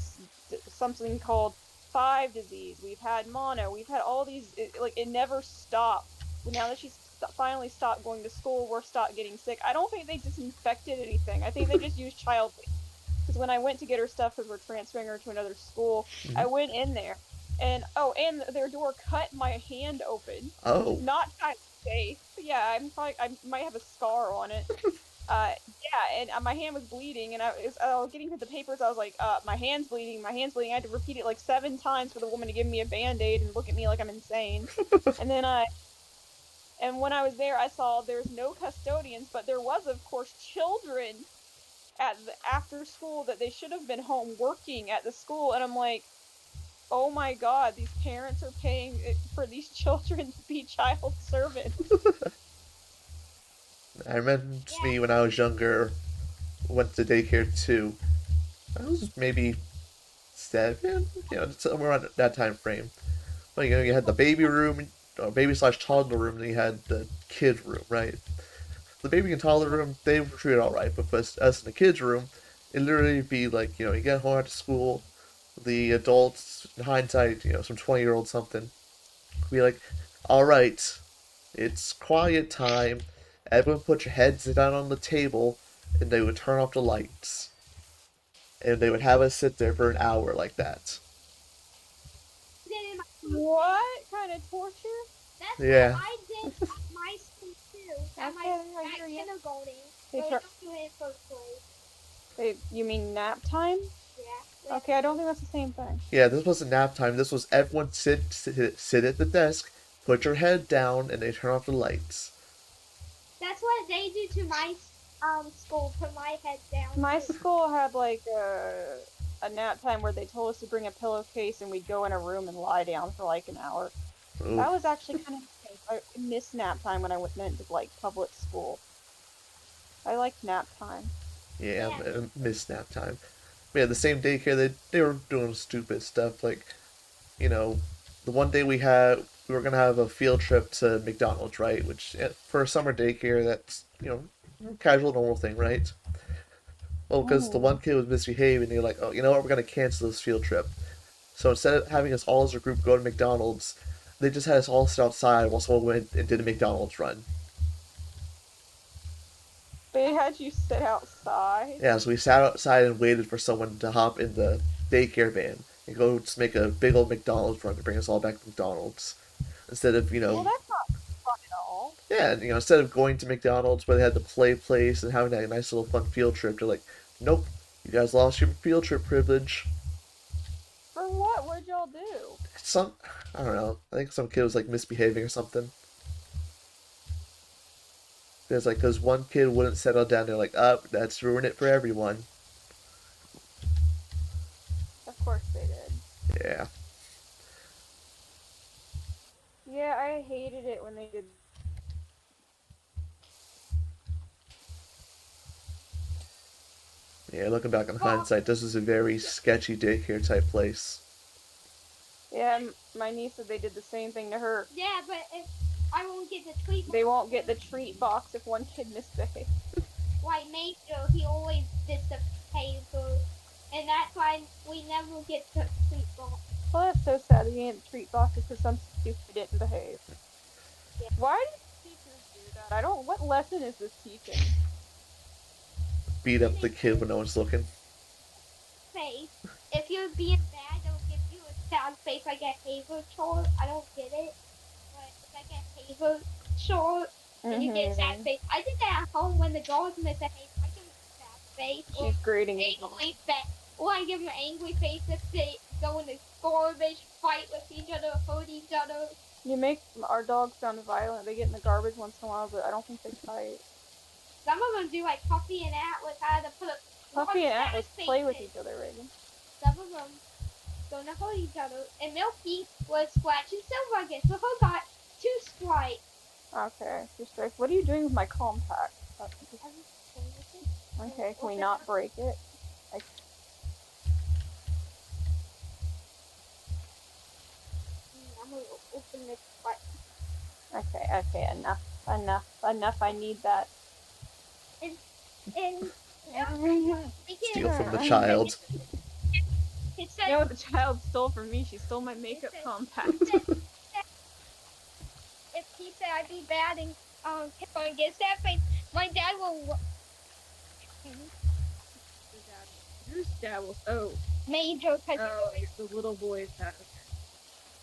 something called 5 disease, we've had mono, we've had all these, it never stopped. But now that she's finally stopped going to school, we're stopped getting sick. I don't think they disinfected anything. I think they just used child waste. Because when I went to get her stuff, because we're transferring her to another school, I went in there. And their door cut my hand open. Oh. Not kind of safe. Yeah, I might have a scar on it. Yeah, and my hand was bleeding, and I was getting to the papers. I was like, my hand's bleeding, my hand's bleeding. I had to repeat it like 7 times for the woman to give me a Band-Aid and look at me like I'm insane. And when I was there, I saw there's no custodians, but there was, of course, children at after school that they should have been home working at the school, and I'm like, oh my god, these parents are paying for these children to be child servants. I remember me when I was younger, went to daycare too. I was maybe 7, somewhere around that time frame. Well, you had the baby room, or baby/toddler room, and you had the kid room, right? The baby and toddler room, they were treated alright, but for us in the kids room, it literally be like, you get home after school, the adults, in hindsight, some 20-year-old something, be like, alright, it's quiet time, everyone put your heads down on the table, and they would turn off the lights. And they would have us sit there for an hour like that. What kind of torture? That's Yeah. what I did at my school at my Okay, I at hear you. kindergarten. They But we try- don't do it in first grade. You mean nap time? Yeah. Okay, I don't think that's the same thing. Yeah, this wasn't nap time. This was everyone sit at the desk, put your head down, and they turn off the lights. That's what they do to my school. Put my head down. My too. school had like a nap time where they told us to bring a pillowcase and we'd go in a room and lie down for like an hour. Ooh, That was actually kind of nice. I missed nap time when I went into like public school. I liked nap time. yeah, Yeah. I missed nap time. We had the same daycare. They were doing stupid stuff like, you know, the one day we were gonna have a field trip to McDonald's, right? Which for a summer daycare, that's casual, normal thing, right? Well, because the one Oh. kid was misbehaving, they're like, oh, you know what? We're gonna cancel this field trip. So instead of having us all as a group go to McDonald's, they just had us all sit outside while someone went and did a McDonald's run. They had you sit outside. Yeah, so we sat outside and waited for someone to hop in the daycare van and go just make a big old McDonald's run to bring us all back to McDonald's. Instead of, Well, that's not fun at all. yeah, instead of going to McDonald's where they had the play place and having that nice little fun field trip, they're like, nope, you guys lost your field trip privilege. For what? What'd y'all do? Some, I don't know, I think some kid was like misbehaving or something. There's like, because one kid wouldn't settle down, they're like, up, that's ruined it for everyone. Of course they did. Yeah. Yeah, I hated it when they did. Yeah, looking back in Well, hindsight, this was a very sketchy daycare type place. Yeah, my niece said they did the same thing to her. yeah, but if I won't get the treat. They won't get the treat box if one kid misbehaves. Like Major, he always disappears, and that's why we never get the treat box. Well, that's so sad. They didn't get the treat box because some stupid didn't behave. Yeah. Why do teachers do that? I don't. What lesson is this teaching? Beat up the kid when no one's looking. Face. If you're being bad, they'll give you a sad face like a Haver chart. I don't get it, but it's like a Haver chart, and you get a sad face. I did that at home when the girls miss a Haver. I give them a sad face. She's grading it. Angry face. Or I give them an angry face if they go in a garbage, fight with each other, hurt each other. You make our dogs sound violent. They get in the garbage once in a while, but I don't think they fight. Some of them do, like Puffy and Atlas. I had to put a Puffy and sad Atlas face play with in. each other, Reagan. Some of them don't know each other. And Milky was scratching Silver again, so her got 2 strikes. Okay, two strikes. What are you doing with my compact? Okay, can we not break it? I'm gonna open this button. Okay, enough. I need that. And Steal from the child. it said, You know what the child stole from me? She stole my makeup compact. if he said I'd be bad and get that face, my dad will Whose dad was? Oh, Major because it's the little boy's dad.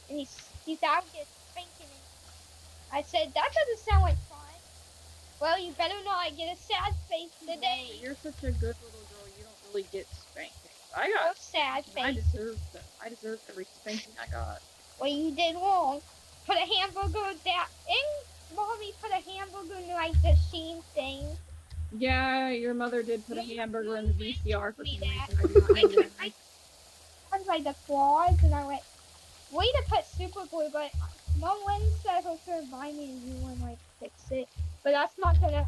and he's out get spanking. I said that doesn't sound like fun. Well, you better not get a sad face today. Oh, you're such a good little girl. You don't really get spankings. I No got. sad I face. deserve them. I deserve every spanking I got. Well, you did wrong. Put a hamburger down. And mommy put a hamburger in like the Sheen thing. Yeah, your mother did put a hamburger in the VCR for some reason. I was like the claws, and I went, way to put super glue, but Mom Lynn said her could buy me a new one, like fix it. But that's not gonna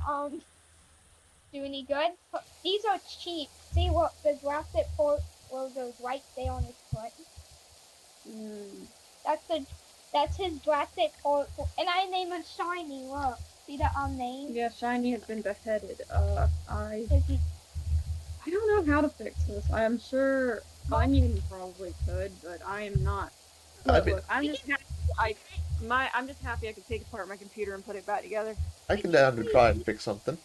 do any good. But these are cheap. See what the graphic port logo's right there on his foot. That's his graphic port, and I named him Shiny. Look, see the name. Yeah, Shiny has been beheaded. I don't know how to fix this. I am sure Onion probably could, but I am not. Look, I'm just happy. I'm just happy I could take apart my computer and put it back together. I can down to try and fix something.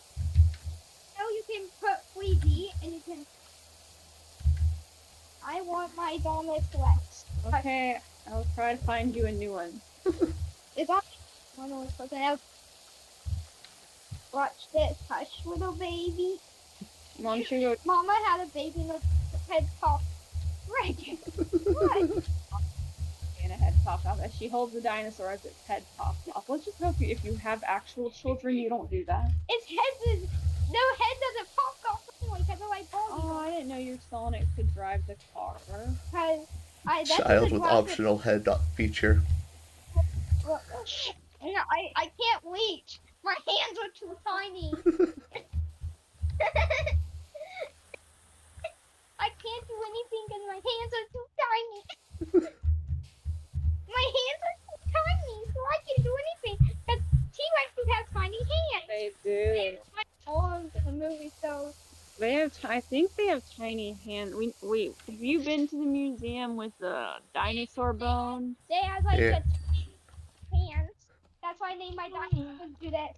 So you can put 3D and you can. I want my Donald Flex. Okay, I'll try to find you a new one. It's on one or something else. Watch this. Hush, little baby. Mom should go Mama had a baby and the head popped. Right. What? and a head popped off as she holds the dinosaur as its head pops off. Let's just hope if you have actual children, you don't do that. Its head is no head doesn't pop off anyway because of like body. Oh, I didn't know your Sonic could drive the car. Because that's Child the with classic. optional head feature. Yeah, I can't reach. My hands are too tiny. I can't do anything because my hands are too tiny. My hands are too tiny, so I can do anything. Because T-Rexes have tiny hands. They do. My arms in the movie, so They have. I think they have tiny hands. Wait. Have you been to the museum with the dinosaur bone? they have like Yeah. a tiny hands. That's why I named my dinosaurs do that.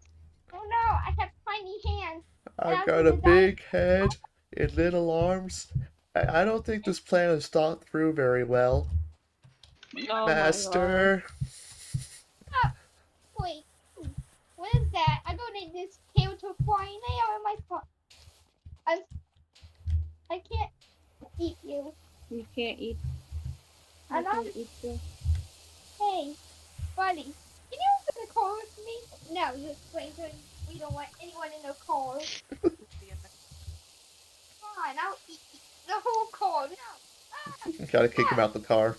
Oh no, I have tiny hands. I And got a big head and little arms. I don't think this plan has thought through very well. Oh Master. Wait, what is that? I don't need this tail to flying nail in my spot. I can't eat you. You can't eat. I can't don't. eat you. Hey, buddy, can you open the car with me? No, just wait until we don't want anyone in the car. Fine, I'll eat the whole car. No. Gotta kick him out the car.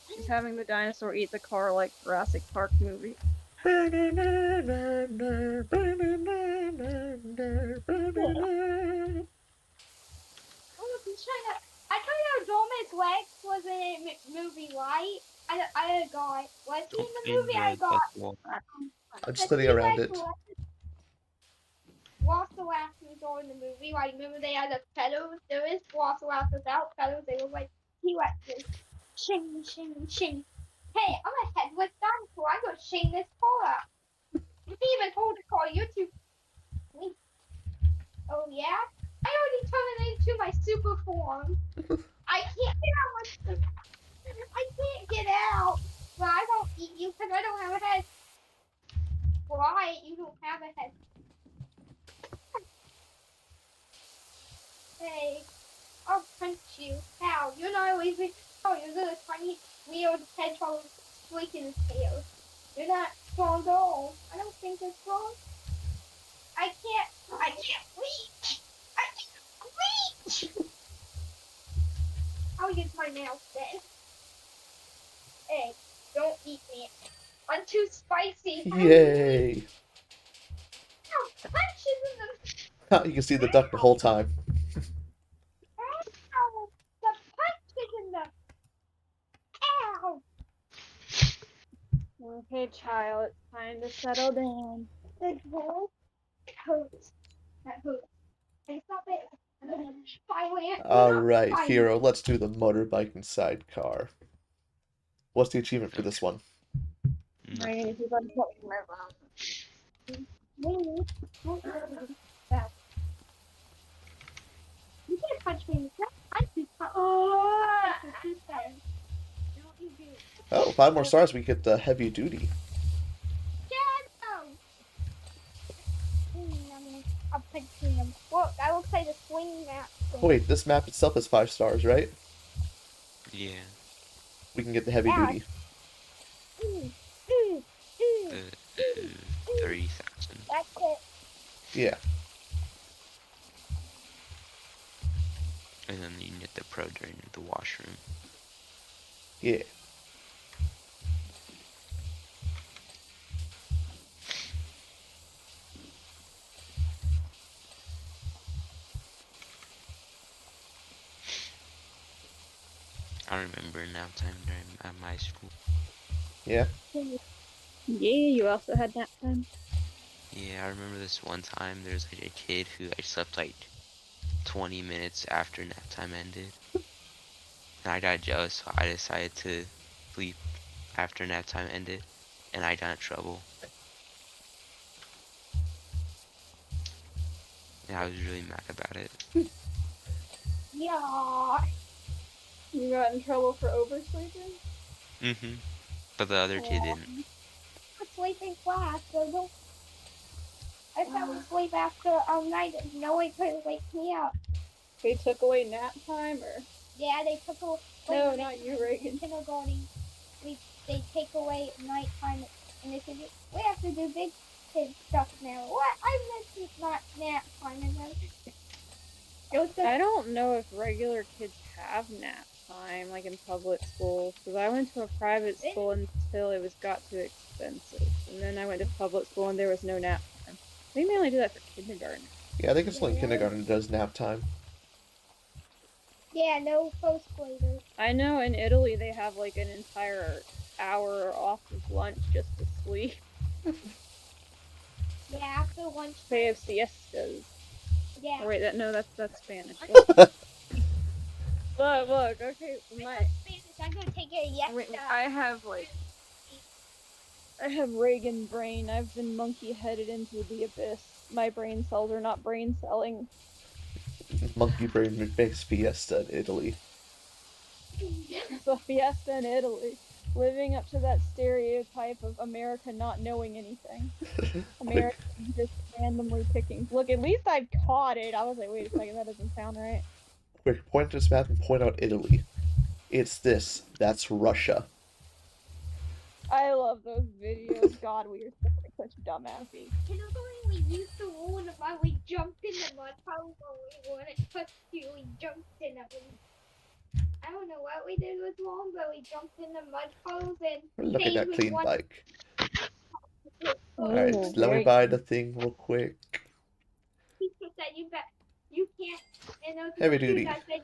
She's having the dinosaur eat the car like Jurassic Park movie. I kind of Dorman's legs was in a movie, right? I got. Was he in the movie? I got. I'm just sitting around it. Velociraptors are in the movie. Like, remember they had the pedals? There is Velociraptors without pedals. They look like T-Rexes. Shing, shing, shing. Hey, I'm a headless dinosaur. I go shing this car up. You can even hold the car. You're too. Oh, yeah? I already turned it into my super form. I can't get out. I can't get out. But I won't eat you because I don't have a head. Why? You don't have a head. Hey, I'll punch you. Ow, you're not always. Oh, you're the tiny, weird hedgehog squeaking his tail. You're not strong at all. I don't think you're strong. I can't reach. I can't reach. I'll use my nails then. Hey, don't eat me. I'm too spicy. Yay! Ow, punches in the. You can see the duck the whole time. Ow, the punches in the. Ow. Okay, child, it's time to settle down. The ball hurts. That hurts. Hey, stop it. Alright, Hero, let's do the motorbiking sidecar. What's the achievement for this one? Right, if you've been talking about. You can't punch me in the neck. I can punch. Oh, 5 more stars, we get the heavy duty. I'll punch him. Look, I will play the swing map. Wait, this map itself is 5 stars, right? Yeah. We can get the heavy duty. 30,000. That's it. Yeah. And then you can get the pro during the washroom. Yeah. I remember nap time during at my school. Yeah. Yeah, you also had nap time. Yeah, I remember this one time there was like a kid who I slept like 20 minutes after nap time ended. And I got jealous, so I decided to sleep after nap time ended. And I got in trouble. And I was really mad about it. Yeah. You got in trouble for oversleeping? But the other kid didn't. I'm sleeping class, so don't. fell asleep after night and no one could wake me up. They took away nap time, or Yeah, they took away. no, not you, Reagan. Kindergarten. They take away nighttime and they said we have to do big kid stuff now. What? I missed not nap time and then. I don't know if regular kids have nap time, like in public schools, because I went to a private school until it got too expensive, and then I went to public school and there was no nap time. I think they only do that for kindergarten. Yeah, I think it's only kindergarten that does nap time. Yeah, no first graders. I know in Italy they have like an entire hour off of lunch just to sleep. Yeah, after lunch. They have siestas. Yeah. Oh, wait, that's Spanish. Look, okay, Spanish, I'm gonna take a yes. I have Reagan brain. I've been monkey-headed into the abyss. My brain cells are not brain celling. Monkey brain makes fiesta in Italy. So fiesta in Italy. Living up to that stereotype of America not knowing anything. America just randomly picking. Look, at least I caught it. I was like, wait a second, that doesn't sound right. Quick, point to this map and point out Italy. It's this. That's Russia. I love those videos. God, we are such dumbasses. We used to rule while we jumped in the mud puddle when we wanted to touch you. We jumped in them. I don't know what we did was wrong, but we jumped in the mud puddles and Look at that clean bike. Alright, Ooh, let me buy the thing real quick. Teacher said you can't. And those Heavy duty. I said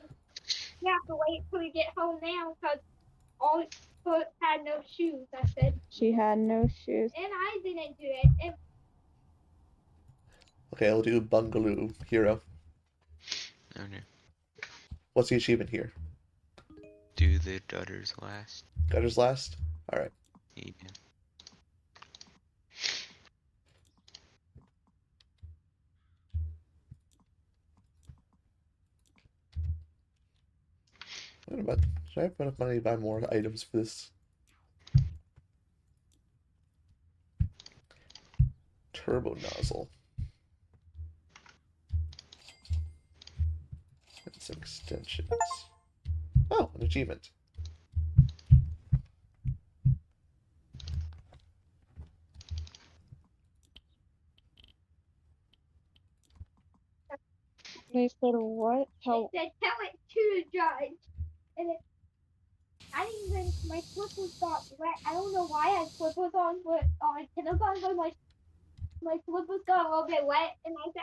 you have to wait till we get home now because all foot had no shoes. I said she had no shoes. and I didn't do it. And Okay, I'll do Bungaloo Hero. Okay. What's the achievement here? Do the gutters last. Gutters last? Alright. Yeah. Should I have enough money to buy more items for this? Turbo nozzle. And some extensions. Oh, an achievement. They said what? They said tell it to the judge. And I didn't even, my slippers got wet. I don't know why I had slippers on, but kindergarten, but my slippers got a little bit wet. And I said,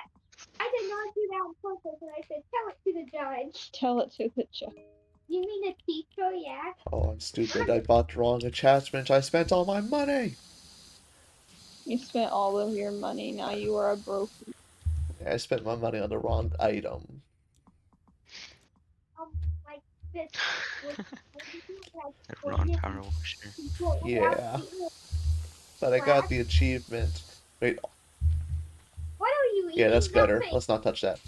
I did not do that on purpose. And I said, tell it to the judge. Tell it to the judge. You mean the teacher? Yeah. Oh, I'm stupid. I bought the wrong attachment. I spent all my money. You spent all of your money. Now you are a broke. I spent my money on the wrong item. Like this. That wrong power washer. Yeah. But I got the achievement. Wait. What are you eating? Yeah, that's gutter. Nothing. Let's not touch that.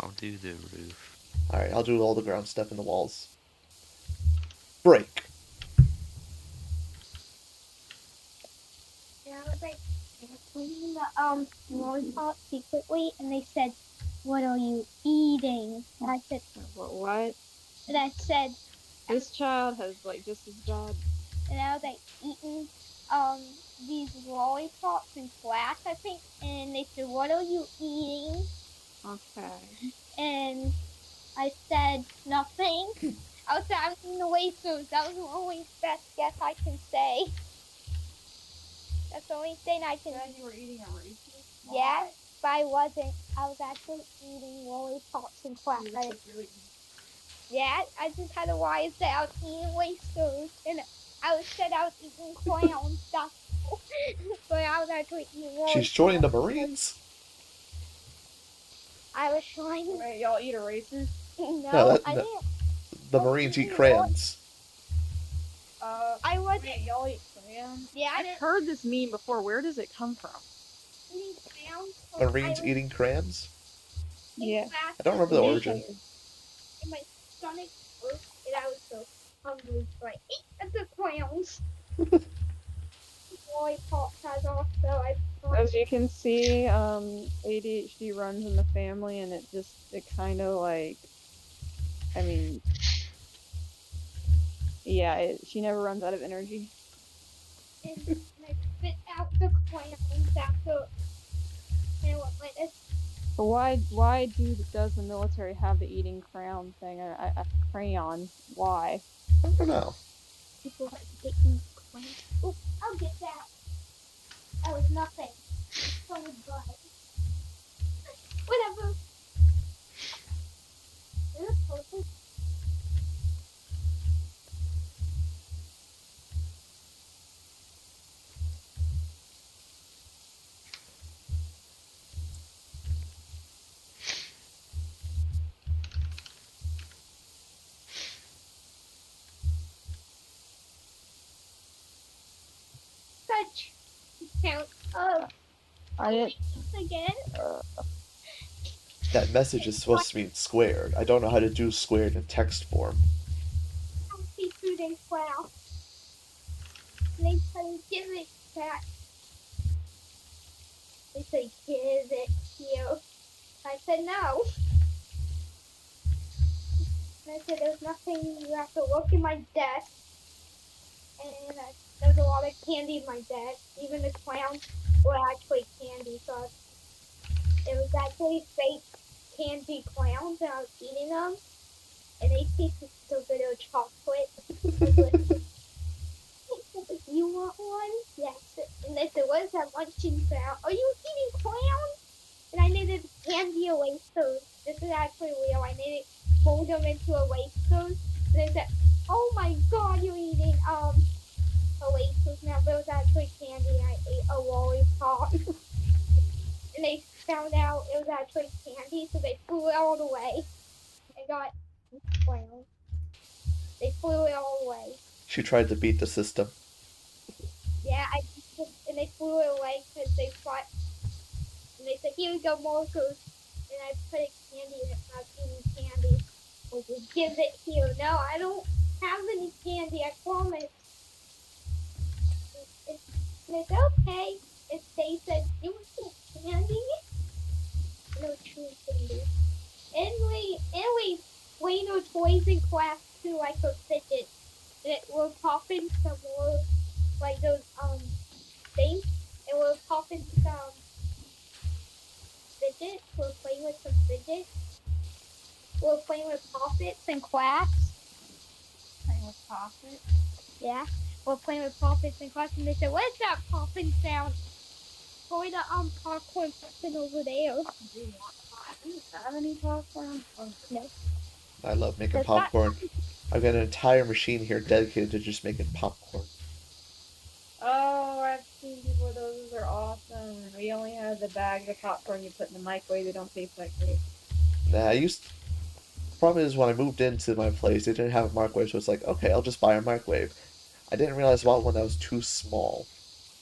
I'll do the roof. Alright, I'll do all the ground stuff in the walls. Break. Yeah, I was like, they were cleaning the lollipop secretly, and they said, "What are you eating?" And I said, What? and I said, This child has like just his job. and I was like eating these lollipops in class, I think, and they said, "What are you eating?" Okay. And I said nothing. I was eating the wafers. That was the only best guess I can say. That's the only thing I can. You were eating a Reese's? Yeah, but I wasn't. I was actually eating lollipops in class. Yeah, I just had to lie and say I was eating wafers, and I said I was eating clown stuff, but I was actually eating lollipops. She's joining the Marines. I was trying to. Wait, y'all eat a Reese's? No, I didn't. The Marines eat crayons. I wasn't. Wait, y'all eat crayons? Yeah, I I've didn't. heard this meme before. Where does it come from? Eating crayons. Marines eating crayons? Yeah. I don't remember the origin. And my stomach hurt, and I was so hungry, so I ate the crayons. lollipop has off, so I As you can see, ADHD runs in the family, and it kind of like, I mean, yeah, she never runs out of energy. and I spit out the clowns after and what went this. But does the military have the eating crown thing? Crayon. Why? I don't know. People like to eat clowns. Oh, I'll get that. That was nothing. Funny butt. Whatever. This person. Such count of I didn't. again. That message is supposed to mean squared. I don't know how to do squared in text form. Healthy food and clown. And they say give it back. They say give it you. I said no. And I said there's nothing. You have to look in my desk. And there's a lot of candy in my desk. Even the clowns were actually candy, so it was actually fake candy clowns, and I was eating them, and they tasted so good of chocolate. You want one? Yes. And they said, what is that munching sound? Are you eating clowns? And I needed candy oasis. This is actually real. I needed mold them into oasis. And they said, oh my god, you're eating oasis now, but it was actually candy. I ate a lollipop. And they found out it was actually candy, so they threw it all away. I got clowns. They flew it all away. She tried to beat the system. Yeah, and they flew it away because they thought, and they said, here we go, Marcos. And I put a candy in it, and I was eating candy. Well, just give it here. No, I don't have any candy, I promise. And it's okay. And they said, you want some candy? No true candy. And we play no toys in class too, like a fidget. And we're popping some more, like those, things. And we're popping some fidgets. We're playing with some fidgets. We're playing with poppets in class. Playing with poppets. Yeah. We're playing with poppets in class, and they said, what is that popping sound? Probably the popcorn popping over there. Do you have any popcorn? No. I love making Does that popcorn. I've got an entire machine here dedicated to just making popcorn. Oh, I've seen people with those. Those are awesome. We only have the bags of popcorn you put in the microwave. They don't taste like great. Nah, problem is when I moved into my place, they didn't have a microwave, so it's like, okay, I'll just buy a microwave. I didn't realize about one that was too small.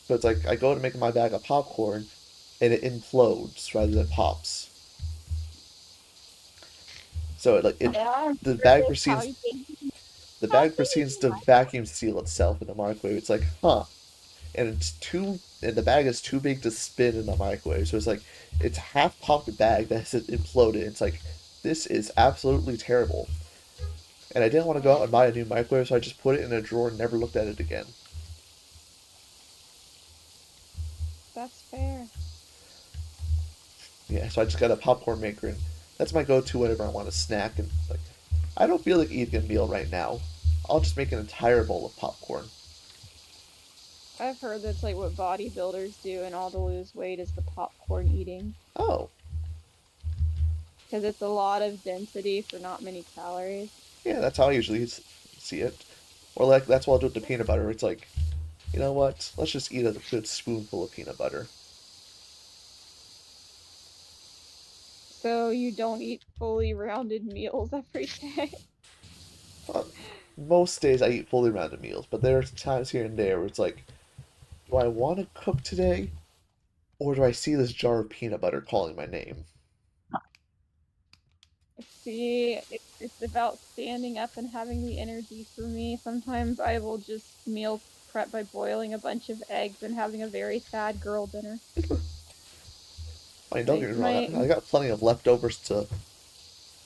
So it's like I go to make my bag of popcorn, and it implodes rather than pops. So Yeah, the bag that's how proceeds you the bag proceeds to vacuum seal itself in the microwave. It's like, huh. And the bag is too big to spin in the microwave. So it's like it's a half popped bag that has imploded. It's like this is absolutely terrible. And I didn't want to go out and buy a new microwave, so I just put it in a drawer and never looked at it again. that's fair. Yeah, so I just got a popcorn maker, and that's my go-to whenever I want a snack. And like, I don't feel like eating a meal right now. I'll just make an entire bowl of popcorn. I've heard that's like what bodybuilders do, and all to lose weight is the popcorn eating. Oh, Because it's a lot of density for not many calories. yeah, that's how I usually see it. Or like that's what I'll do with the peanut butter. It's like, you know what? Let's just eat a good spoonful of peanut butter. So you don't eat fully rounded meals every day. Uh, Most days I eat fully rounded meals, but there are times here and there where it's like, do I want to cook today? Or do I see this jar of peanut butter calling my name? See, it's about standing up and having the energy for me. Sometimes I will just meal prep by boiling a bunch of eggs and having a very sad girl dinner. I mean, don't get me wrong. I got plenty of leftovers to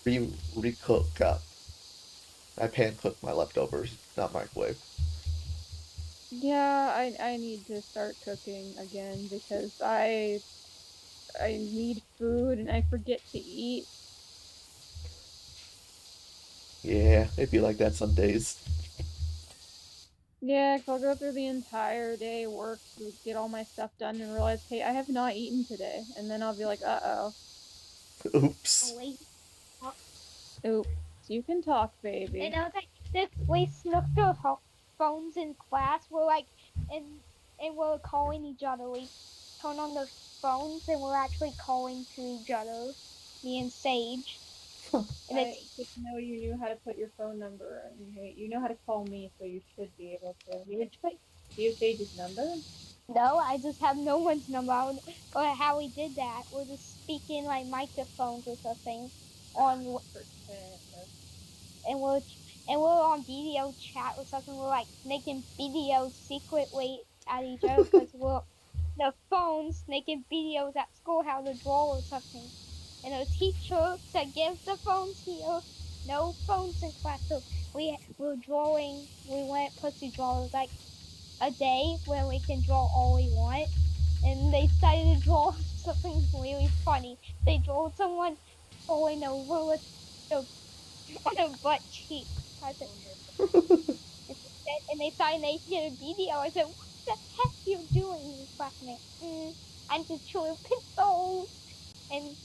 recook. I pan cook my leftovers, not microwave. Yeah, I need to start cooking again because I need food and I forget to eat. Yeah, it'd be like that some days. Yeah, 'cause I'll go through the entire day, work to get all my stuff done, and realize, hey, I have not eaten today. And then I'll be like, uh-oh. Oh, Oops. wait. Oops, you can talk, baby. And I was like, this we snuck their phones in class. We're like, and we're calling each other. We turn on the phones and we're actually calling to each other, me and Sage. And I it's didn't know you knew how to put your phone number. You know how to call me, so you should be able to. Do you have Sage's number? no, I just have no one's number. I don't know how we did that. We're just speaking like microphones or something on, Percent. and we're on video chat or something. We're like making videos secretly at each other because we're the phones making videos at school how to draw or something. And the teacher said, "Give the phones here. No phones in class." So we were drawing. We went pussy draw. It was like a day where we can draw all we want. And they decided to draw something really funny. They drew someone falling over with the on a butt cheek. I said, and they started making a video. I said, "What the heck are you doing, classmate?" I'm just chewing pencils. And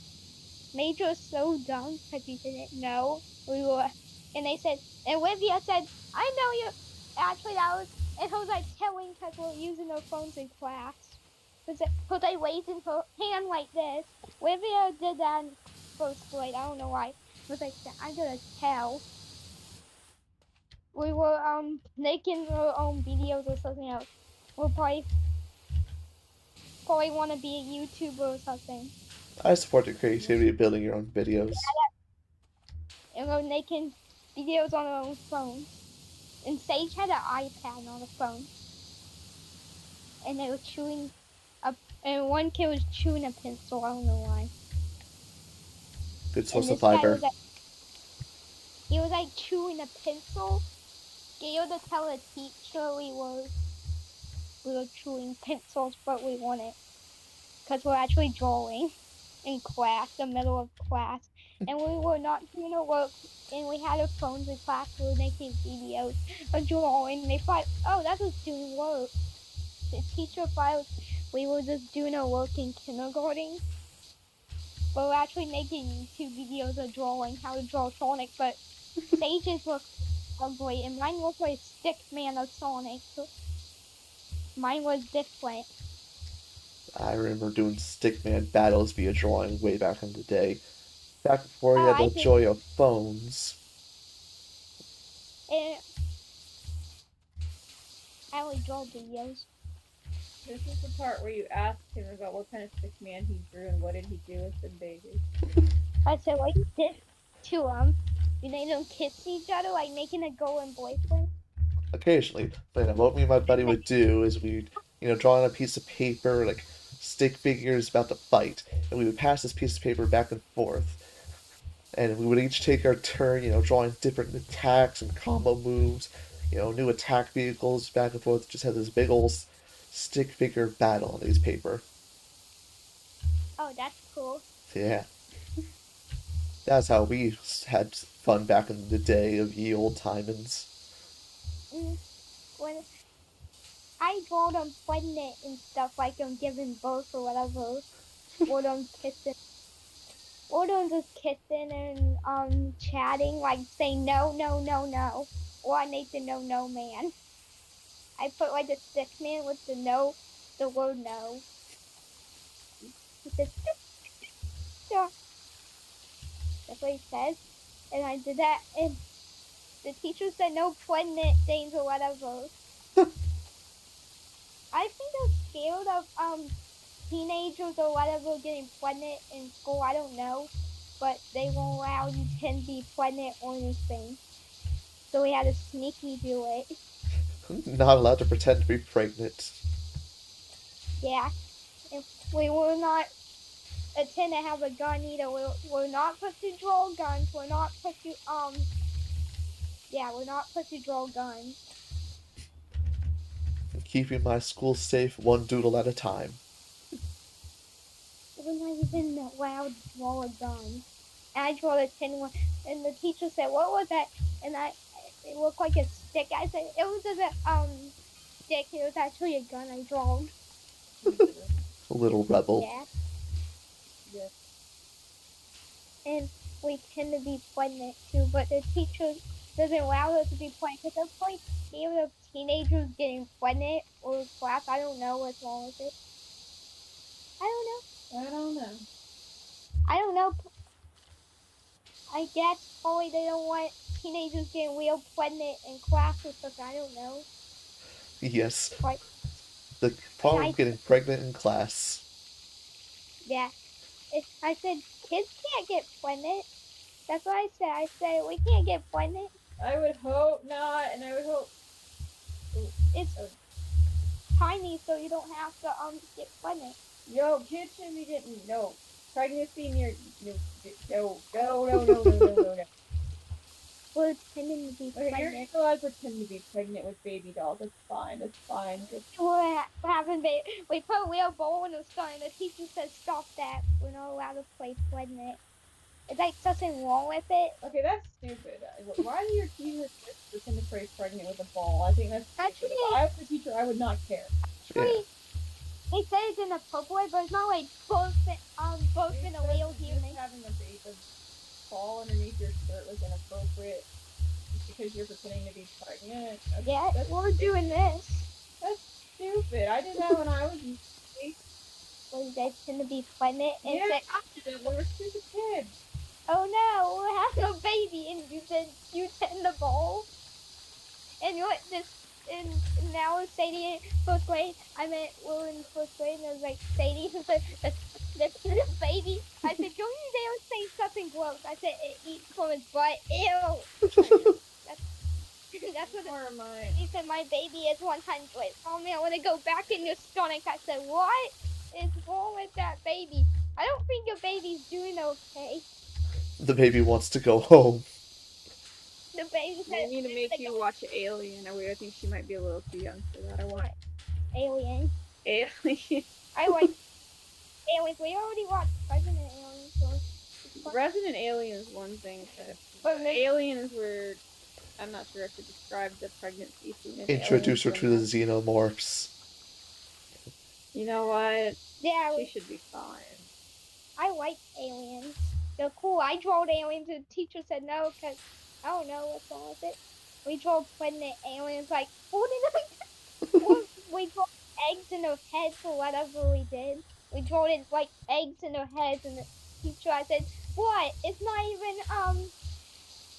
Major was so dumb because he didn't know we were. And they said, and Olivia said, "I know you." Actually, that was, and I was like telling because we're using our phones in class. Because I waved in her hand like this. Olivia did that in first grade. I don't know why. I was like, I'm gonna tell. We were making our own videos or something else. We'll probably want to be a YouTuber or something. I support the creativity of building your own videos. And we're making videos on our own phones. And Sage had an iPad on the phone. And they were chewing up, and one kid was chewing a pencil. I don't know why. Good And source of this guy fiber. was like, he was like chewing a pencil. Scared to tell the teacher we were chewing pencils, but we wanted because we're actually drawing in class, the middle of class, and we were not doing our work. And we had our phones in class. We were making videos of drawing. They thought, oh, that's just doing work. The teacher thought we were just doing our work in kindergarten. But we're actually making YouTube videos of drawing how to draw Sonic. But Sage's look ugly, and mine looked like Stick Man of Sonic. So mine was different. I remember doing Stickman battles via drawing way back in the day. Back before we Oh, had I the did. joy of phones. And I only draw videos. This is the part where you ask him about what kind of stick man he drew and what did he do with the baby. I said, what you did to them? You made them kiss each other, like making a girl and boyfriend? Occasionally. But what me and my buddy would do is we'd, draw on a piece of paper, like stick figures about to fight, and we would pass this piece of paper back and forth. And we would each take our turn, drawing different attacks and combo moves, new attack vehicles back and forth. Just had this big old stick figure battle on these paper. Oh, that's cool. Yeah, that's how we had fun back in the day of ye old timins. When I draw them pregnant and stuff, like them giving birth or whatever, or them kissing, or them just kissing and chatting, like saying no, no, no, no, or I made the no, no man. I put like a stick man with the no, the word no. He said, yeah, that's what he says. And I did that, and the teacher said no pregnant things or whatever. I think they're scared of teenagers or whatever getting pregnant in school. I don't know, but they won't allow you to be pregnant or anything. So we had to sneaky do it. Not allowed to pretend to be pregnant. Yeah. And we will not attend to have a gun either. We're not supposed to draw guns. We're not supposed to yeah, we're not supposed to draw guns. Keeping my school safe one doodle at a time. We're not even allowed to draw a gun. And I drew a 10 one, and the teacher said, "What was that?" And it looked like a stick. I said, "It was a stick. It was actually a gun I drawn." A little rebel. Yeah. Yeah. And we tend to be pregnant too, but the teacher doesn't allow us to be pregnant because there's like even of teenagers getting pregnant or class. I don't know what's wrong with it. I don't know. I don't know. I don't know. I guess probably they don't want teenagers getting real pregnant in class or something. I don't know. Yes. But The problem of getting pregnant in class. yeah, I said kids can't get pregnant. That's what I said. I said we can't get pregnant. I would hope not, and I would hope It's tiny, so you don't have to get pregnant. yo, kids shouldn't be getting no pregnancy near no. We're pretending to be Okay, you're pregnant. allowed to pretend to be pregnant with baby dolls. It's fine. It's fine. What happened? We put a real bowl in the sun, and the teacher said, "Stop that. We're not allowed to play pregnant." Is like something wrong with it? Okay, that's stupid. Why do your teachers pretend to play pregnant with a ball? I think that's stupid. Actually, If I was a teacher, I would not care. Yeah. They said it's inappropriate, but it's not like both in a real human. Having a ball underneath your skirt was inappropriate because you're pretending to be pregnant. Yeah, we're doing this. That's stupid. I did that when I was. Well, they tend to be pregnant and Yeah, said, we were stupid kids. "Oh no, we're having a baby," and you said you tend the bowl, and you what this. And now it's Sadie in first grade. I meant we're in first grade, and it was like Sadie who said the baby. I said, "Don't you dare say something gross." I said it eats from its butt. Ew. That's what Horrifying. he said. My baby is 100. Oh man, I want to go back in your stomach. I said, what is wrong with that baby? I don't think your baby's doing okay. The baby wants to go home. The baby said, I need to make you watch Alien. I think she might be a little too young for that. I want Alien. Alien. I like Aliens. We already watched Resident Alien. So Resident Alien is one thing, but Alien is where I'm not sure if to describe the pregnancy scene. Introduce her to the xenomorphs. You know what? Yeah, she should be fine. I like aliens. They're cool. I drew aliens, and the teacher said no because I don't know what's wrong with it. We drew pregnant aliens like holding them. We drew eggs in their heads or whatever we did. We drew it like eggs in their heads, and the teacher I said, "What? It's not even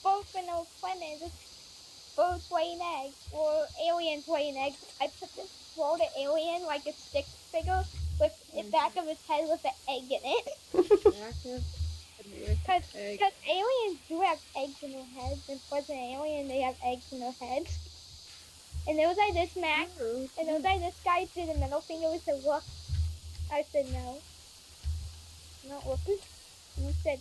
both in those planets. It's both laying eggs or aliens laying eggs." I put this draw the alien like a stick figure with the back of his head with an egg in it. Because aliens do have eggs in their heads, and for an alien they have eggs in their heads. And it was like this Max, and it was like this guy did the middle finger. We said, "Look." I said, "No, I'm not looking." And he said,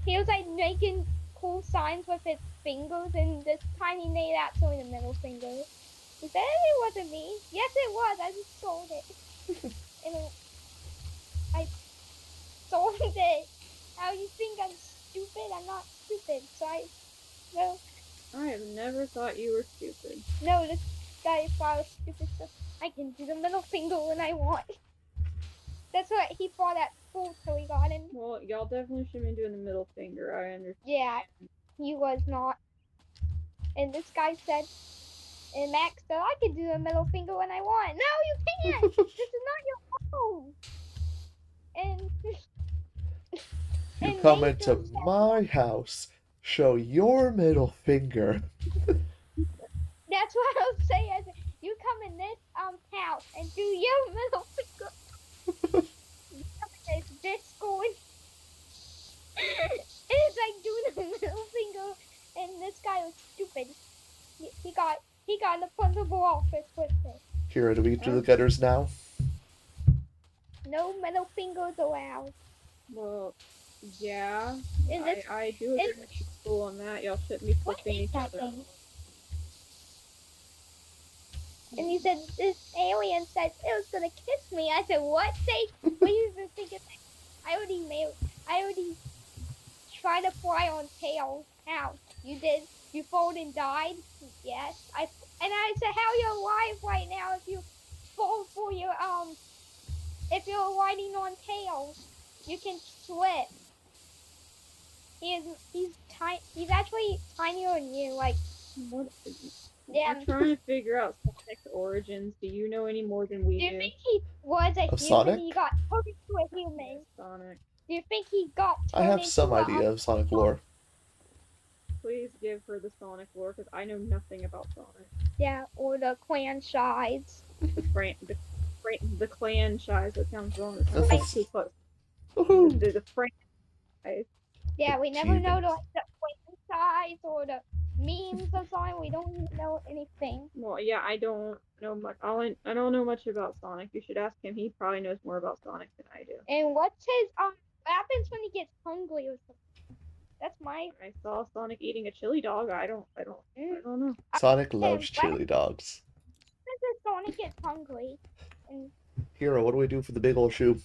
he was like making cool signs with his fingers, and this tiny made actually the middle finger. He said, "It wasn't me." Yes, it was. I just sold it. And I sold it. How you think I'm stupid? I'm not stupid. So I have never thought you were stupid. No, this guy thought I was stupid. So I can do the middle finger when I want. That's what he thought at school till he got in. Well, y'all definitely shouldn't be doing the middle finger. I understand. Yeah, he was not. And this guy said, and Max said, "I can do the middle finger when I want." No, you can't. This is not your phone. And You come into my house, show your middle finger. That's what I was saying. I said, you come in this house and do your middle finger. You come in this school and it's like doing the middle finger. And this guy was stupid. He got in the front Kira, do we do the gutters now? No middle fingers allowed. Well, yeah. And this, I do agree and with the school on that. Y'all shouldn't be what flipping is each that other. thing? And he said, this alien said it was gonna kiss me. I said, what? What do you even think of that? I already tried to fly on tails. How? You did? You folded and died? Yes. And I said, how you're alive right now if you fall for your, if you're riding on tails? You can slip. He's tiny. He's actually tinier than you. Like, What? yeah. We're trying to figure out Sonic's origins. Do you know any more than we Do you do? think he was a Of human? Sonic? He got turned into a human. Sonic. Do you think he got I turned have some into idea of Sonic lore. Please give her the Sonic lore, because I know nothing about Sonic. Yeah, or the franchise. The franchise, that sounds wrong. It sounds like too close. Woohoo! The franchise. Yeah, we never know Achievement. the franchise or the memes of Sonic. We don't even know anything. Well, yeah, I don't know much. I don't know much about Sonic. You should ask him. He probably knows more about Sonic than I do. And what's his what happens when he gets hungry or something? That's my I saw Sonic eating a chili dog. I don't know. Sonic him. loves chili dogs. What happens if Sonic gets hungry? And Hero, what do we do for the big old shoe?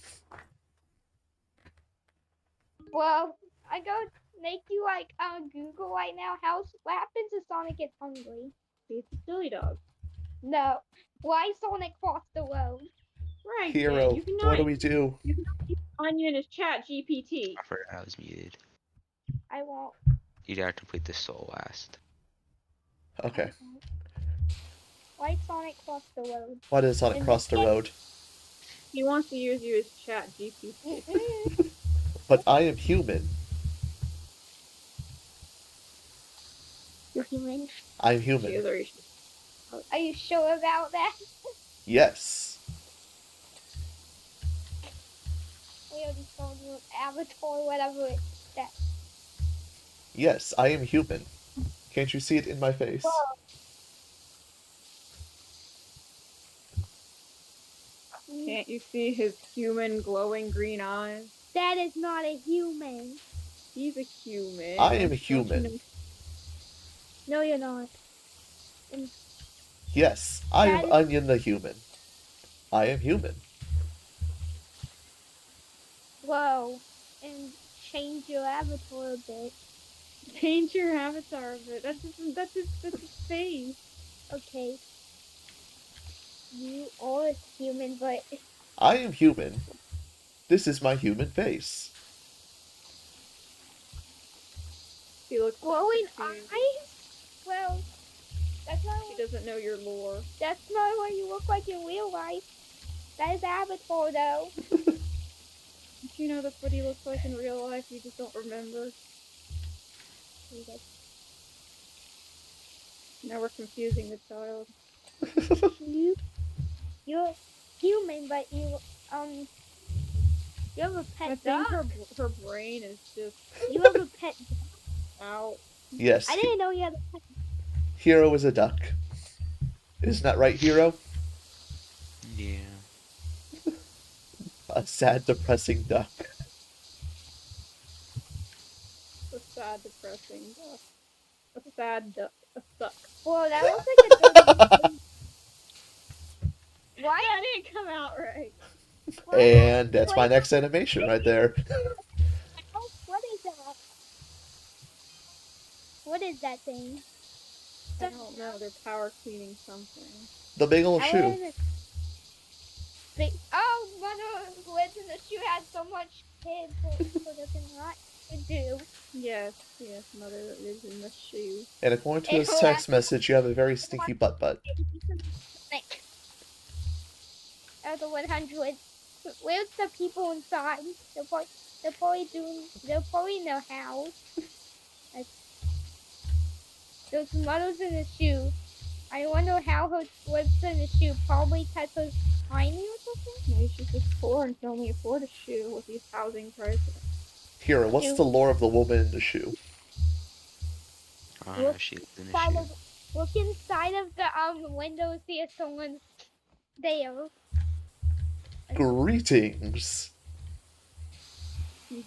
well, I go make you like Google right now. What happens if Sonic gets hungry? He's a chili dog. No. Why Sonic cross the road? Right. Hero, You what do cannot we do? use Onion as Chat GPT. I forgot I was muted. I won't. You'd have to complete the soul last. Okay. Why Sonic cross the road? Why did Sonic cross the road? He wants to use you as Chat GPT. But I am human. You're human. I'm She human. is already. Are you sure about that? Yes. We already told you Avatar, whatever it's that. Yes, I am human. Can't you see it in my face? Can't you see his human glowing green eyes? That is not a human. He's a human. I am a Don't you human. know- No, you're not. Yes, I That am is- Onion the human. I am human. Whoa. And change your avatar a bit. Change your avatar a bit. That's his face. Okay. You are a human, but I am human. This is my human face. He looks glowing confused. eyes? Well, that's not He doesn't know your lore. that's not what you look like in real life. That is Avatar, though. Don't you know that's what he looks like in real life? You just don't remember. Now we're confusing the child. You're human, but you have a I pet think dog. her brain is just You have a pet dog. out. Yes, I didn't know you had a pet. Hero is a duck. Isn't that right, Hero? Yeah. A sad, depressing duck. A sad, depressing duck. A sad duck. A suck. Well, that looks like a dirty. Why? That didn't come out right. And that's my next animation right there. What is that? What is that thing? I don't know. They're power cleaning something. The big old shoe. Oh, mother who lives in the shoe has so much kids, so there's a lot to do. Yes, mother lives in the shoe. And according to this text message, you have a very stinky butt. Out of 100, where's the people inside? They're probably in their house. There's mothers in the shoe. I wonder how her lives in the shoe. Probably because her tiny or something? Maybe she's just poor and can only afford a shoe with these housing prices. Hero, what's the lore of the woman in the shoe? I don't know, she lives in the shoe. Look inside of the window, see if someone's There. Greetings.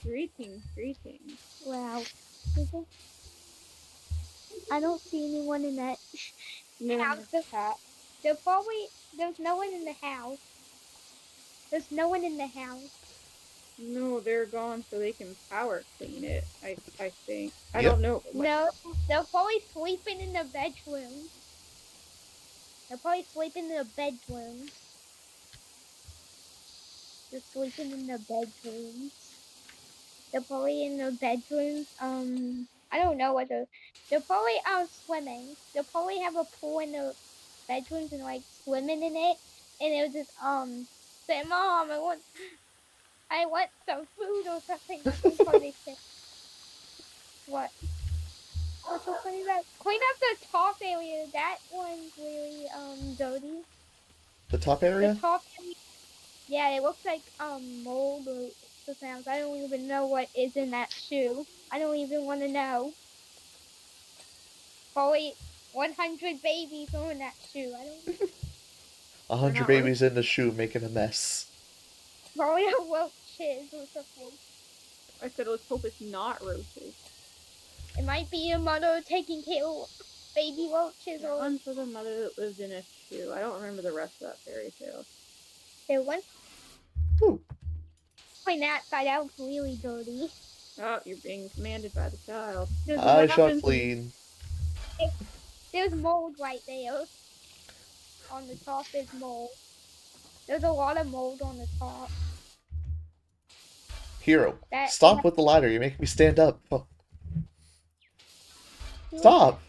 Greetings, greetings. Wow. I don't see anyone in that No, house. There's no one in the house. There's no one in the house. no, they're gone so they can power clean it. I think. I Yep. don't know. No, they're probably sleeping in the bedroom. They're probably sleeping in the bedroom. They're sleeping in the bedrooms. They're probably in the bedrooms. I don't know what they're probably out swimming. They'll probably have a pool in the bedrooms and like swimming in it. And they'll just say, "Mom, I want some food or something." That's what they say. What? What's so funny about clean up the top area? That one's really dirty. The top The area? top area, yeah, it looks like mold or something else. I don't even know what is in that shoe. I don't even want to know. Probably 100 babies are in that shoe. I don't. 100 not babies in the shoe making a mess. Probably a roaches or something. I said let's hope it's not roaches. It might be your mother taking care of baby roaches That or one's for the mother that lived in a shoe. I don't remember the rest of that fairy tale. there one. Ooh. Clean that side out. Really dirty. Oh, you're being commanded by the child. I shall clean. There's mold right there. On the top is mold. There's a lot of mold on the top. Hero, That stop with the ladder. You're making me stand up. Oh. Stop!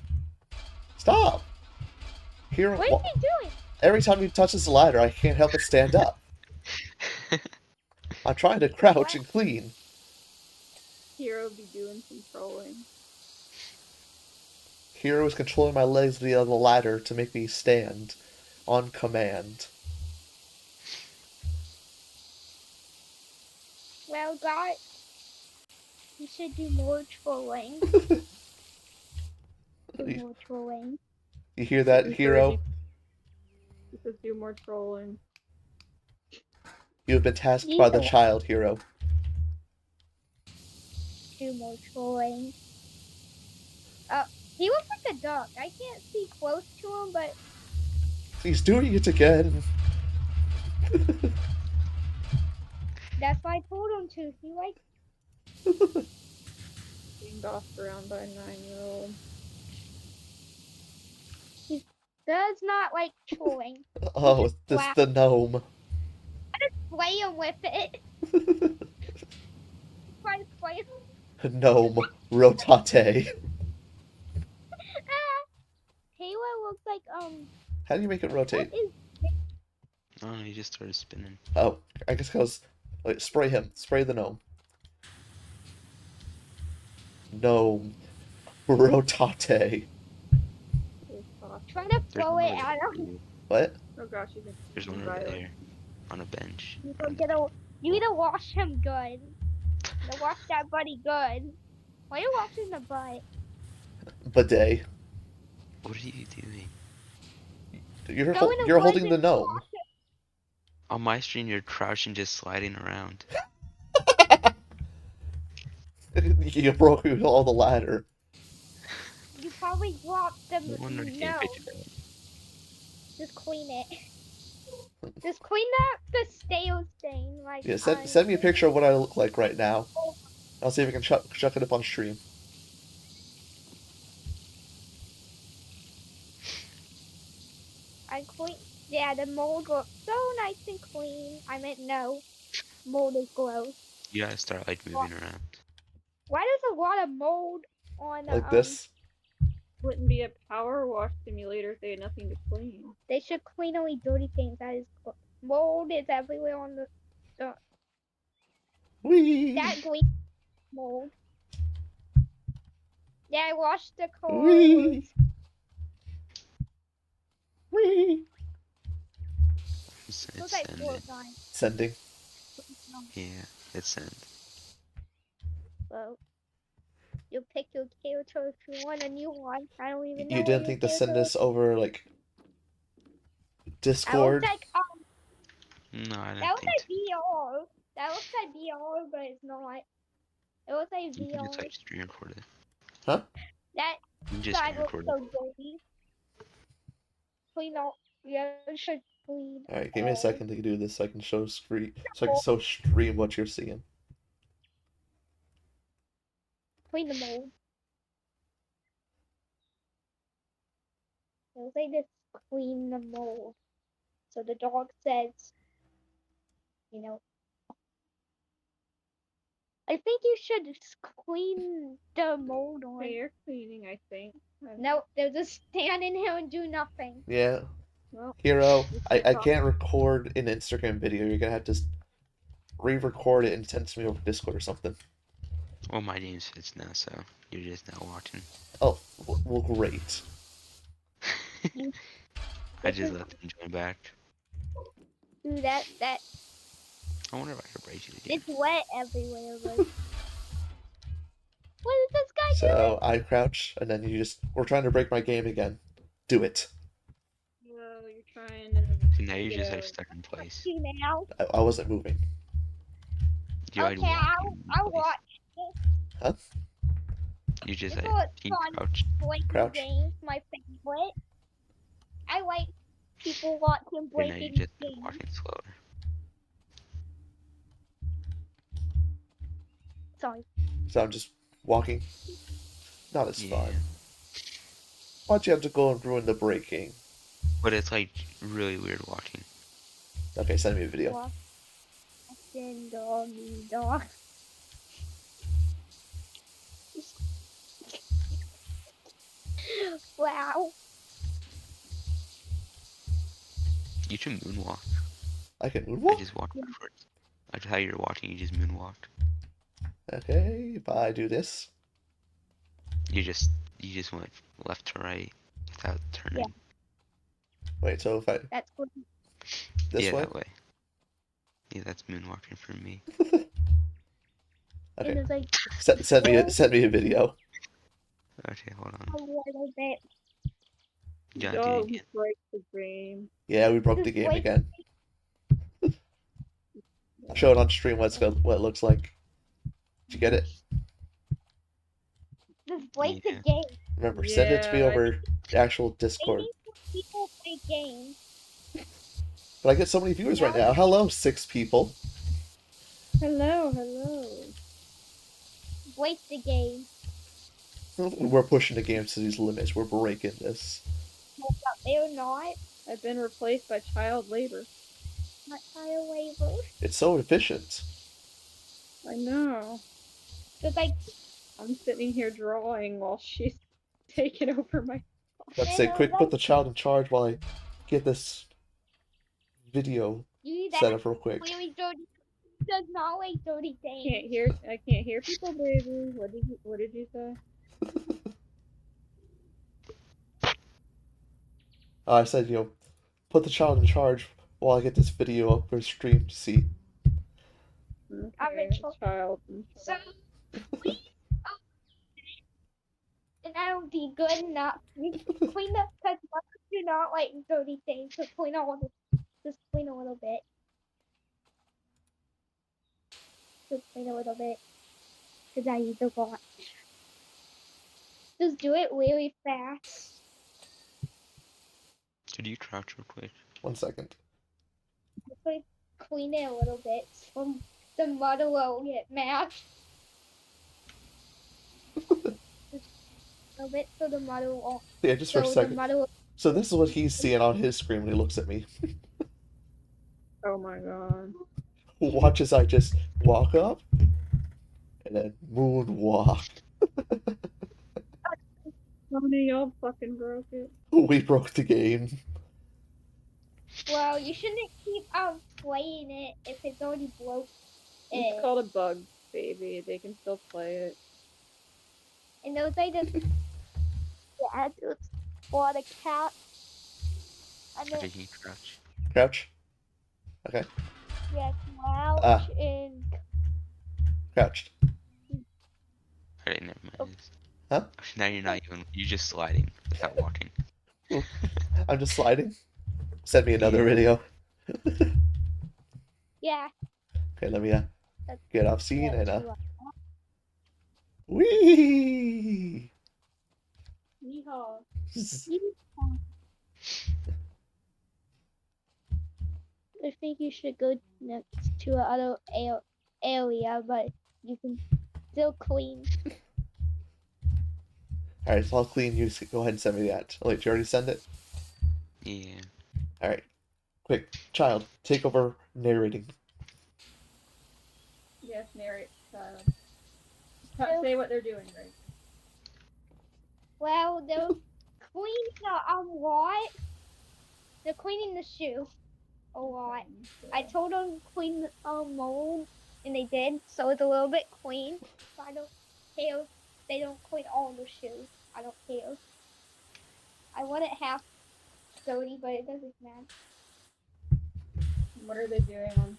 Stop! Hero, What is he doing? every time he touches the ladder, I can't help but stand up. I'm trying to crouch and clean. Hero be doing some trolling. Hero is controlling my legs via the ladder to make me stand on command. Well, God, you should do more trolling. Do more trolling. You hear that, Hero? He says do more trolling. You have been tasked You by the should child, Hero. do more trolling. He looks like a duck. I can't see close to him, but He's doing it again. that's why I told him to. He like Being bossed around by a 9-year-old. he does not like trolling. Oh, this the gnome. Play him with it. Try to play him. Gnome rotate. Halo looks like How do you make it rotate? What is Oh, he just started spinning. Oh, I guess because wait, spray him. Spray the gnome. Gnome rotate. trying to There's throw one it over at him? there. What? Oh gosh, he's in. There's one over there on a bench. You need to wash him good. To wash that buddy good. Why are you washing the butt? Bidet. What are you doing? You're Go in the you're woods holding the and gnome. wash it. On my screen, you're crouching, just sliding around. You broke all the ladder. You probably dropped the No wonder you no. can't pick it up. Just clean it. Just clean the stale stain. Like Yeah, send me a picture of what I look like right now. I'll see if I can chuck it up on stream. I clean. Yeah, the mold looks so nice and clean. I meant no. Mold is gross. You gotta start like moving around. Why does a lot of mold on Like this. Wouldn't be a power wash simulator if they had nothing to clean. They should clean only dirty things. That is mold is everywhere on the Whee! that green mold. Yeah, I washed the Whee! clothes. Whee! It's Looks like sending. Fortnite. Sending. Yeah, it's sent. So you pick your character if you want a new one. I don't even know You what didn't your think to send character this over like I Discord? look like No, I That don't looks think like so. VR. That looks like VR, but it's not. It looks like You can just VR. like screen record it. Huh? That You can just side screen looks record it. so dirty. Clean out. Yeah, you should clean All right, give me a all. second to do this so I can show stream what you're seeing. Clean the mold. It looks like this. Clean the mold. So the dog says, you know, I think you should clean the mold on. Air cleaning, I think. No, they'll just stand in here and do nothing. Yeah, Well, Hero, you I, can't I talk. can't record an Instagram video. You're gonna have to re-record it and send it to me over Discord or something. Well, my game fits now, so you're just now watching. Oh, well, great. I just let them join back. Do that. I wonder if I could break it again. It's wet everywhere, but. What is this guy So I crouch, and then we're trying to break my game again. Do it. Well, you're trying to. So now you're get just like out. stuck in place. doing now? I wasn't moving. You like Okay, walking in I'll place. watch. Huh? You just This like was can you fun. crouch. Breaking Crouch. games, my favorite. I like people watching And now you're breaking just like, games. walking slower. Sorry. So I'm just walking. Not as Yeah. fun. Why'd you have to go and ruin the breaking? But it's like really weird walking. Okay, send me a video. Watching dog. Wow. You should moonwalk. I can I moonwalk? just walked backwards. Like how you're walking, you just moonwalked. Okay, if I do this. You just went left to right without turning. Wait, so if I That's good. this Yeah, way? that way. Yeah, that's moonwalking for me. And Okay. it's like Send me a video. Okay, hold on. a little bit. Yeah, do Dog it again. break the game. Yeah, we broke the Just game wait. again. I'll show it on stream what it looks like. Did you get it? Just break Yeah. the game. Remember, send it to me Yeah, over the actual Discord. Maybe people play games. But I get so many viewers right now. Hello, 6 people. Hello. Break the game. We're pushing the game to these limits. We're breaking this. They're not. I've been replaced by child labor. Not child labor. It's so efficient. I know. It's like I'm sitting here drawing while she's taking over my. Let's say, quick, put the child in charge while I get this video you set that up real quick. really dirty does not like dirty things. I can't hear people, baby. What did you say? I said, put the child in charge while I get this video up for stream to see. I'm Okay, in trouble. child. So please, and that would be good enough. We clean up because mothers do not like dirty things. So clean just clean a little bit. Just clean a little bit. Because I need to watch. Just do it really fast. Could you crouch real quick? 1 second. Just like clean it a little bit. So the mother will get mad. Just a little bit so the mother will. Yeah, just for a So the second. mother will. So this is what he's seeing on his screen when he looks at me. Oh my god. Watch as I just walk up and then moonwalk. Tony, y'all fucking broke it. We broke the game. Well, you shouldn't keep playing it if it's already broke. It's called a bug, baby. They can still play it. And those I just yeah, just for the cat. And Okay, then can you crouch? Crouch. Okay. yeah, crouch Ah. and Crouched. Alright, never mind. Huh? Now you're just sliding without walking. I'm just sliding. Send me another Yeah. video. Yeah. Okay, let me Let's get off scene get and to get off scene get and to wee. Yeehaw. Yeehaw. I think you should go next to another area, but you can still clean. All right, so I'll clean. You go ahead and send me that. Oh, wait, did you already send it? Yeah. All right, quick, child, take over narrating. Yes, narrate, child. Say what they're doing, right? Well, they're cleaning the lot. They're cleaning the shoe a lot. I told them to clean the mold, and they did, so it's a little bit clean. So I don't care if they don't clean all the shoes. I don't care. I want it half dirty, but it doesn't matter. What are they doing on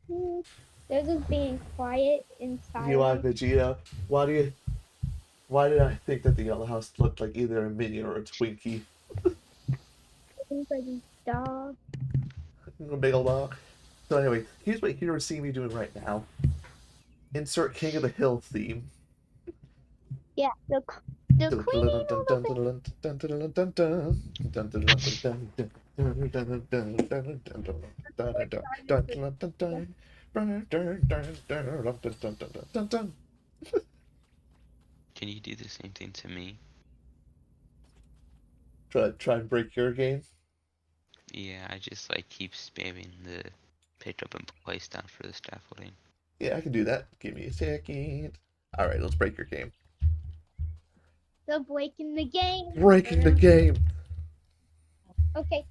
screen? They're just being quiet and UI silent. Vegeta, why did I think that the yellow house looked like either a minion or a Twinkie? Everybody's dog. A big old dog. So anyway, here's what you're seeing me doing right now. Insert King of the Hill theme. Yeah, they're cleaning all the Can you do the same thing to me? Try and break your game. Yeah, I just like keep spamming the pick up and place down for the scaffolding. Yeah, I can do that. Give me a second. All right, let's break your game. They're breaking the game. Breaking the game. Okay.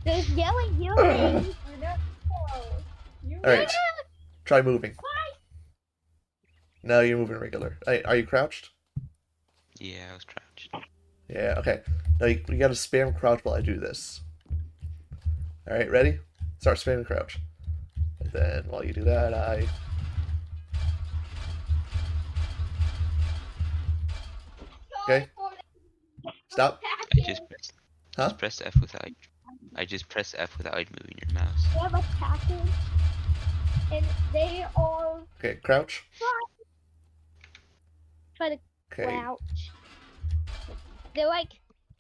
They're yelling your name. All right, try moving. No, you're moving regular. Are you crouched? Yeah, I was crouched. Yeah, okay. Now you gotta spam crouch while I do this. All right, ready? Start spamming crouch. And then while you do that, Okay. Stop. I Huh? just press F without. I just press F without moving your mouse. They have a package, and they all Okay, crouch. try to Okay. crouch. They're like.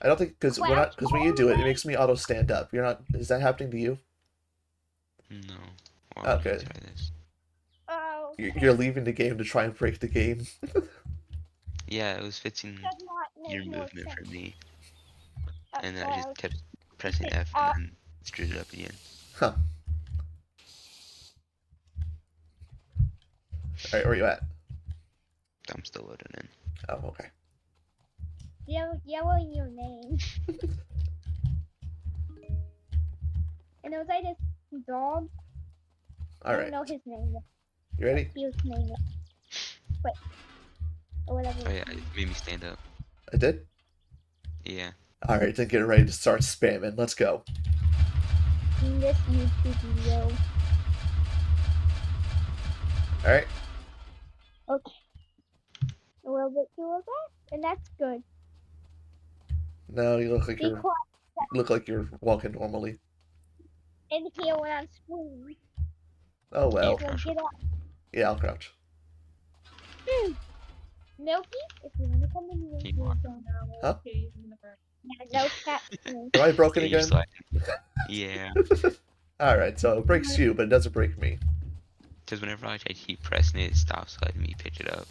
I don't think because when you do it, it makes me auto stand up. You're not. Is that happening to you? No. Well, Okay. try this. Oh. You're leaving the game to try and break the game. Yeah, it was fixing your movement for me, and then I just kept pressing F and then screwed it up again. Huh. All right, where you at? I'm still loading in. Oh, okay. Yelling your name. And it was like this dog. All I right. don't know his name. You ready? His name. Wait. Or whatever. Oh yeah, it made me stand up. I did. Yeah. All right, then get ready to start spamming. Let's go. In this YouTube video. All right. Okay. A little bit too of that, and that's good. No, you look like Be you're quiet walking normally. in here when I'm screaming. Oh well. So get up. Yeah, I'll crouch. Milky, if you want to come in Keep here, walking. Huh? no cat. Am I broken Yeah, you're again? sliding. Yeah. All right, so it breaks you, but it doesn't break me. Because whenever I keep pressing it, it stops letting me pick it up.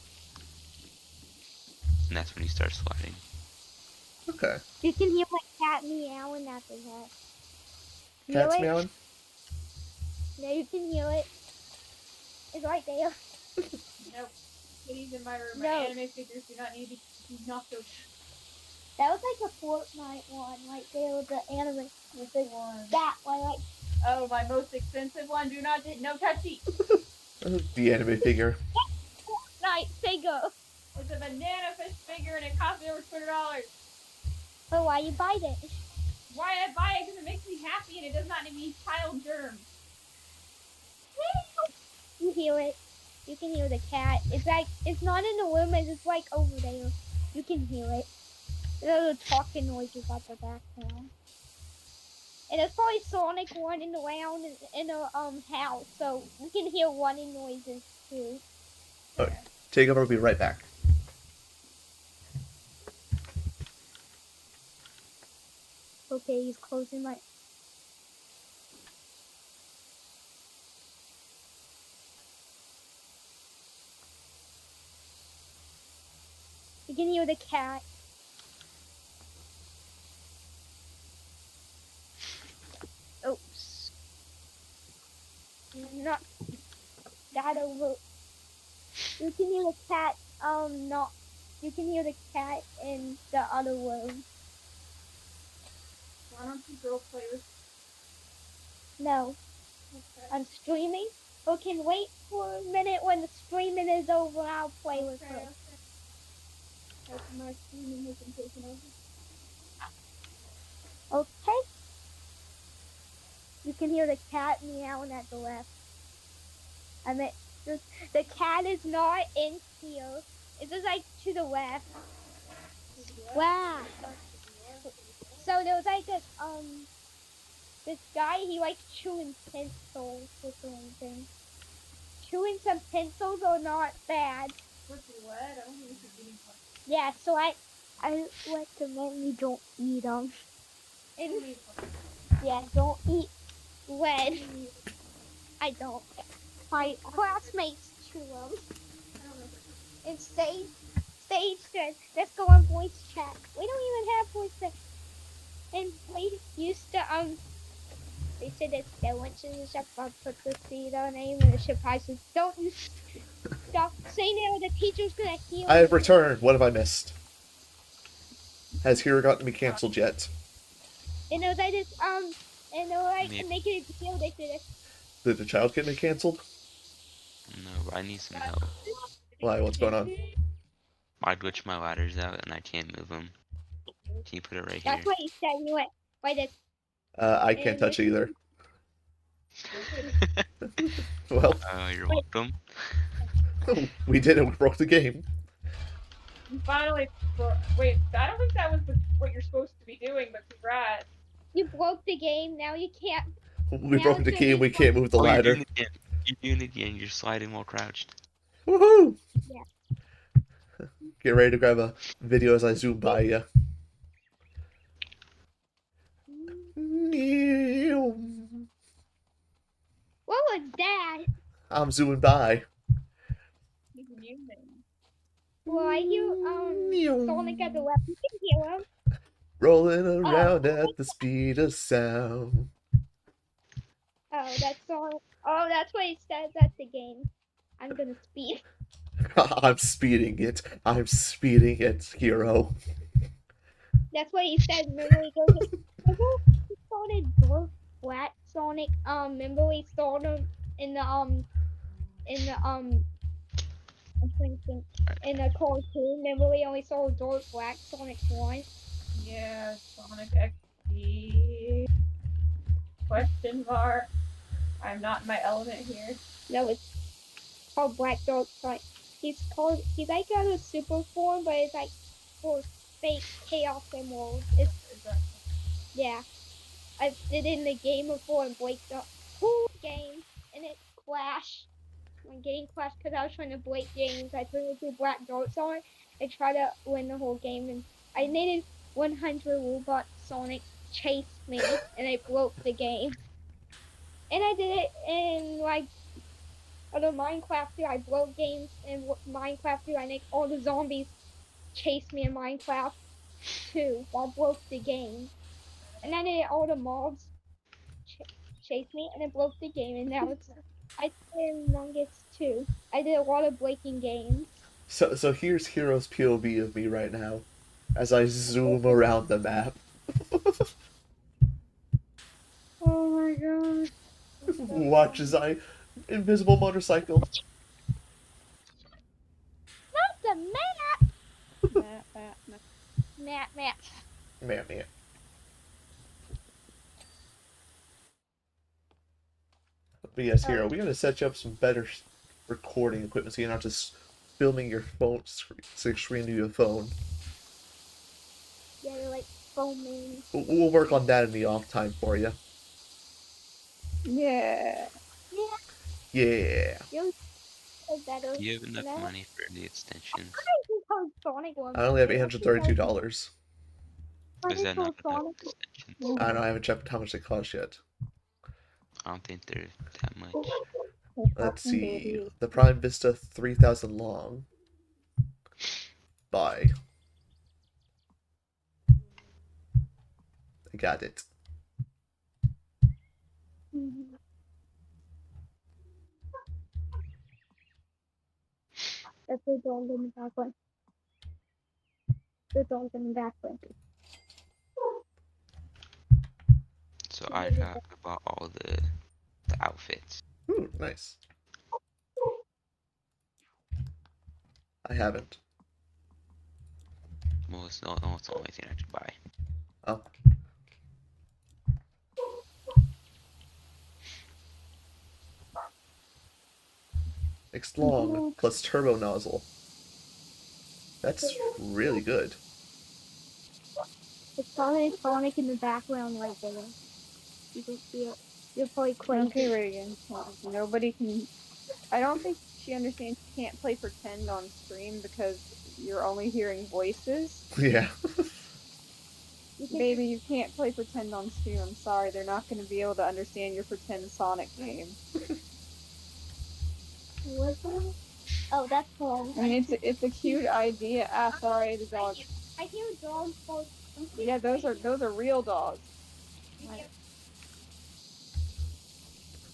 And that's when you start sliding. Okay. You can hear my cat meowing after that. Cat's Hear it? meowing? No, you can hear it. It's right there. Nope. Kitties in my room. No. My anime figures do not need to be knocked over. That was like a Fortnite one, right there with the anime. Which one? That one, like. Oh, my most expensive one. Do not, no touchy. The anime figure. Fortnite figure. It's a banana fish figure and it cost me over $200. But why you buy it? Why I buy it? Because it makes me happy and it does not need me child germs. You hear it. You can hear the cat. It's like, it's not in the room, it's just like over there. You can hear it. Little talking noises at the background. And there's probably Sonic running around in a house, so we can hear running noises too. Alright, take over. I'll be right back. Okay, he's closing my. You can hear the cat. Oops. Not that over. You can hear the cat. Not. You can hear the cat in the other room. Why don't you go play with? No, Okay. I'm streaming. We can wait for a minute when the streaming is over. I'll play with her. That's my streaming has been taken over. Okay. You can hear the cat meowing at the left. I mean, the cat is not in here. It's just like to the left. Wow. So there was like this guy, he likes chewing pencils or something. Chewing some pencils are not bad. What's what? I don't think it's getting fun. Yeah, so I recommend you don't eat them. And yeah, don't eat lead. I don't. My classmates chew them. And Sage said, let's go on voice chat. We don't even have voice chat. And we used to they said that they went to the shop, I put the seed on name and the surprise says, don't you stop saying it or the teacher's gonna hear I have you. returned. What have I missed? Has Hero gotten to be cancelled yet? And they just and they were like Maybe. making a deal. They said Did the child get me cancelled? No, I need some help. Why? What's going on? I glitched my ladders out and I can't move them. Can you put it right here? that's what he said. And he went by this. I can't touch it either. Well, You're welcome. we did it. We broke the game. You finally wait. I don't think that was what you're supposed to be doing, but congrats. You broke the game. Now you can't. We Now broke it's the gonna game. be We can't move the You're ladder. doing it again. You're doing it again. You're sliding while crouched. Woohoo! Yeah. Get ready to grab a video as I zoom by you. What was that? I'm zooming by. He's human. Well, I hear Sonic at the left. You can hear him. Rolling around at the speed of sound. Oh, that's Sonic. Oh, that's what he says at the game. I'm gonna speed. I'm speeding it. I'm speeding it, Hero. That's what he said. Remember he goes. Remember he started Dwarf Black Sonic. Remember we saw him in the I'm trying to think. In the cartoon. Remember we only saw Dwarf Black Sonic once. Yeah, Sonic XD. Question mark. I'm not in my element here. No, it's called Black Dark Sonic. He's like got a super form, but it's like for fake chaos emeralds. It's yeah. I did it in the game before and break the whole game, and it crashed. My game crashed because I was trying to break games. I turned into Black Dark Sonic and tried to win the whole game, and I needed 100 robot Sonic chase me, and I broke the game. And I did it in like other Minecraft too. I broke games in Minecraft too. I make all the zombies chase me in Minecraft too. I broke the game. And I did all the mobs chase me, and it broke the game. And now I did Among Us too. I did a lot of breaking games. So here's Hero's POV of me right now, as I zoom around the map. Oh my god. Watch as I invisible motorcycle. Not the map. Map. Man. But yes, Hero, we gotta set you up some better recording equipment so you're not just filming your phone screen to your phone. Yeah, they're like foaming. We'll work on that in the off time for you. Yeah. Yeah, Yeah. you'll get better. Do you have You enough know? money for the extensions? I think how Sonic one I only have better. Let's see how $832. Is that not enough Sonic. extensions? I don't know, I haven't checked how much they cost yet. I don't think they're that much. Let's see. The Prime Vista 3000 long. Buy. I got it. Mhm. That's the dog in the back one. The dog in the back one. So I bought all the outfits. Ooh, nice. I haven't. Well, it's the only thing I could buy. Oh. X long plus turbo nozzle. That's really good. It's probably Sonic in the background right there. You can see it. You're probably crazy. Okay, Reagan. Nobody can. I don't think she understands you can't play pretend on stream because you're only hearing voices. Yeah. Baby, you can't play pretend on stream. I'm sorry, they're not going to be able to understand your pretend Sonic game. What's that? Oh, that's cool. I mean, it's a cute idea. Ah, sorry, the dog. I hear dogs called. Yeah, those are real dogs.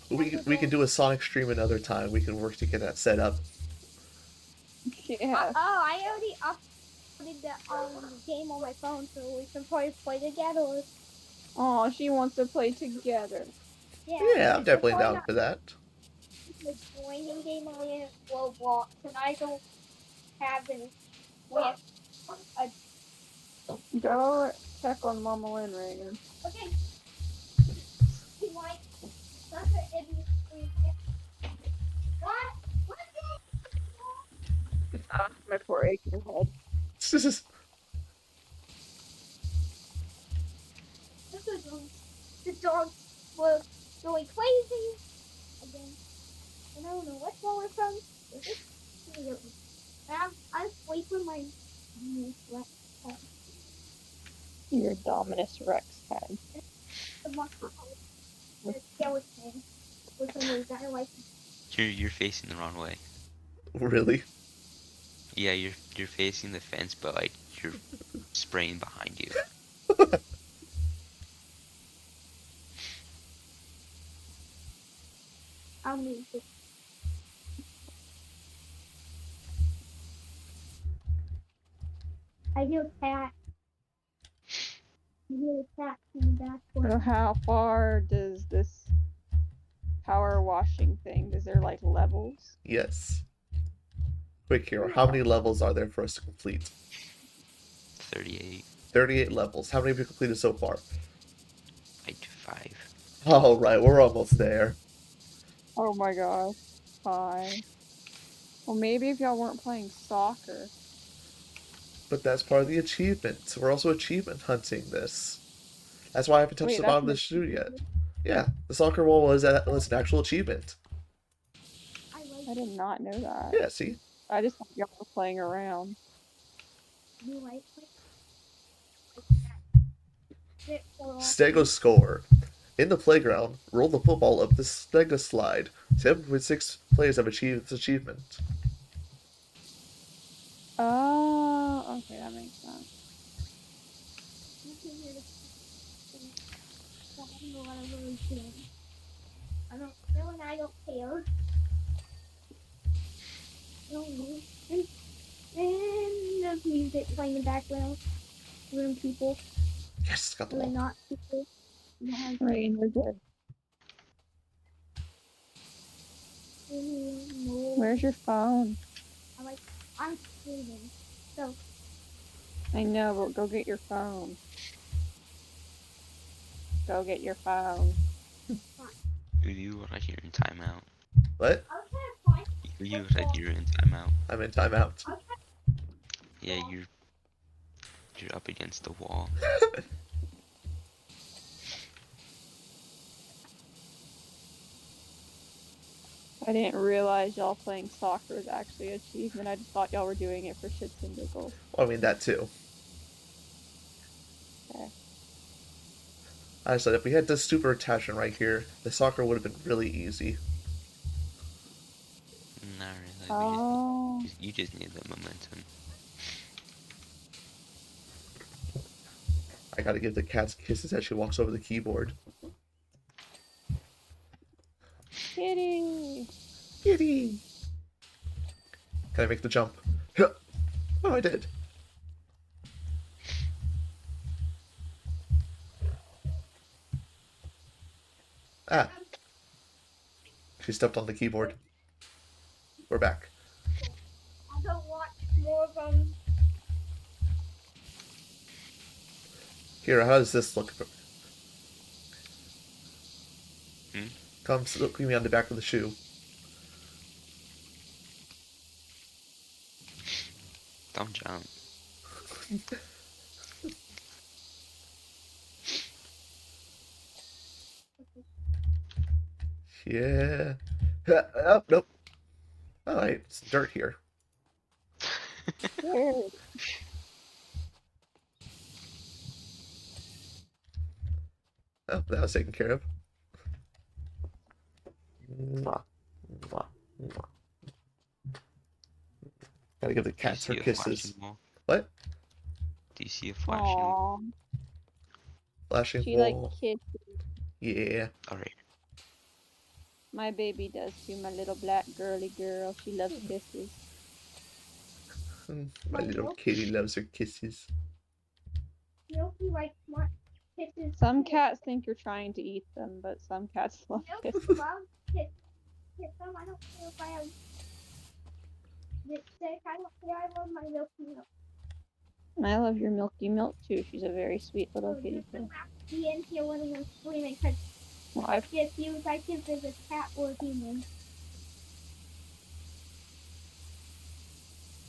We can do a Sonic stream another time. We can work to get that set up. Yeah. Oh, I already uploaded the game on my phone, so we can probably play together. Oh, she wants to play together. Yeah, I'm definitely down for that. The joining game on Roblox, and I don't have any with a. Go check on Mama Lynn, Reagan. Okay. You might. That's an idiot. What? What? Ah, my poor aching head. This is the dogs were going crazy again. And I don't know what's wrong with them. I'm sleeping my left head. Your Dominus Rex head. The skeleton with the guy like. You're facing the wrong way. Really? Yeah, you're facing the fence, but like you're spraying behind you. I'll move it. I hear a cat. I hear a cat in the back. So how far does this power washing thing, is there like levels? Yes. Quick here, how many levels are there for us to complete? 38. 38 levels. How many have you completed so far? I do 5. All right, we're almost there. Oh my gosh, 5. Well, maybe if y'all weren't playing soccer. But that's part of the achievement. We're also achievement hunting this. That's why I haven't touched Wait, the that's bottom of the shoe yet. Yeah, the soccer wall was an actual achievement. I did not know that. Yeah, see? I just thought y'all were playing around. You like it? Stego score. In the playground, roll the football up the Stego slide. 7.6 players have achieved this achievement. Oh, okay, that makes sense. I don't know, and I don't care. And there's music playing in the background. Room people. Yes, got the Really ball. not people. Right, we're good. Where's your phone? I'm streaming. So I know, but go get your phone. Go get your phone. You were right here in timeout. What? You were right here in timeout. I'm in timeout. Yeah, you're You're up against the wall. I didn't realize y'all playing soccer is actually an achievement. I just thought y'all were doing it for shits and giggles. Well, I mean, that too. Okay. I said if we had this super attachment right here, the soccer would have been really easy. Not really. Oh. You just need the momentum. I gotta give the cat kisses as she walks over the keyboard. Kitty. Kitty! Can I make the jump? Oh, I did. Ah. She stepped on the keyboard. We're back. I don't watch more of them. Here, how does this look? Hmm? Come look me on the back of the shoe. Don't jump. Yeah. Oh, nope. Alright, it's dirt here. Where? Oh, that was taken care of. Mwah, mwah, mwah. Gotta give the Do you cats her see a kisses. flashing wall? What? Do you see a flashing wall? Aww. Flashing She like wall. kisses. Yeah. Alright. My baby does too, my little black girly girl. She loves kisses. My little kitty loves her kisses. Milky like smart kisses. Some cats think you're trying to eat them, but some cats love Milky kisses. loves kiss them. I don't care if I am sick. I don't care. I love my Milky milk. I love your Milky Milk too. She's a very sweet little So kitty just too. don't have to be in here when I'm screaming because Well, I confused. I think there's a cat or a human.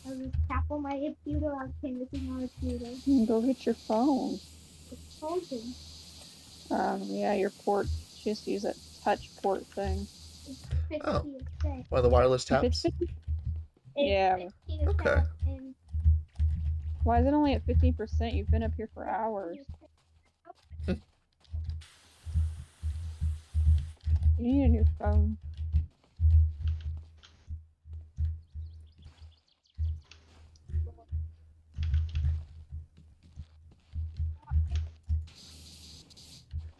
I was tap on my computer. I was saying this is not a computer. Go get your phone. It's frozen. Yeah, your port. Just use that touch port thing. It's 50 Oh. a set. One of the wireless If it's taps. 50, It's Yeah. 15 a Okay. set and why is it only at 50%? You've been up here for hours. You need a new phone.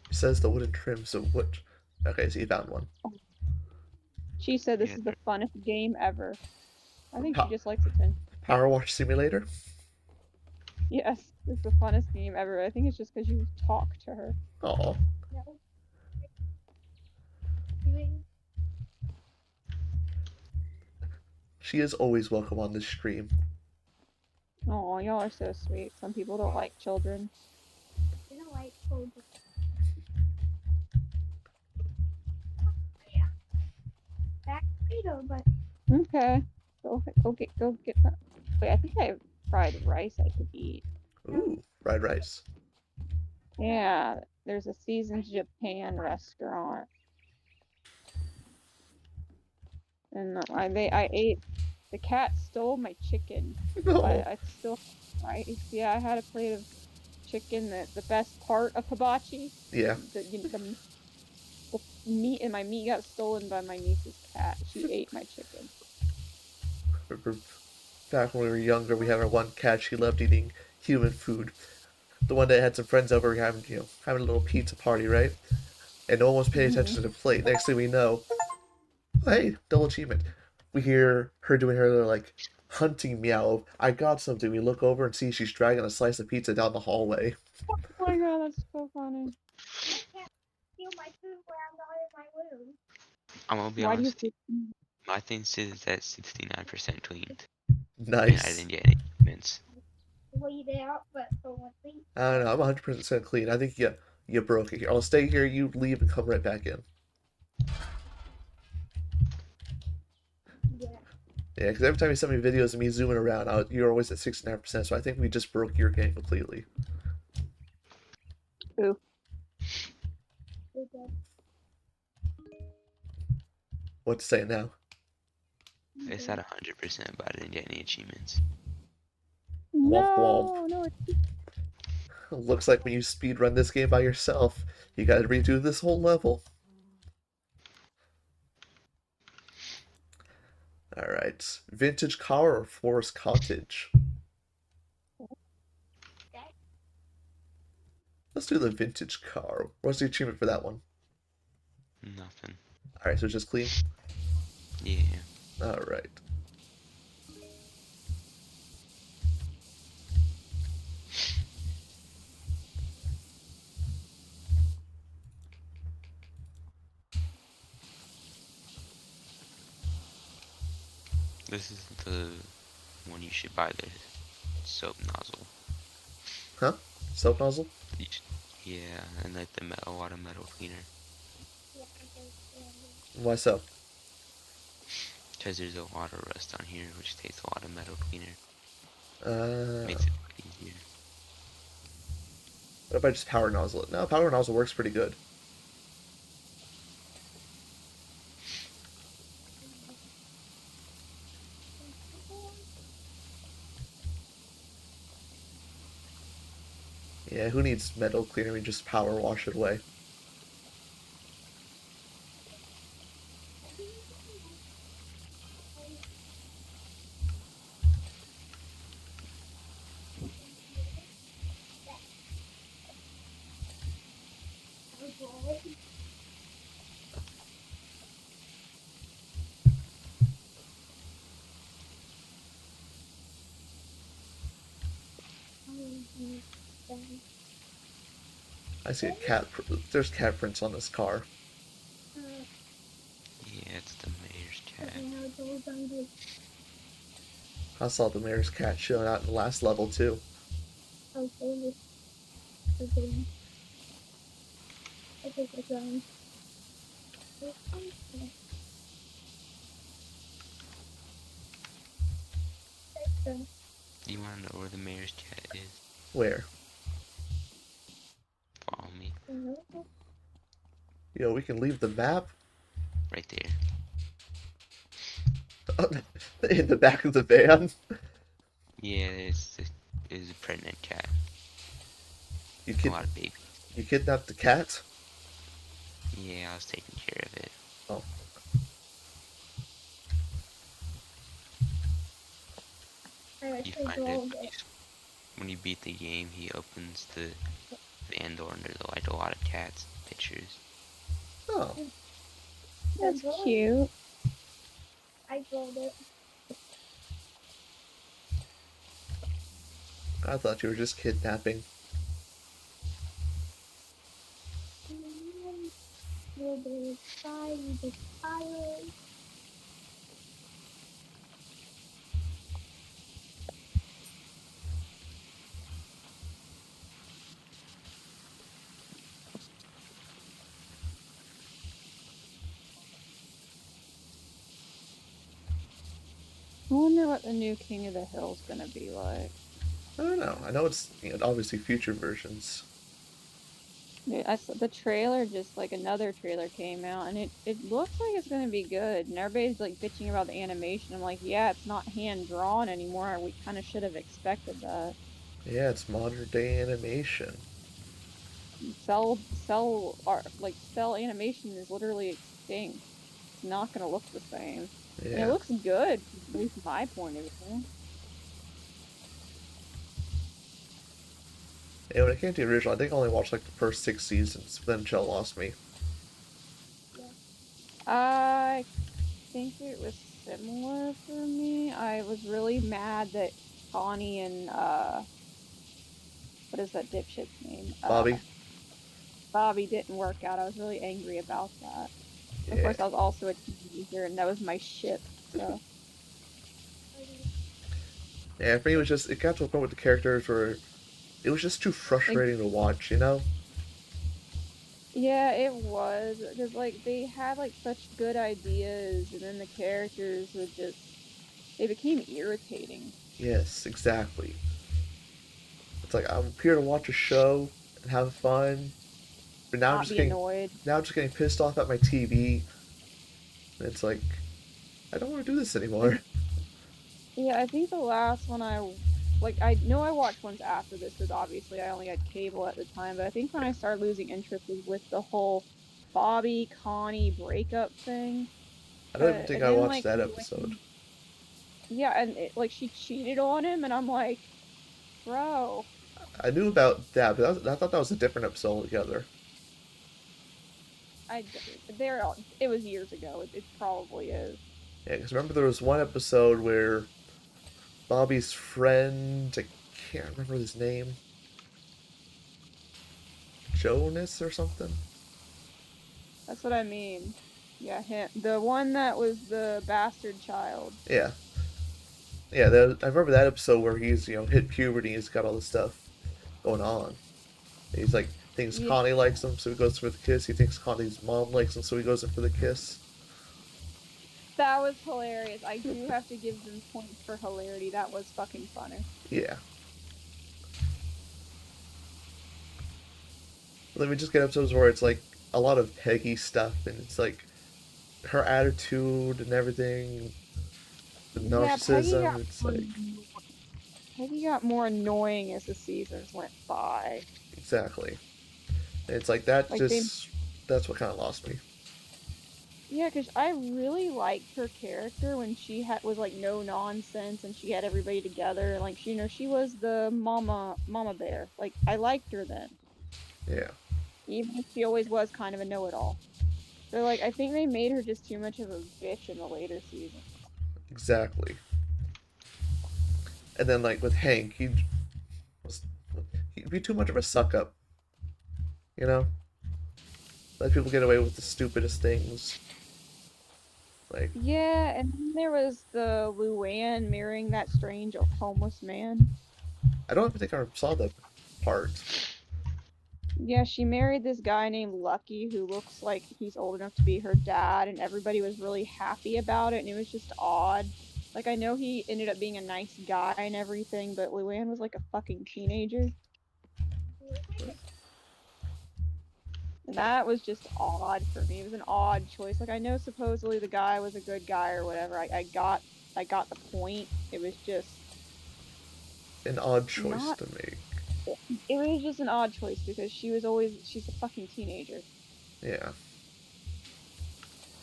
It says the wooden trims of wood. Okay, so you found one. She said this Yeah, is the funnest game ever. I think Ha- she just likes attention. PowerWash Simulator? Yes, it's the funnest game ever. I think it's just because you talk to her. Aw. no. Doing She is always welcome on this stream. Oh, y'all are so sweet. Some people don't like children. in a light code. Back potato, but Okay, go get that. Wait, I think I have fried rice I could eat. Ooh, fried rice. Yeah, there's a Seasons Japan restaurant, and I ate. The cat stole my chicken, No. but I still rice. Yeah, I had a plate of chicken. The best part of hibachi. Yeah. The meat and my meat got stolen by my niece's cat. She ate my chicken. Back when we were younger, we had our one cat. She loved eating human food. The one day I had some friends over, having having a little pizza party, right? And no one was paying attention to the plate. Next thing we know, hey, double achievement. We hear her doing her little, like, hunting meow of, I got something. We look over and see she's dragging a slice of pizza down the hallway. Oh my god, that's so funny. steal my food where I'm not in my room. I'm gonna be Why do you honest. think? My thing says that 69% cleaned. And I Nice. didn't get any comments. Leave it out, but for one thing, I don't know. I'm 100% clean. I think you broke it here. I'll stay here. You leave and come right back in. yeah. Yeah, because every time you send me videos of me zooming around, you're always at 69%. So I think we just broke your game completely. Ooh. What to say now? It's at 100%, but I didn't get any achievements. Womp womp. No, Looks like when you speedrun this game by yourself, you gotta redo this whole level. Alright. Vintage car or forest cottage? Let's do the vintage car. What's the achievement for that one? Nothing. Alright, so it's just clean? Yeah. Alright. This is the one you should buy, the soap nozzle. Huh? Soap nozzle? Yeah, and like the water metal cleaner. Why so? Because there's a water rust on here, which takes a lot of metal cleaner. Uh, Makes it easier. what if I just power nozzle it? No, power nozzle works pretty good. Yeah, who needs metal cleaner? We just power wash it away. I see a cat. There's cat prints on this car. Yeah, it's the mayor's cat. I saw the mayor's cat showing out in the last level too. You want to know where the mayor's cat is? Where? Follow me. Yo, we can leave the map Right there. in the back of the van. Yeah, it's a pregnant cat. You A lot of babies. You kidnapped the cat? Yeah, I was taking care of it. Oh. You find it when you beat the game. He opens the van door and there's like a lot of cats pictures. Oh. That's cute. I rolled it. I thought you were just kidnapping. I wonder what the new King of the Hill's gonna be like. I don't know. I know it's obviously future versions. The trailer, just like another trailer came out, and it looks like it's gonna be good. And everybody's like bitching about the animation. I'm like, yeah, it's not hand drawn anymore. We kind of should have expected that. Yeah, it's modern day animation. Cell art, like cell animation is literally extinct. It's not gonna look the same. And it Yeah. looks good, at least from my point of view. Yeah, when it came to the original, I think I only watched like the first 6 seasons, but then Shell lost me. I think it was similar for me. I was really mad that Connie and what is that dipshit's name? Bobby? Bobby didn't work out. I was really angry about that. Yeah. Of course, I was also a teenager, and that was my ship. So Yeah, for me it got to a point with the characters where it was just too frustrating to watch, you know? yeah, it was because like they had like such good ideas, and then the characters would just they became irritating. Yes, exactly. It's like I'm here to watch a show and have fun, but Not be annoyed. now I'm just getting pissed off at my TV. And it's like I don't want to do this Like, anymore. yeah, I think the last one I know I watched ones after this because obviously I only had cable at the time, but I think when I started losing interest was with the whole Bobby Connie breakup thing. I don't even think And I then watched like that episode. yeah, and like she cheated on him, and I'm like, bro, I knew about that, but I thought that was a different episode altogether. I there it was years ago. It probably is. Yeah, because remember there was one episode where Bobby's friend, I can't remember his name, Jonas or something. That's what I mean. Yeah, him, the one that was the bastard child. Yeah, yeah. I remember that episode where he's hit puberty. He's got all this stuff going on. He's like thinks Yeah, Connie likes him, so he goes for the kiss. He thinks Connie's mom likes him, so he goes in for the kiss. that was hilarious. I do have to give them points for hilarity. That was fucking funny. Yeah. Then we just get episodes where it's like a lot of Peggy stuff, and it's like her attitude and everything, the Yeah, narcissism. It's like Peggy got more annoying as the seasons went by. exactly. And it's like that Like they just that's what kind of lost me. Yeah, because I really liked her character when she was like no nonsense and she had everybody together. Like she was the mama bear. Like I liked her then, Yeah, even if she always was kind of a know-it-all. So like I think they made her just too much of a bitch in the later season. exactly. And then like with Hank, was he'd be too much of a suck up, you know. Let people get away with the stupidest things. Like Yeah, and then there was the Luann marrying that strange homeless man. I don't even think I saw that part. Yeah, she married this guy named Lucky who looks like he's old enough to be her dad, and everybody was really happy about it, and it was just odd. Like, I know he ended up being a nice guy and everything, but Luann was like a fucking teenager. And that was just odd for me. It was an odd choice. Like, I know supposedly the guy was a good guy or whatever. I got the point. It was just An odd choice not. to make. It was just an odd choice because she's a fucking teenager. Yeah.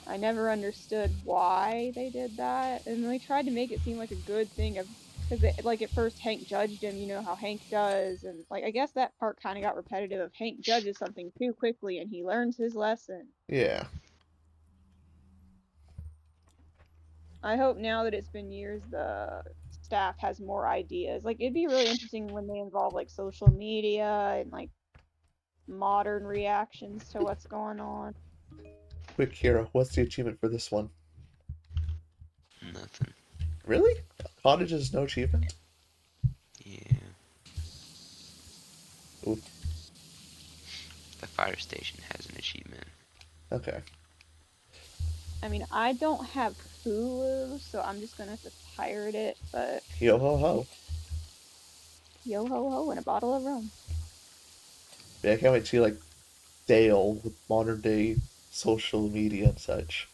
I never understood why they did that, and they tried to make it seem like a good thing of because like at first Hank judged him, you know how Hank does, and like I guess that part kind of got repetitive of Hank judges something too quickly and he learns his lesson. Yeah. I hope now that it's been years, the staff has more ideas. Like it'd be really interesting when they involve like social media and like modern reactions to what's going on. Quick, Kira, what's the achievement for this one? Nothing. Really? Cottage is no achievement? Yeah. Ooh, The fire station has an achievement. okay. I mean, I don't have Hulu, so I'm just gonna have to pirate it, but Yo ho ho. yo ho ho and a bottle of rum. Yeah, I can't wait to see like Dale with modern day social media and such.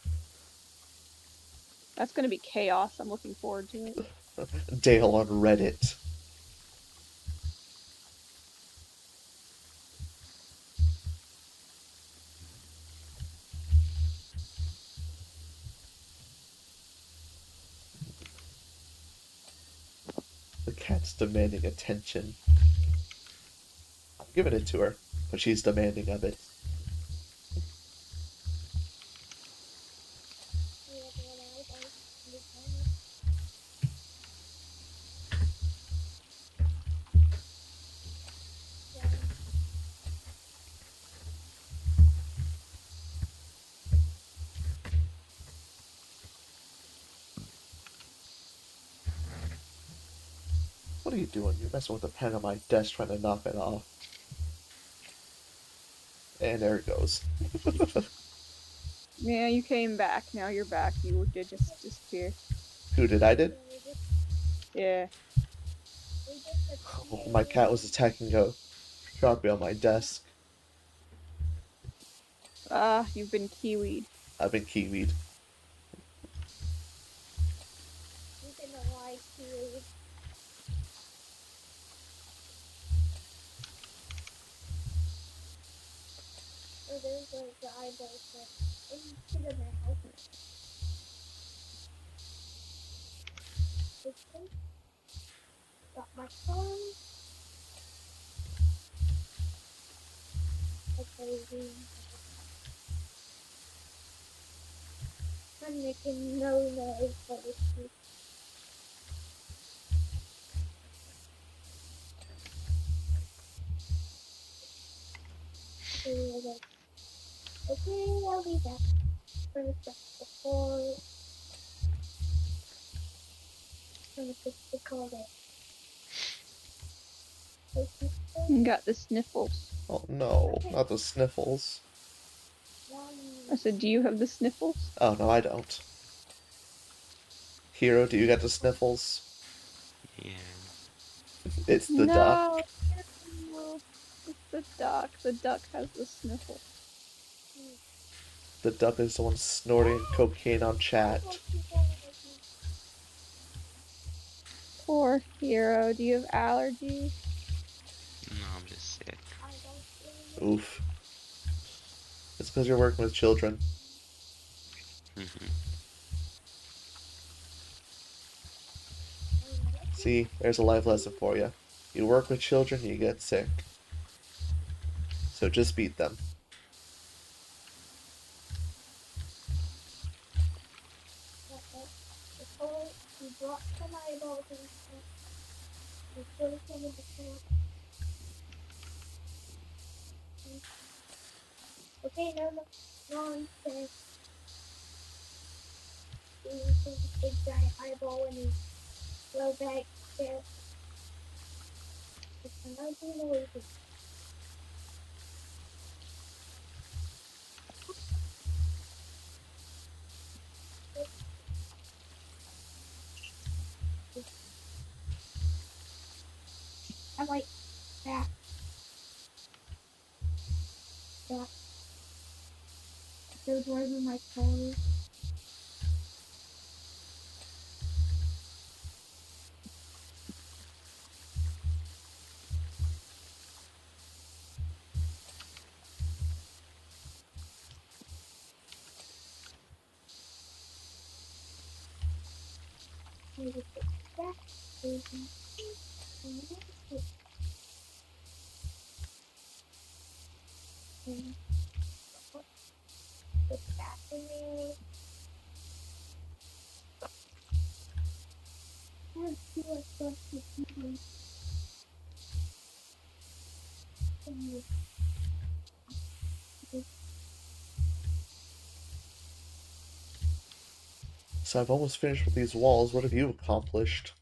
That's gonna be chaos. I'm looking forward to it. Dale on Reddit. The cat's demanding attention. I'm giving it to her, but she's demanding of it. What are you doing? You're messing with the pen on my desk trying to knock it off. And there it goes. Yeah, you came back. Now you're back. You did just disappear. Who did I did? Yeah. We just a Oh, my cat was attacking a sharpie on my desk. Ah, you've been kiwied. I've been kiwied. You've been alive too. So there's the eyeball set into the mouth. Okay. Got my phone. Okay. I'm making no noise for this. Okay, I'll be back. First, before I'm gonna fix the color. You got the sniffles. Oh no, Okay. not the sniffles. I said, do you have the sniffles? Oh no, I don't. Hero, do you get the sniffles? Yeah. It's the duck. No. It's the duck. The duck has the sniffles. The duck is the one snorting cocaine on chat. Poor Hero. Do you have allergies? No, I'm just sick. Oof. It's because you're working with children. Hmm. See, there's a life lesson for you. You work with children, you get sick. So just beat them. You brought some eyeballs and you put some in the can. Okay, no nonsense. You put a big giant eyeball and you go back there. It's another noise. I'm like that. That. Those words in my phone. Maybe fix that. Maybe. Put that in there. Let's see what's supposed to be. So I've almost finished with these walls. What have you accomplished?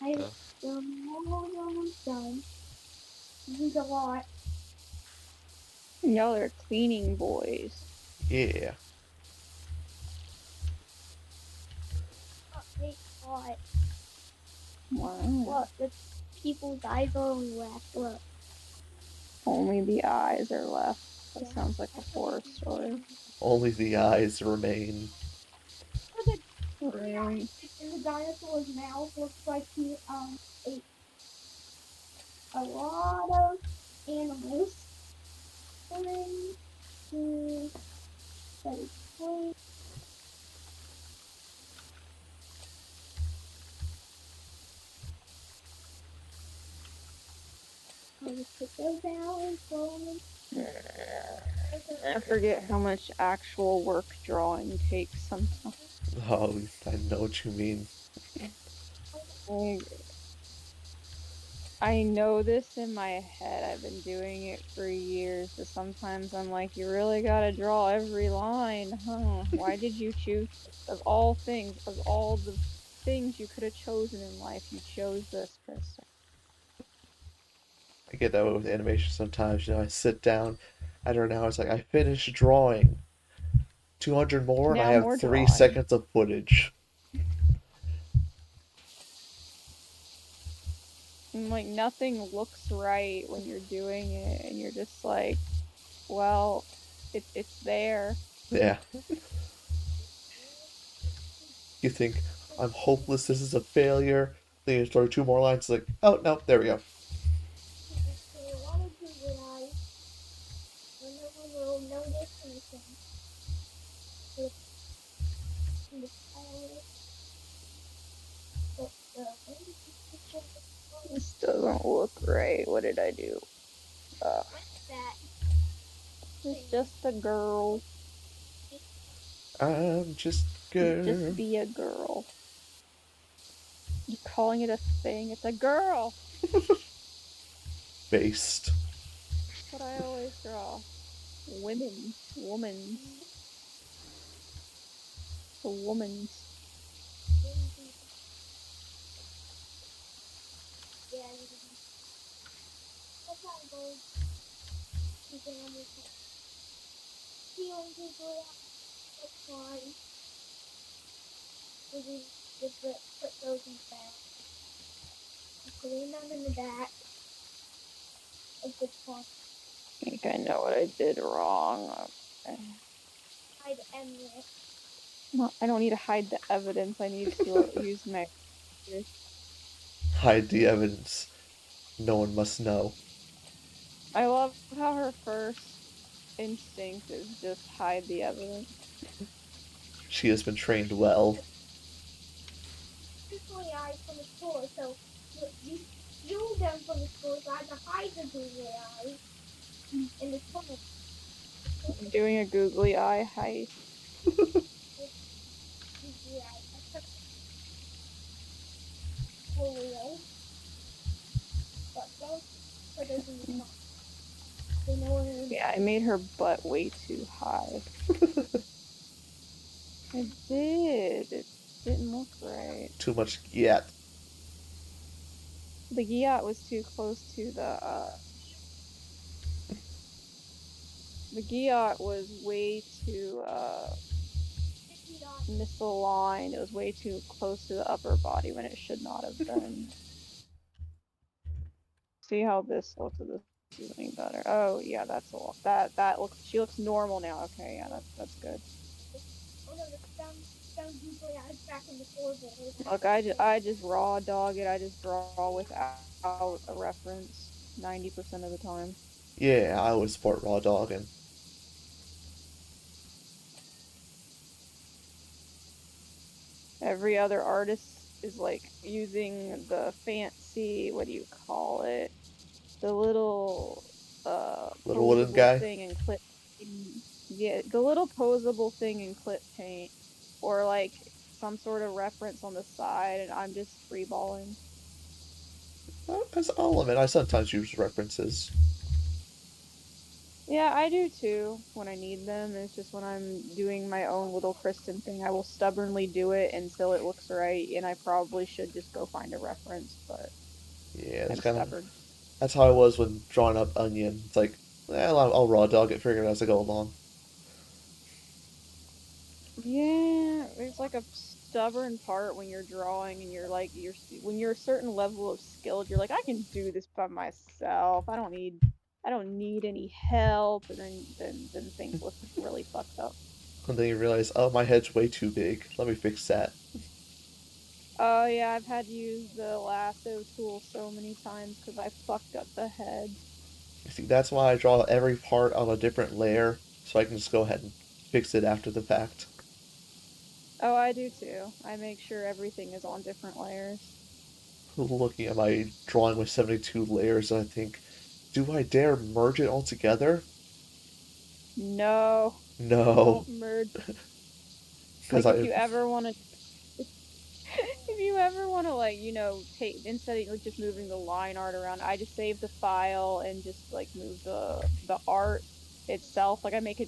I'm almost done. This is a lot. Y'all are cleaning boys. Yeah. Wait, what? Wow. Look, the people's eyes are only left. Look. Only the eyes are left. That sounds like a horror story. Only the eyes remain. Really? The dinosaur's mouth looks like he ate a lot of animals. And he said it's put those out and throw them. I forget how much actual work drawing takes sometimes. Oh, I know what you mean. I know this in my head. I've been doing it for years, but sometimes I'm like, you really gotta draw every line, huh? Why did you choose, of all things, of all the things you could have chosen in life, you chose this, Krista? I get that way with animation sometimes. I sit down after an hour, it's like I finished drawing. 200 more, and I Now have more 3 drawing. seconds of footage. And like nothing looks right when you're doing it, and you're just like, well, it's there. Yeah. You think, I'm hopeless, this is a failure. Then you start two more lines, like, oh, no, there we go. So a lot of Google eyes, but no one will notice anything. But in the pilot, but when did you pick up the phone? This doesn't look right. What did I do? What's that? It's just a girl. I'm just a Just girl. be a girl. You're calling it a thing. It's a girl. Based. That's what I always draw. Women. Woman's. The woman's. Yeah, that's how it goes. You can almost feel Google out. That's fine. We just put those in the back. Putting them in the back of the trunk. I think I know what I did wrong. Okay. Hide endless. No, I don't need to hide the evidence. I need to use my. Hide the evidence. No one must know. I love how her first instinct is just hide the evidence. She has been trained well. Googly eyes from the store, so you steal them from the store, so I have to hide the googly eyes in the trunk. I'm doing a googly eye heist. Googly eyes. I took Oreo, but don't put those in the trunk. They know what it is. Yeah, I made her butt way too high. I did. It didn't look right. Too much yet. The yacht was too close to the yacht was way too misaligned. It was way too close to the upper body when it should not have been. See how this looks. This is any better. Oh yeah, that's a lot. That looks. She looks normal now. Okay, yeah, that's good. Oh no, found googly eyes back in the floorboard. Look, I just raw dog it. I just draw without a reference 90% of the time. Yeah, I always support raw dogging. Every other artist is like using the fancy, what do you call it? The little Little wooden posable guy. thing in clip. Yeah, the little posable thing in clip paint, or like some sort of reference on the side, and I'm just freeballing. I'll admit, I sometimes use references. Yeah, I do too when I need them. It's just when I'm doing my own little Kristen thing, I will stubbornly do it until it looks right, and I probably should just go find a reference, but Yeah, it's I'm kind of stubborn. that's how I was when drawing up Onion. It's like, well, I'll raw dog it, figure it as I go along. Yeah, there's like a stubborn part when you're drawing and you're like when you're a certain level of skilled, you're like I can do this by myself. I don't need any help, and then things look really fucked up. And then you realize, oh, my head's way too big. Let me fix that. Oh yeah, I've had to use the lasso tool so many times because I fucked up the head. You see, that's why I draw every part on a different layer, so I can just go ahead and fix it after the fact. Oh, I do too. I make sure everything is on different layers. Looking at my drawing with 72 layers, I think, do I dare merge it all together? No, No, don't merge. because Like if I you ever want to if you ever want to like take instead of like just moving the line art around, I just save the file and just like move the art itself. Like I make a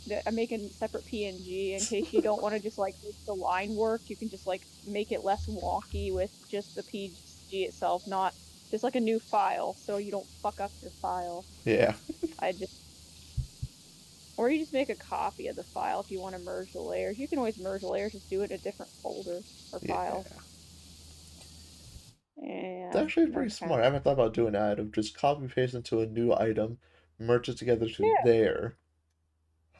separate PNG in case you don't want to just like make the line work. You can just like make it less wonky with just the PNG itself, not just like a new file, so you don't fuck up your file. yeah, I just Or you just make a copy of the file if you want to merge the layers. You can always merge the layers, just do it in a different folder or yeah. file. Yeah. It's actually more pretty smart. I cat. haven't thought about doing that. Of just copy paste into a new item, merge it together to Yeah. there.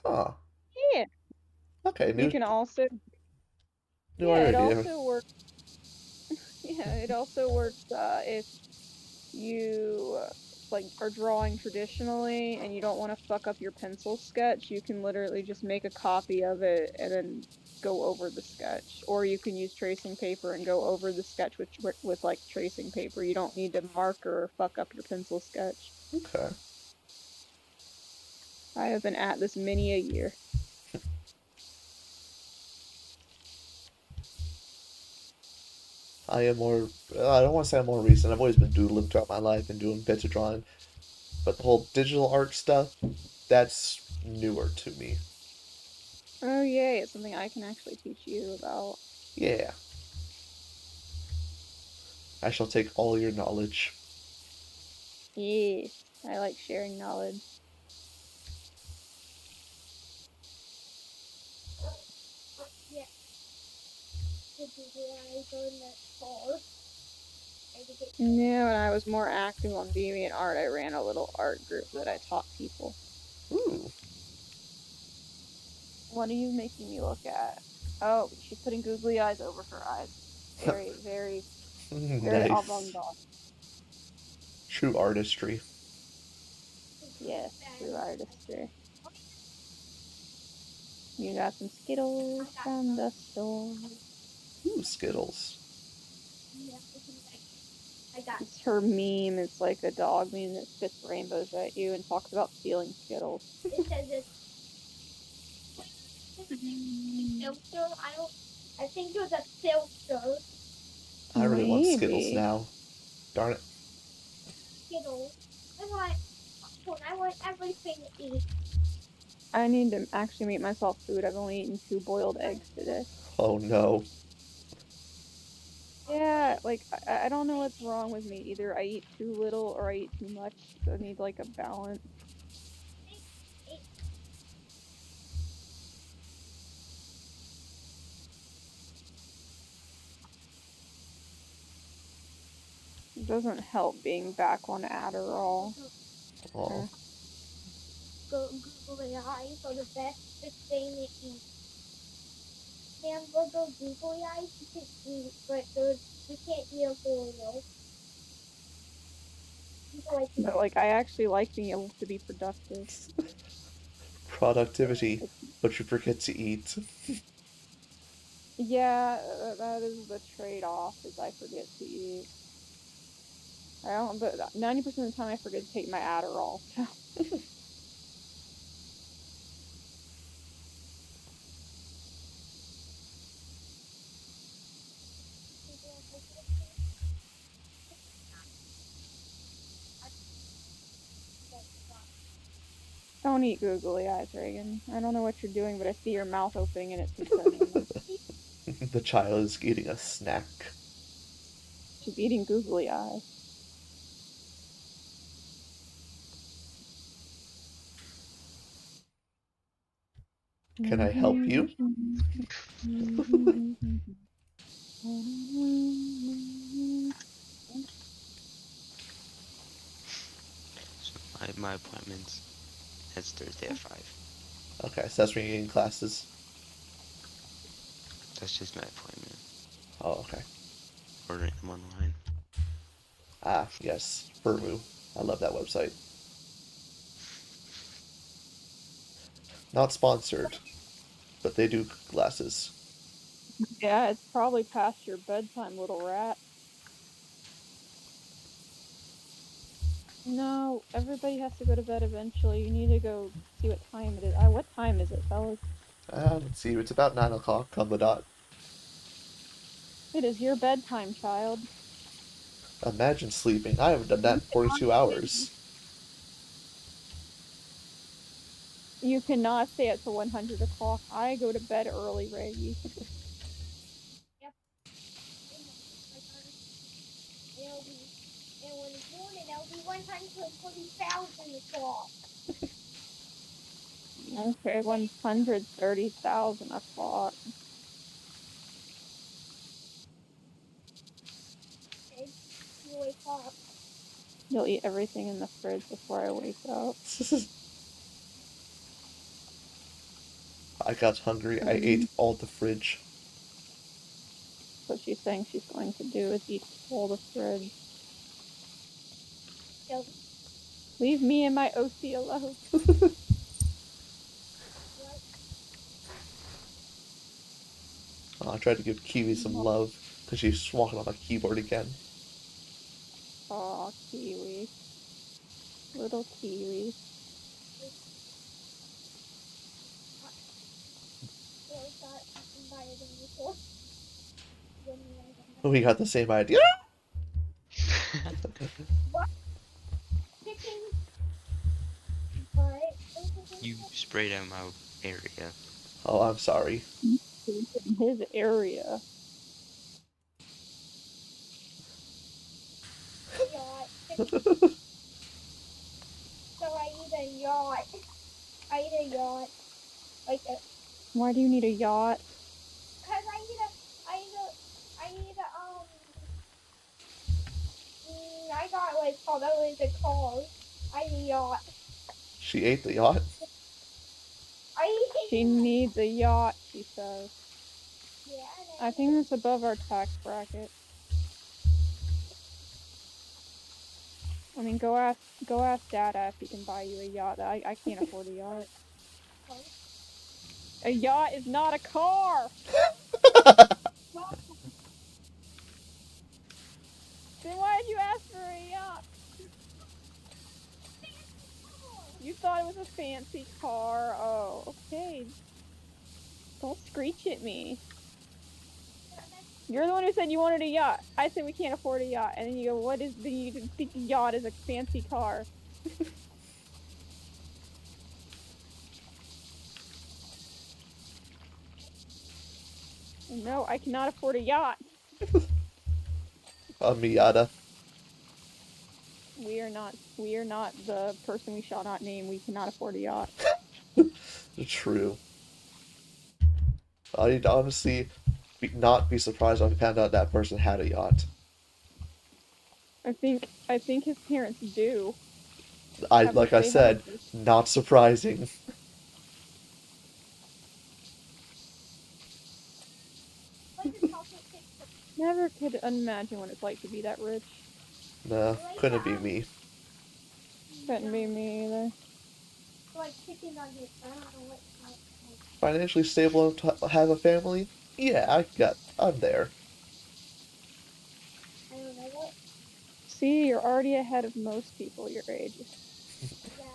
Huh. Yeah. Okay, You new can also. new Yeah. It idea. also works. Yeah. It also works if you like are drawing traditionally and you don't want to fuck up your pencil sketch, you can literally just make a copy of it and then go over the sketch. Or you can use tracing paper and go over the sketch with like tracing paper. You don't need to mark or fuck up your pencil sketch. Okay. I have been at this many a year. I am more. I don't want to say I'm more recent. I've always been doodling throughout my life and doing bits of drawing, but the whole digital art stuff, that's newer to me. Oh yay, it's something I can actually teach you about. Yeah, I shall take all your knowledge. Yes, I like sharing knowledge. Yeah, the Google eyes on that car. I had to get Yeah, when I was more active on DeviantArt, I ran a little art group that I taught people. Ooh, What are you making me look at? Oh, she's putting googly eyes over her eyes. Very, very, very nice. avant-garde. True artistry. Yes, true batteries. artistry. You got some Skittles from the store. Ooh, Skittles. Yeah, I got. It's her meme. It's like a dog meme that spits rainbows at you and talks about stealing Skittles. It says it's filter. I don't. I think it was a filter. I really want Skittles Maybe. now. Darn it. Skittles. I want everything to eat. I need to actually make myself food. I've only eaten 2 boiled eggs today. Oh no. Yeah, like I don't know what's wrong with me. Either I eat too little or I eat too much. So I need like a balance. It doesn't help being back on Adderall. Oh. Googly eyes are the best thing to eat. Hamburger googly eyes you can eat, but you can't eat a Oreo. But like I actually like being able to be productive. Productivity, but you forget to eat. Yeah, that is the trade-off is I forget to eat. I don't, but 90% of the time I forget to take my Adderall. So don't eat googly eyes, Reagan. I don't know what you're doing, but I see your mouth opening and it's concerning me. The child is eating a snack. She's eating googly eyes. Can I help you? So my appointment's it's Thursday at 5. Okay, so that's when you're eating classes. That's just my appointment. Oh, okay. Ordering them online. Ah, yes. Burmu. I love that website. Not sponsored, but they do glasses. Yeah, it's probably past your bedtime, little rat. No, everybody has to go to bed eventually. You need to go see what time it is. What time is it, fellas? Let's see. It's about 9 o'clock on the dot. It is your bedtime, child. Imagine sleeping. I haven't done that in 42 hours. You cannot stay up till 100 o'clock. I go to bed early, Reggie. Yep. And when it's morning, it'll be 140,000 o'clock. Okay, 130,000 o'clock. You'll eat everything in the fridge before I wake up. I got hungry. I ate all the fridge. What she's saying she's going to do is eat all the fridge. Yep. Leave me and my OC alone. I tried to give Kiwi some love because she's walking on my keyboard again. Aw, Kiwi. Little Kiwi. We got the same idea. What? Chicken. But You sprayed out my area. Oh, I'm sorry. In his area. yacht. So I need a yacht. I need a yacht. Like a. Why do you need a yacht? Cause I need a. I got what it's called. Oh, it's a car. I need a yacht. She ate the yacht. She needs a yacht, she says. Yeah. I think that's above our tax bracket. I mean, go ask Dada if he can buy you a yacht. I can't afford a yacht. A yacht is not a car! Then why did you ask for a yacht? You thought it was a fancy car. Oh, okay. Don't screech at me. You're the one who said you wanted a yacht. I said we can't afford a yacht. And then you go, then you think a yacht is a fancy car. No, I cannot afford a yacht. A Miata. We are not the person we shall not name. We cannot afford a yacht. True. I'd honestly not be surprised if I found out that person had a yacht. I think his parents do. Like I said, not surprising. Never could imagine what it's like to be that rich. No, couldn't be me. Couldn't be me either. Like chicken nuggets. I don't know what. Financially stable enough to have a family? Yeah, I'm there. I don't know what. See, you're already ahead of most people your age. Yeah.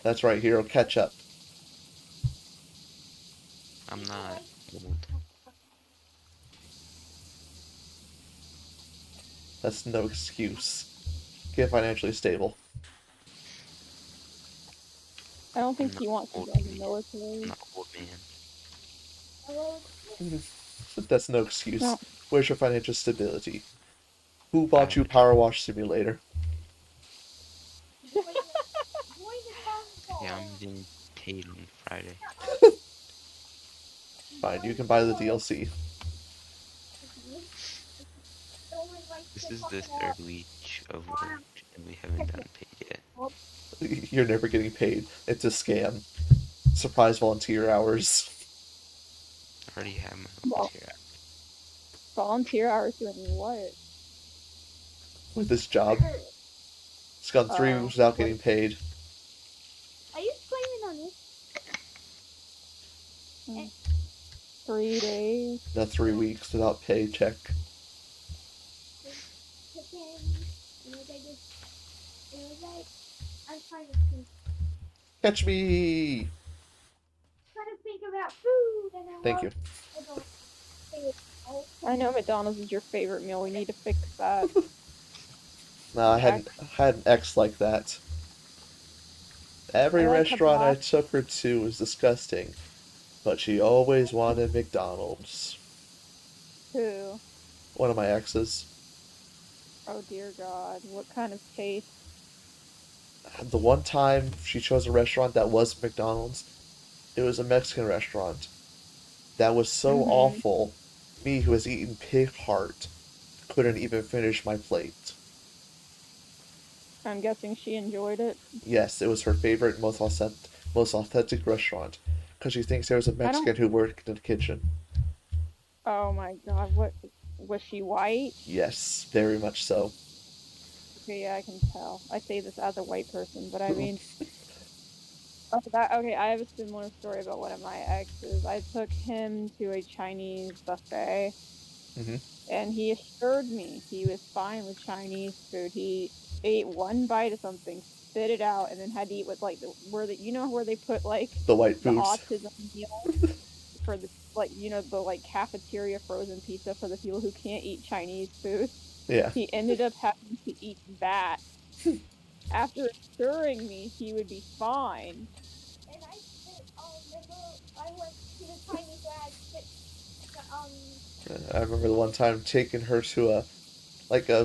That's right, hero, catch up. I'm not old. That's no excuse. Get financially stable. I don't think I'm he not wants to old go in the man. military. I'm not old man. That's no excuse. No. Where's your financial stability? Who bought you PowerWash Simulator? Yeah, I'm getting paid on Friday. Fine, you can buy the DLC. This is the third week of work, and we haven't gotten paid yet. You're never getting paid. It's a scam. Surprise volunteer hours. I already have my volunteer hours. Volunteer hours doing what? With this job. It's gone 3 weeks without getting paid. Are you claiming on this? 3 days. Now 3 weeks without paycheck. I'm trying to think. Catch me! Trying to think about food and I Thank you. I know McDonald's is your favorite meal. We need to fix that. No, I had an ex like that. Every I like restaurant I kebab. took her to was disgusting, but she always wanted McDonald's. Who? One of my exes. Oh dear God. What kind of taste? The one time she chose a restaurant that was McDonald's, it was a Mexican restaurant. That was so awful. Me, who has eaten pig heart, couldn't even finish my plate. I'm guessing she enjoyed it. Yes, it was her favorite, most authentic restaurant because she thinks there was a I don't. Mexican who worked in the kitchen. Oh my God, what was she white? Yes, very much so. Okay, yeah, I can tell. I say this as a white person, but I mean, oh, that okay. I have a similar story about one of my exes. I took him to a Chinese buffet, Hmm. and he assured me he was fine with Chinese food. He ate one bite of something, spit it out, and then had to eat with like where the where they put like The white the foods. autism meal for the like the like cafeteria frozen pizza for the people who can't eat Chinese food. Yeah. He ended up having to eat that after assuring me he would be fine. And I spit, remember I went to the Chinese where I spit, I remember the one time taking her to a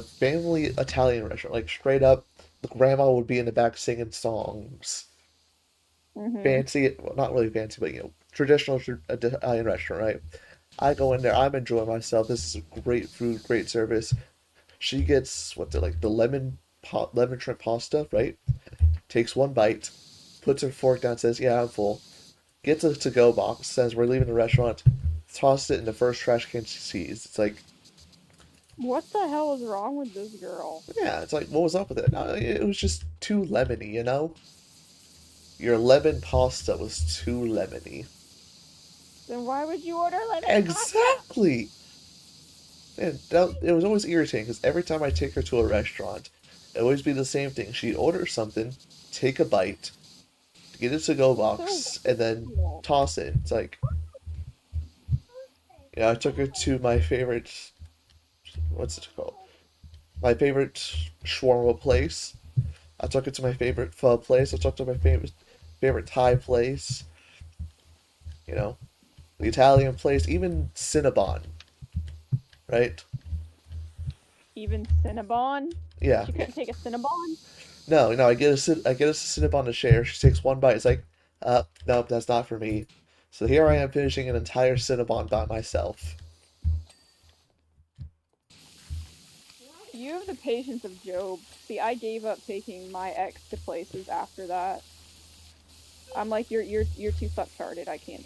family Italian restaurant, like straight up, the grandma would be in the back singing songs. Hmm. Fancy, well, not really fancy, but traditional Italian restaurant, right? I go in there, I'm enjoying myself. This is great food, great service. She gets what's it like the lemon shrimp pasta, right? Takes one bite, puts her fork down, says, "Yeah, I'm full." Gets a to-go box, says, "We're leaving the restaurant." Tosses it in the first trash can she sees. It's like, What the hell is wrong with this girl? yeah, it's like, what was up with it? No, it was just too lemony, you know? Your lemon pasta was too lemony. Then why would you order lemon pasta? Exactly. And it was always irritating because every time I take her to a restaurant, it always be the same thing. She'd order something, take a bite, get a to-go So box, and then wasteful. toss it. It's like, I took her to my favorite, what's it called? My favorite shawarma place. I took her to my favorite pho place. I took her to my favorite Thai place. You know, the Italian place, even Cinnabon, right? Even Cinnabon? Yeah. She couldn't take a Cinnabon? No, no, I get a Cinnabon to share. She takes one bite. It's like, nope, that's not for me. So here I am finishing an entire Cinnabon by myself. You have the patience of Job. See, I gave up taking my ex to places after that. I'm like, you're too fucktarded. I can't.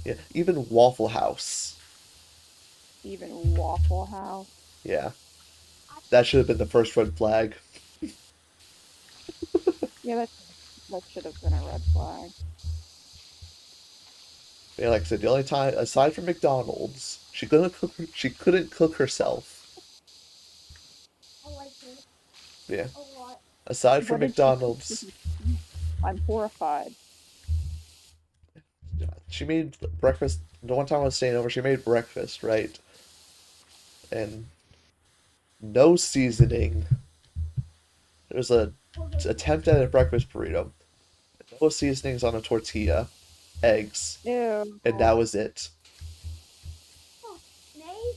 Yeah, even Waffle House. Even Waffle House. Yeah, that should have been the first red flag. Yeah, that should have been a red flag. Yeah, like I said, the only time aside from McDonald's, she couldn't cook herself. I like it Yeah, a lot. aside from What did she cook for McDonald's, you? I'm horrified. she made breakfast. The one time I was staying over, she made breakfast, right? And no seasoning. It was a attempt at a breakfast burrito. No seasonings on a tortilla, eggs, Ew. and that was it. Oh, Nay?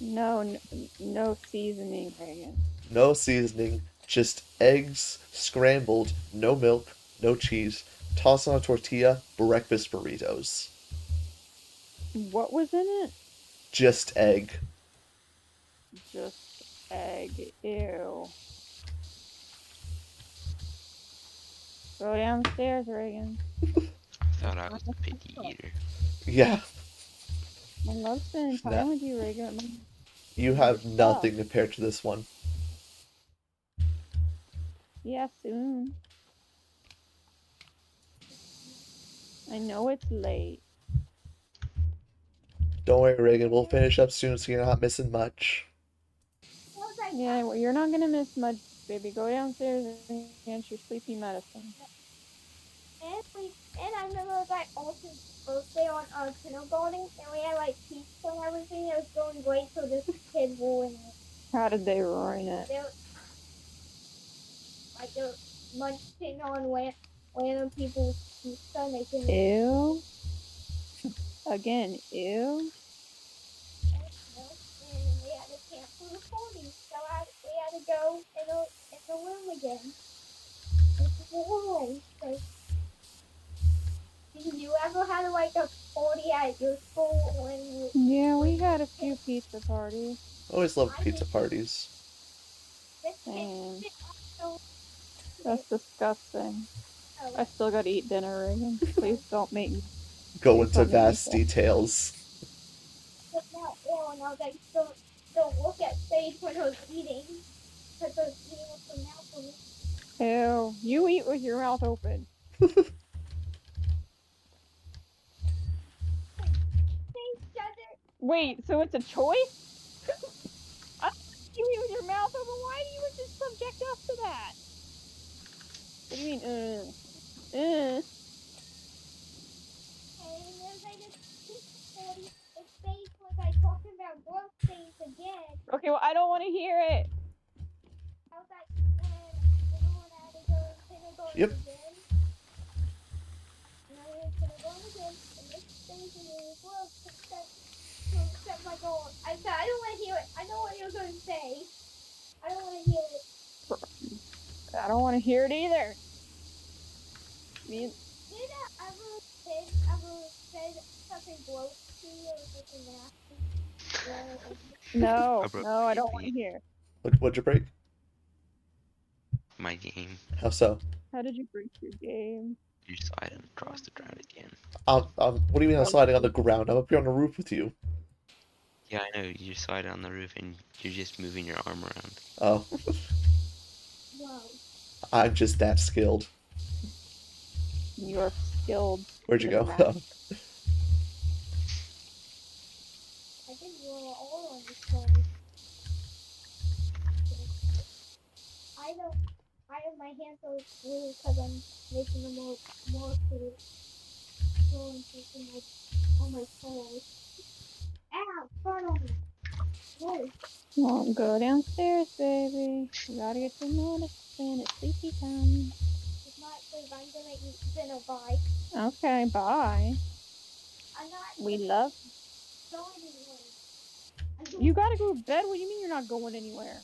No, no seasoning, Reagan. No seasoning, just eggs scrambled, no milk, no cheese, tossed on a tortilla, breakfast burritos. What was in it? Just egg. Just egg. Ew. Go downstairs, Reagan. I thought I was the picky eater. Yeah, I love spending no, time with you, Reagan. you Your have stuff. nothing compared to this one. Yeah, soon. I know it's late. Don't worry, Reagan, we'll finish up soon so you're not missing much. What was I Yeah, well, you're not gonna miss much, baby. Go downstairs and get your sleepy medicine. And I remember it was like Alton's birthday on kindergarten, and we had like pizza and everything. It was going great, so this kid ruined it. How did they ruin it? They're munching on random people's pizza, making it. Ew. Again, ew. And they had to cancel the party, so we had to go in the room again. It's boring. Did you ever have like a party at your school when Yeah, we had a few pizza parties. Always loved pizza parties. this kid Same. spit That's disgusting. Oh, I still gotta eat dinner, Reagan. Please don't make me. Go Please into don't make me vast sick. details. but now, oh, now they don't look at face when I was eating. Because I was eating with the mouth open. Ew. You eat with your mouth open. Wait, so it's a choice? I don't think you eat with your mouth open. Why do you just subject us to that? What do you mean, And then I just keep saying it's face when I talking about growth things again. Okay, well, I don't want to hear it. I was like, when everyone had to go in kindergarten Yep. again. And I was in kindergarten again. And this thing's in the growth except my dog. I said, I don't want to hear it. I know what you're going to say. I don't want to hear it. I don't want to hear it either. Me, Did kid ever said something gross to you or something nasty? no, I broke no, I don't want my to hear. What'd you break? game. How so? How did you break your game? You slide across the ground again. What do you mean I'm Oh, sliding on the ground? I'm up here on the roof with you. Yeah, I know. You slide on the roof and you're just moving your arm around. Oh, Wow. I'm just that skilled. you're skilled Where'd to you the go? max. I think we're all on this phone. I don't. I have my hands so blue because I'm making them more food. So I'm taking on my toes. Ow! Front on me. Whoa. Won't go downstairs, baby. You gotta get your medicine. It's sleepy time. It's not because I'm gonna eat dinner. Bye. Okay, bye. I'm not We love. going anywhere. I'm You going. gotta go to bed. What do you mean you're not going anywhere?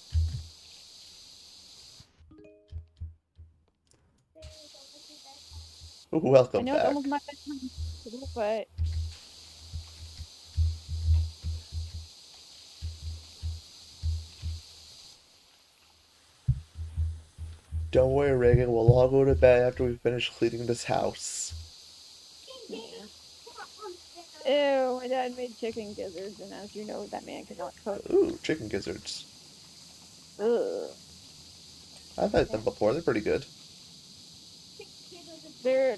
I Welcome know it's back. almost my bedtime, but Don't worry, Reagan. We'll all go to bed after we finish cleaning this house. yeah. Ew, my dad made chicken gizzards, and as you know, that man cannot cook. Ooh, chicken gizzards. Ugh. I've had them before. They're pretty good. They're.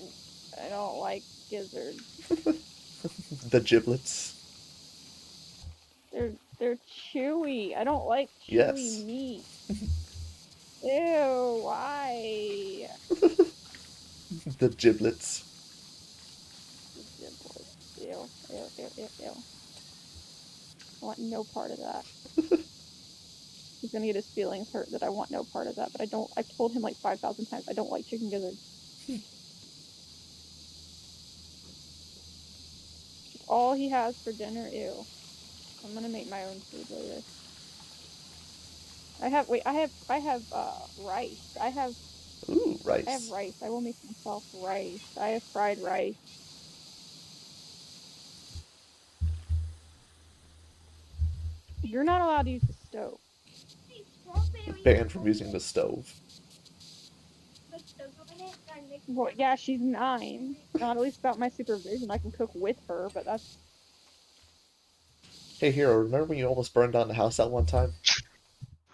I don't like gizzards. The giblets. They're chewy. I don't like chewy Yes. meat. Ew, why? The giblets. Ew, ew, ew, ew, ew. I want no part of that. He's gonna get his feelings hurt that I want no part of that, but I don't. I've told him like 5,000 times I don't like chicken gizzards. It's all he has for dinner. Ew. I'm gonna make my own food later. I have rice. Ooh, I have rice. rice. I will make myself rice. I have fried rice. You're not allowed to use the stove. Banned from using the stove. Well, yeah, she's 9. Not at least without my supervision. I can cook with her, but that's Hey, Hero, remember when you almost burned down the house that one time?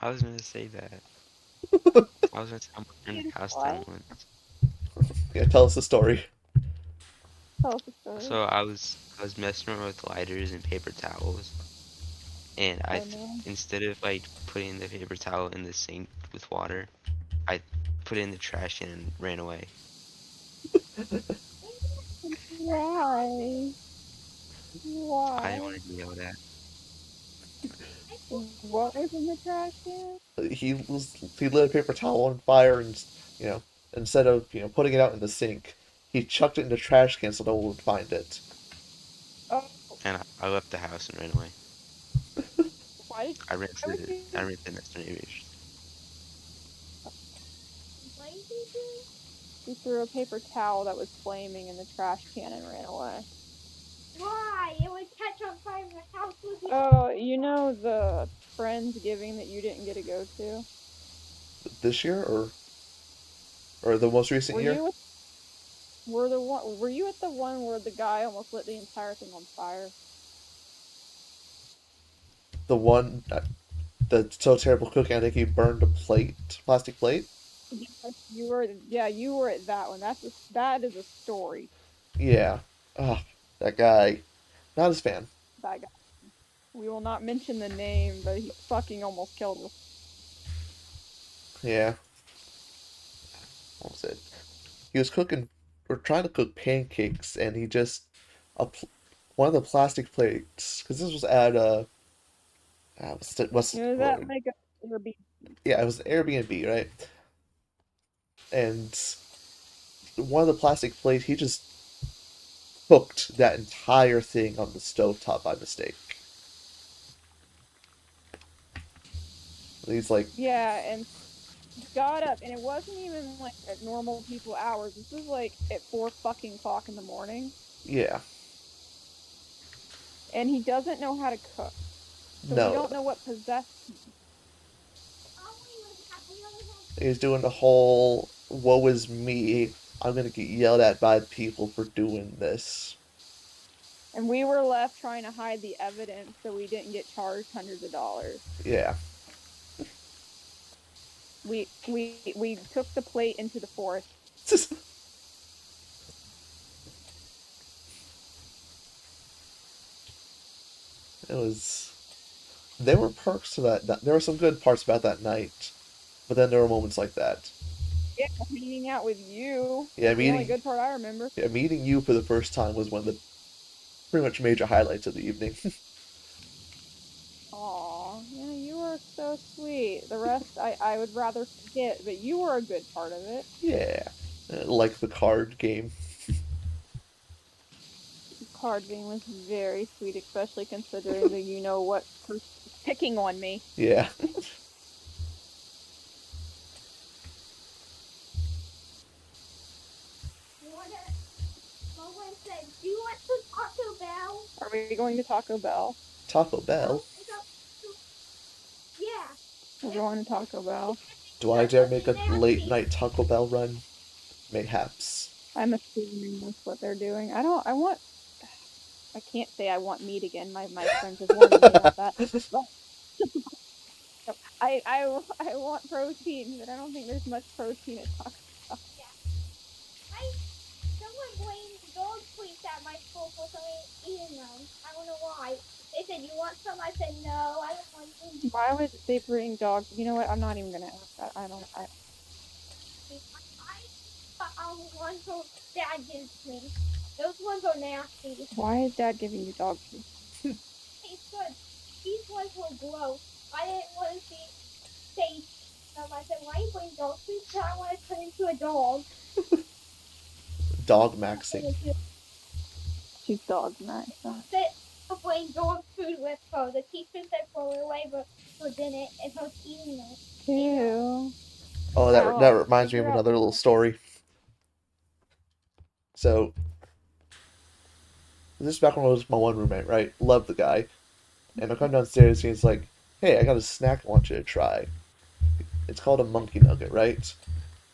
I was gonna say that. I was gonna say I'm burning the house down what? once. Yeah, tell us the story. Tell us the story. So I was messing around with lighters and paper towels, and Oh no. instead of like putting the paper towel in the sink with water, I put it in the trash can and ran away. Why? I didn't Why? want to deal with that. What was in the trash can? He lit a paper towel on fire and instead of putting it out in the sink, he chucked it in the trash can so no one would find it. Oh, And I left the house and ran away. why did? I ran Why to would the you? I ran to the next door neighbors. He threw a paper towel that was flaming in the trash can and ran away. Why? It would catch on fire in the house would be. Oh, you know the Friendsgiving that you didn't get to go to? this year or the most recent Were year? you were the one? Were you at the one where the guy almost lit the entire thing on fire? The one that's so terrible cooking, I think he burned a plate, plastic plate. Yes, you were. Yeah, you were at that one. That is a story. Yeah. Ah, that guy. Not his fan. That guy. We will not mention the name, but he fucking almost killed us. Yeah. What was it? He was cooking or trying to cook pancakes, and he just a pl one of the plastic plates because this was at It was at like a Airbnb. yeah, it was an Airbnb, right? And one of the plastic plates, he just cooked that entire thing on the stovetop by mistake. And he's like, Yeah, and got up, and it wasn't even like at normal people hours. This was like at 4 fucking o'clock in the morning, yeah, and he doesn't know how to cook. So we no. don't know what possessed. He's doing the whole woe is me. I'm gonna get yelled at by people for doing this. And we were left trying to hide the evidence so we didn't get charged hundreds of dollars. Yeah. We took the plate into the forest. It was. There were perks to that. There were some good parts about that night, but then there were moments like that. Yeah, hanging out with you. Yeah, The only meeting. good part I remember. Yeah, meeting you for the first time was one of the pretty much major highlights of the evening. Aw, yeah, you were so sweet. The rest I would rather forget, but you were a good part of it. Yeah, like the card game. The card game was very sweet, especially considering the you know what person picking on me. Yeah. Someone said, "Do you want some Taco Bell?" Are we going to Taco Bell? Taco Bell. Yeah. We're going to Taco Bell. Do I dare make a late night Taco Bell run? Mayhaps. I'm assuming that's what they're doing. I can't say I want meat again. My friends have warned me about that. But I want protein, but I don't think there's much protein at Taco Bell. I Someone blamed dog treats at my school for somebody eating them. I don't know why. They said, "You want some?" I said, "No, I don't want them." Why would they bring dogs? You know what? I'm not even gonna ask that. I don't. Ones that Dad gives me. Those ones are nasty. Why is Dad giving you dog food? Tastes good. These ones were gross. I didn't want to see taste. I said, "Why are you putting dog food?" Because I want to turn into a dog. Dog maxing. She's dog nice. Sit playing dog food with her. The teacher said throw it away, but didn't, and her eating it. Ew. Oh, that reminds me of Figure out. another little story. So, this is back when I was my one roommate, right? Loved the guy. And I come downstairs and he's like, hey, I got a snack I want you to try. It's called a monkey nugget, right?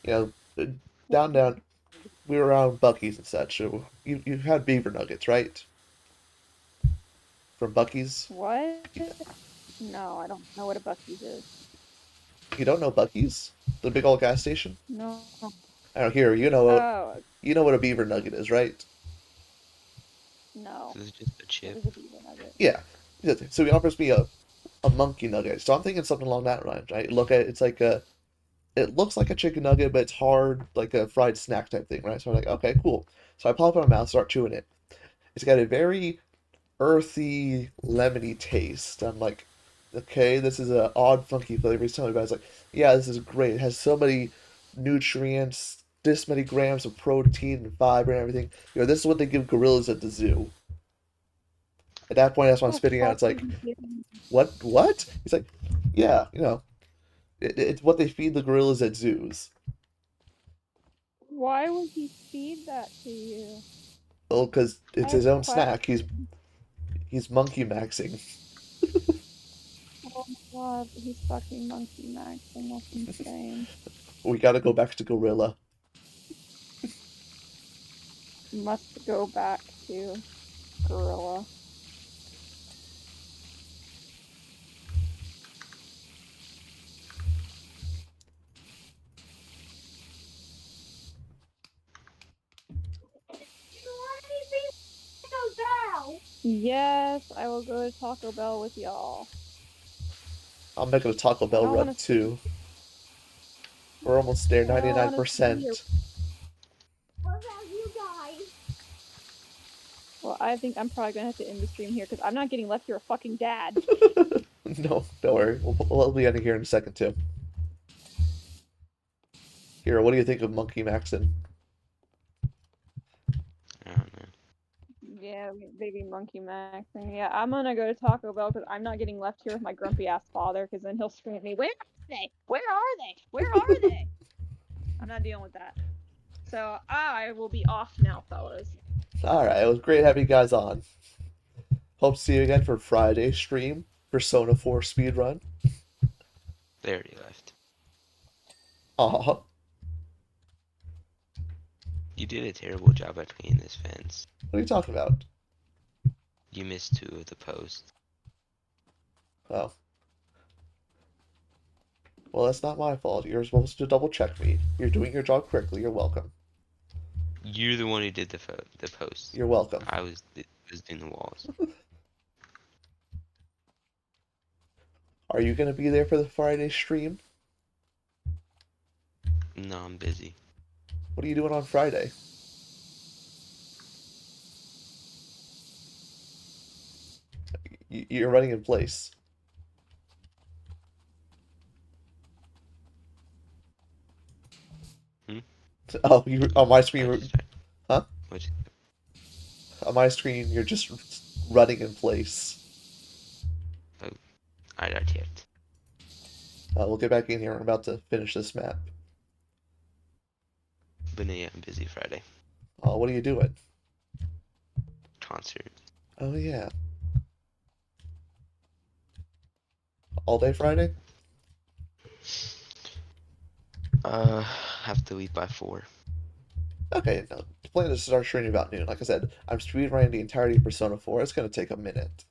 You know, down, we were around Bucky's and such. So you had beaver nuggets, right? From Bucky's? What? No, I don't know what a Buc-ee's is. You don't know Bucky's? The big old gas station? No. I don't here, Oh, you know what a beaver nugget is, right? no. This is just a What chip. is a beaver nugget? Yeah. So he offers me a monkey nugget. So I'm thinking something along that line, right? Look at it's like it looks like a chicken nugget, but it's hard, like a fried snack type thing, right? So I'm like, okay, cool. So I pop it in my mouth, start chewing it. It's got a very earthy, lemony taste. I'm like, okay, this is an odd, funky flavor. He's telling me about it. It's like, yeah, this is great. It has so many nutrients, this many grams of protein and fiber and everything. This is what they give gorillas at the zoo. At that point, that's why I'm The spitting out. fuck It's are like, you kidding? what? He's like, yeah, it's what they feed the gorillas at zoos. Why would he feed that to you? Well, because I it's have his own snack. questions. He's monkey maxing. God, he's fucking Monkey Max, and that's insane. We gotta go back to Gorilla. Must go back to Gorilla. Yes, I will go to Taco Bell with y'all. I'm making a Taco I Bell don't want run to see. too. We're almost there, I don't want to see your. 99%. What about you guys? Well, I think I'm probably gonna have to end the stream here because I'm not getting left here a fucking dad. No, don't worry. We'll be ending here in a second too. Hero, what do you think of Monkey Maxon? I don't know. Yeah, baby Monkey Max. And yeah, I'm gonna go to Taco Bell because I'm not getting left here with my grumpy ass father because then he'll scream at me, "Where are they? Where are they? Where are they?" I'm not dealing with that. So I will be off now, fellas. Alright, it was great having you guys on. Hope to see you again for Friday stream, Persona 4 speedrun. They already left. Aw, You did a terrible job at cleaning this fence. what are you talking about? You missed 2 of the posts. Oh. Well, that's not my fault. You're supposed to double check me. You're doing your job correctly. You're welcome. You're the one who did the posts. You're welcome. I was doing the walls. Are you gonna be there for the Friday stream? No, I'm busy. What are you doing on Friday? You're running in place. Hmm? Oh, you on my I screen? just Huh? What? On my screen, you're just running in place. I not yet. We'll get back in here. I'm about to finish this map. But no, yeah, I'm busy Friday. What are you doing? Concert. Oh yeah. All day Friday? Have to leave by 4. Okay, no. The plan is to start streaming about noon. Like I said, I'm speedrunning the entirety of Persona 4. It's gonna take a minute.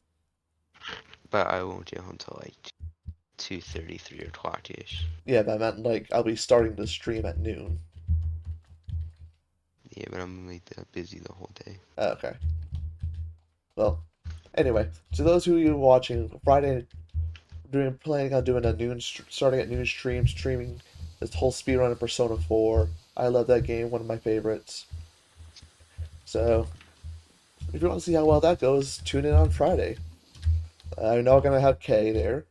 But I won't get home till like 2:30, 3 o'clock ish. Yeah, but I meant like I'll be starting the stream at noon. Yeah, but I'm gonna be busy the whole day. Okay. Well, anyway, to those who you watching Friday, planning on doing a starting at noon streaming this whole speedrun of Persona 4. I love that game, one of my favorites. So, if you want to see how well that goes, tune in on Friday. I know I'm gonna have Kay there.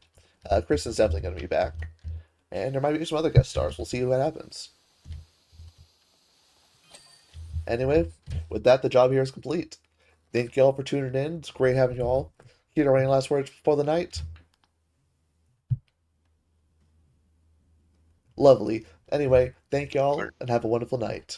Kristen's definitely gonna be back, and there might be some other guest stars. We'll see what happens. Anyway, with that, the job here is complete. Thank you all for tuning in. It's great having you all. Here, any last words before the night? Lovely. Anyway, thank y'all and have a wonderful night.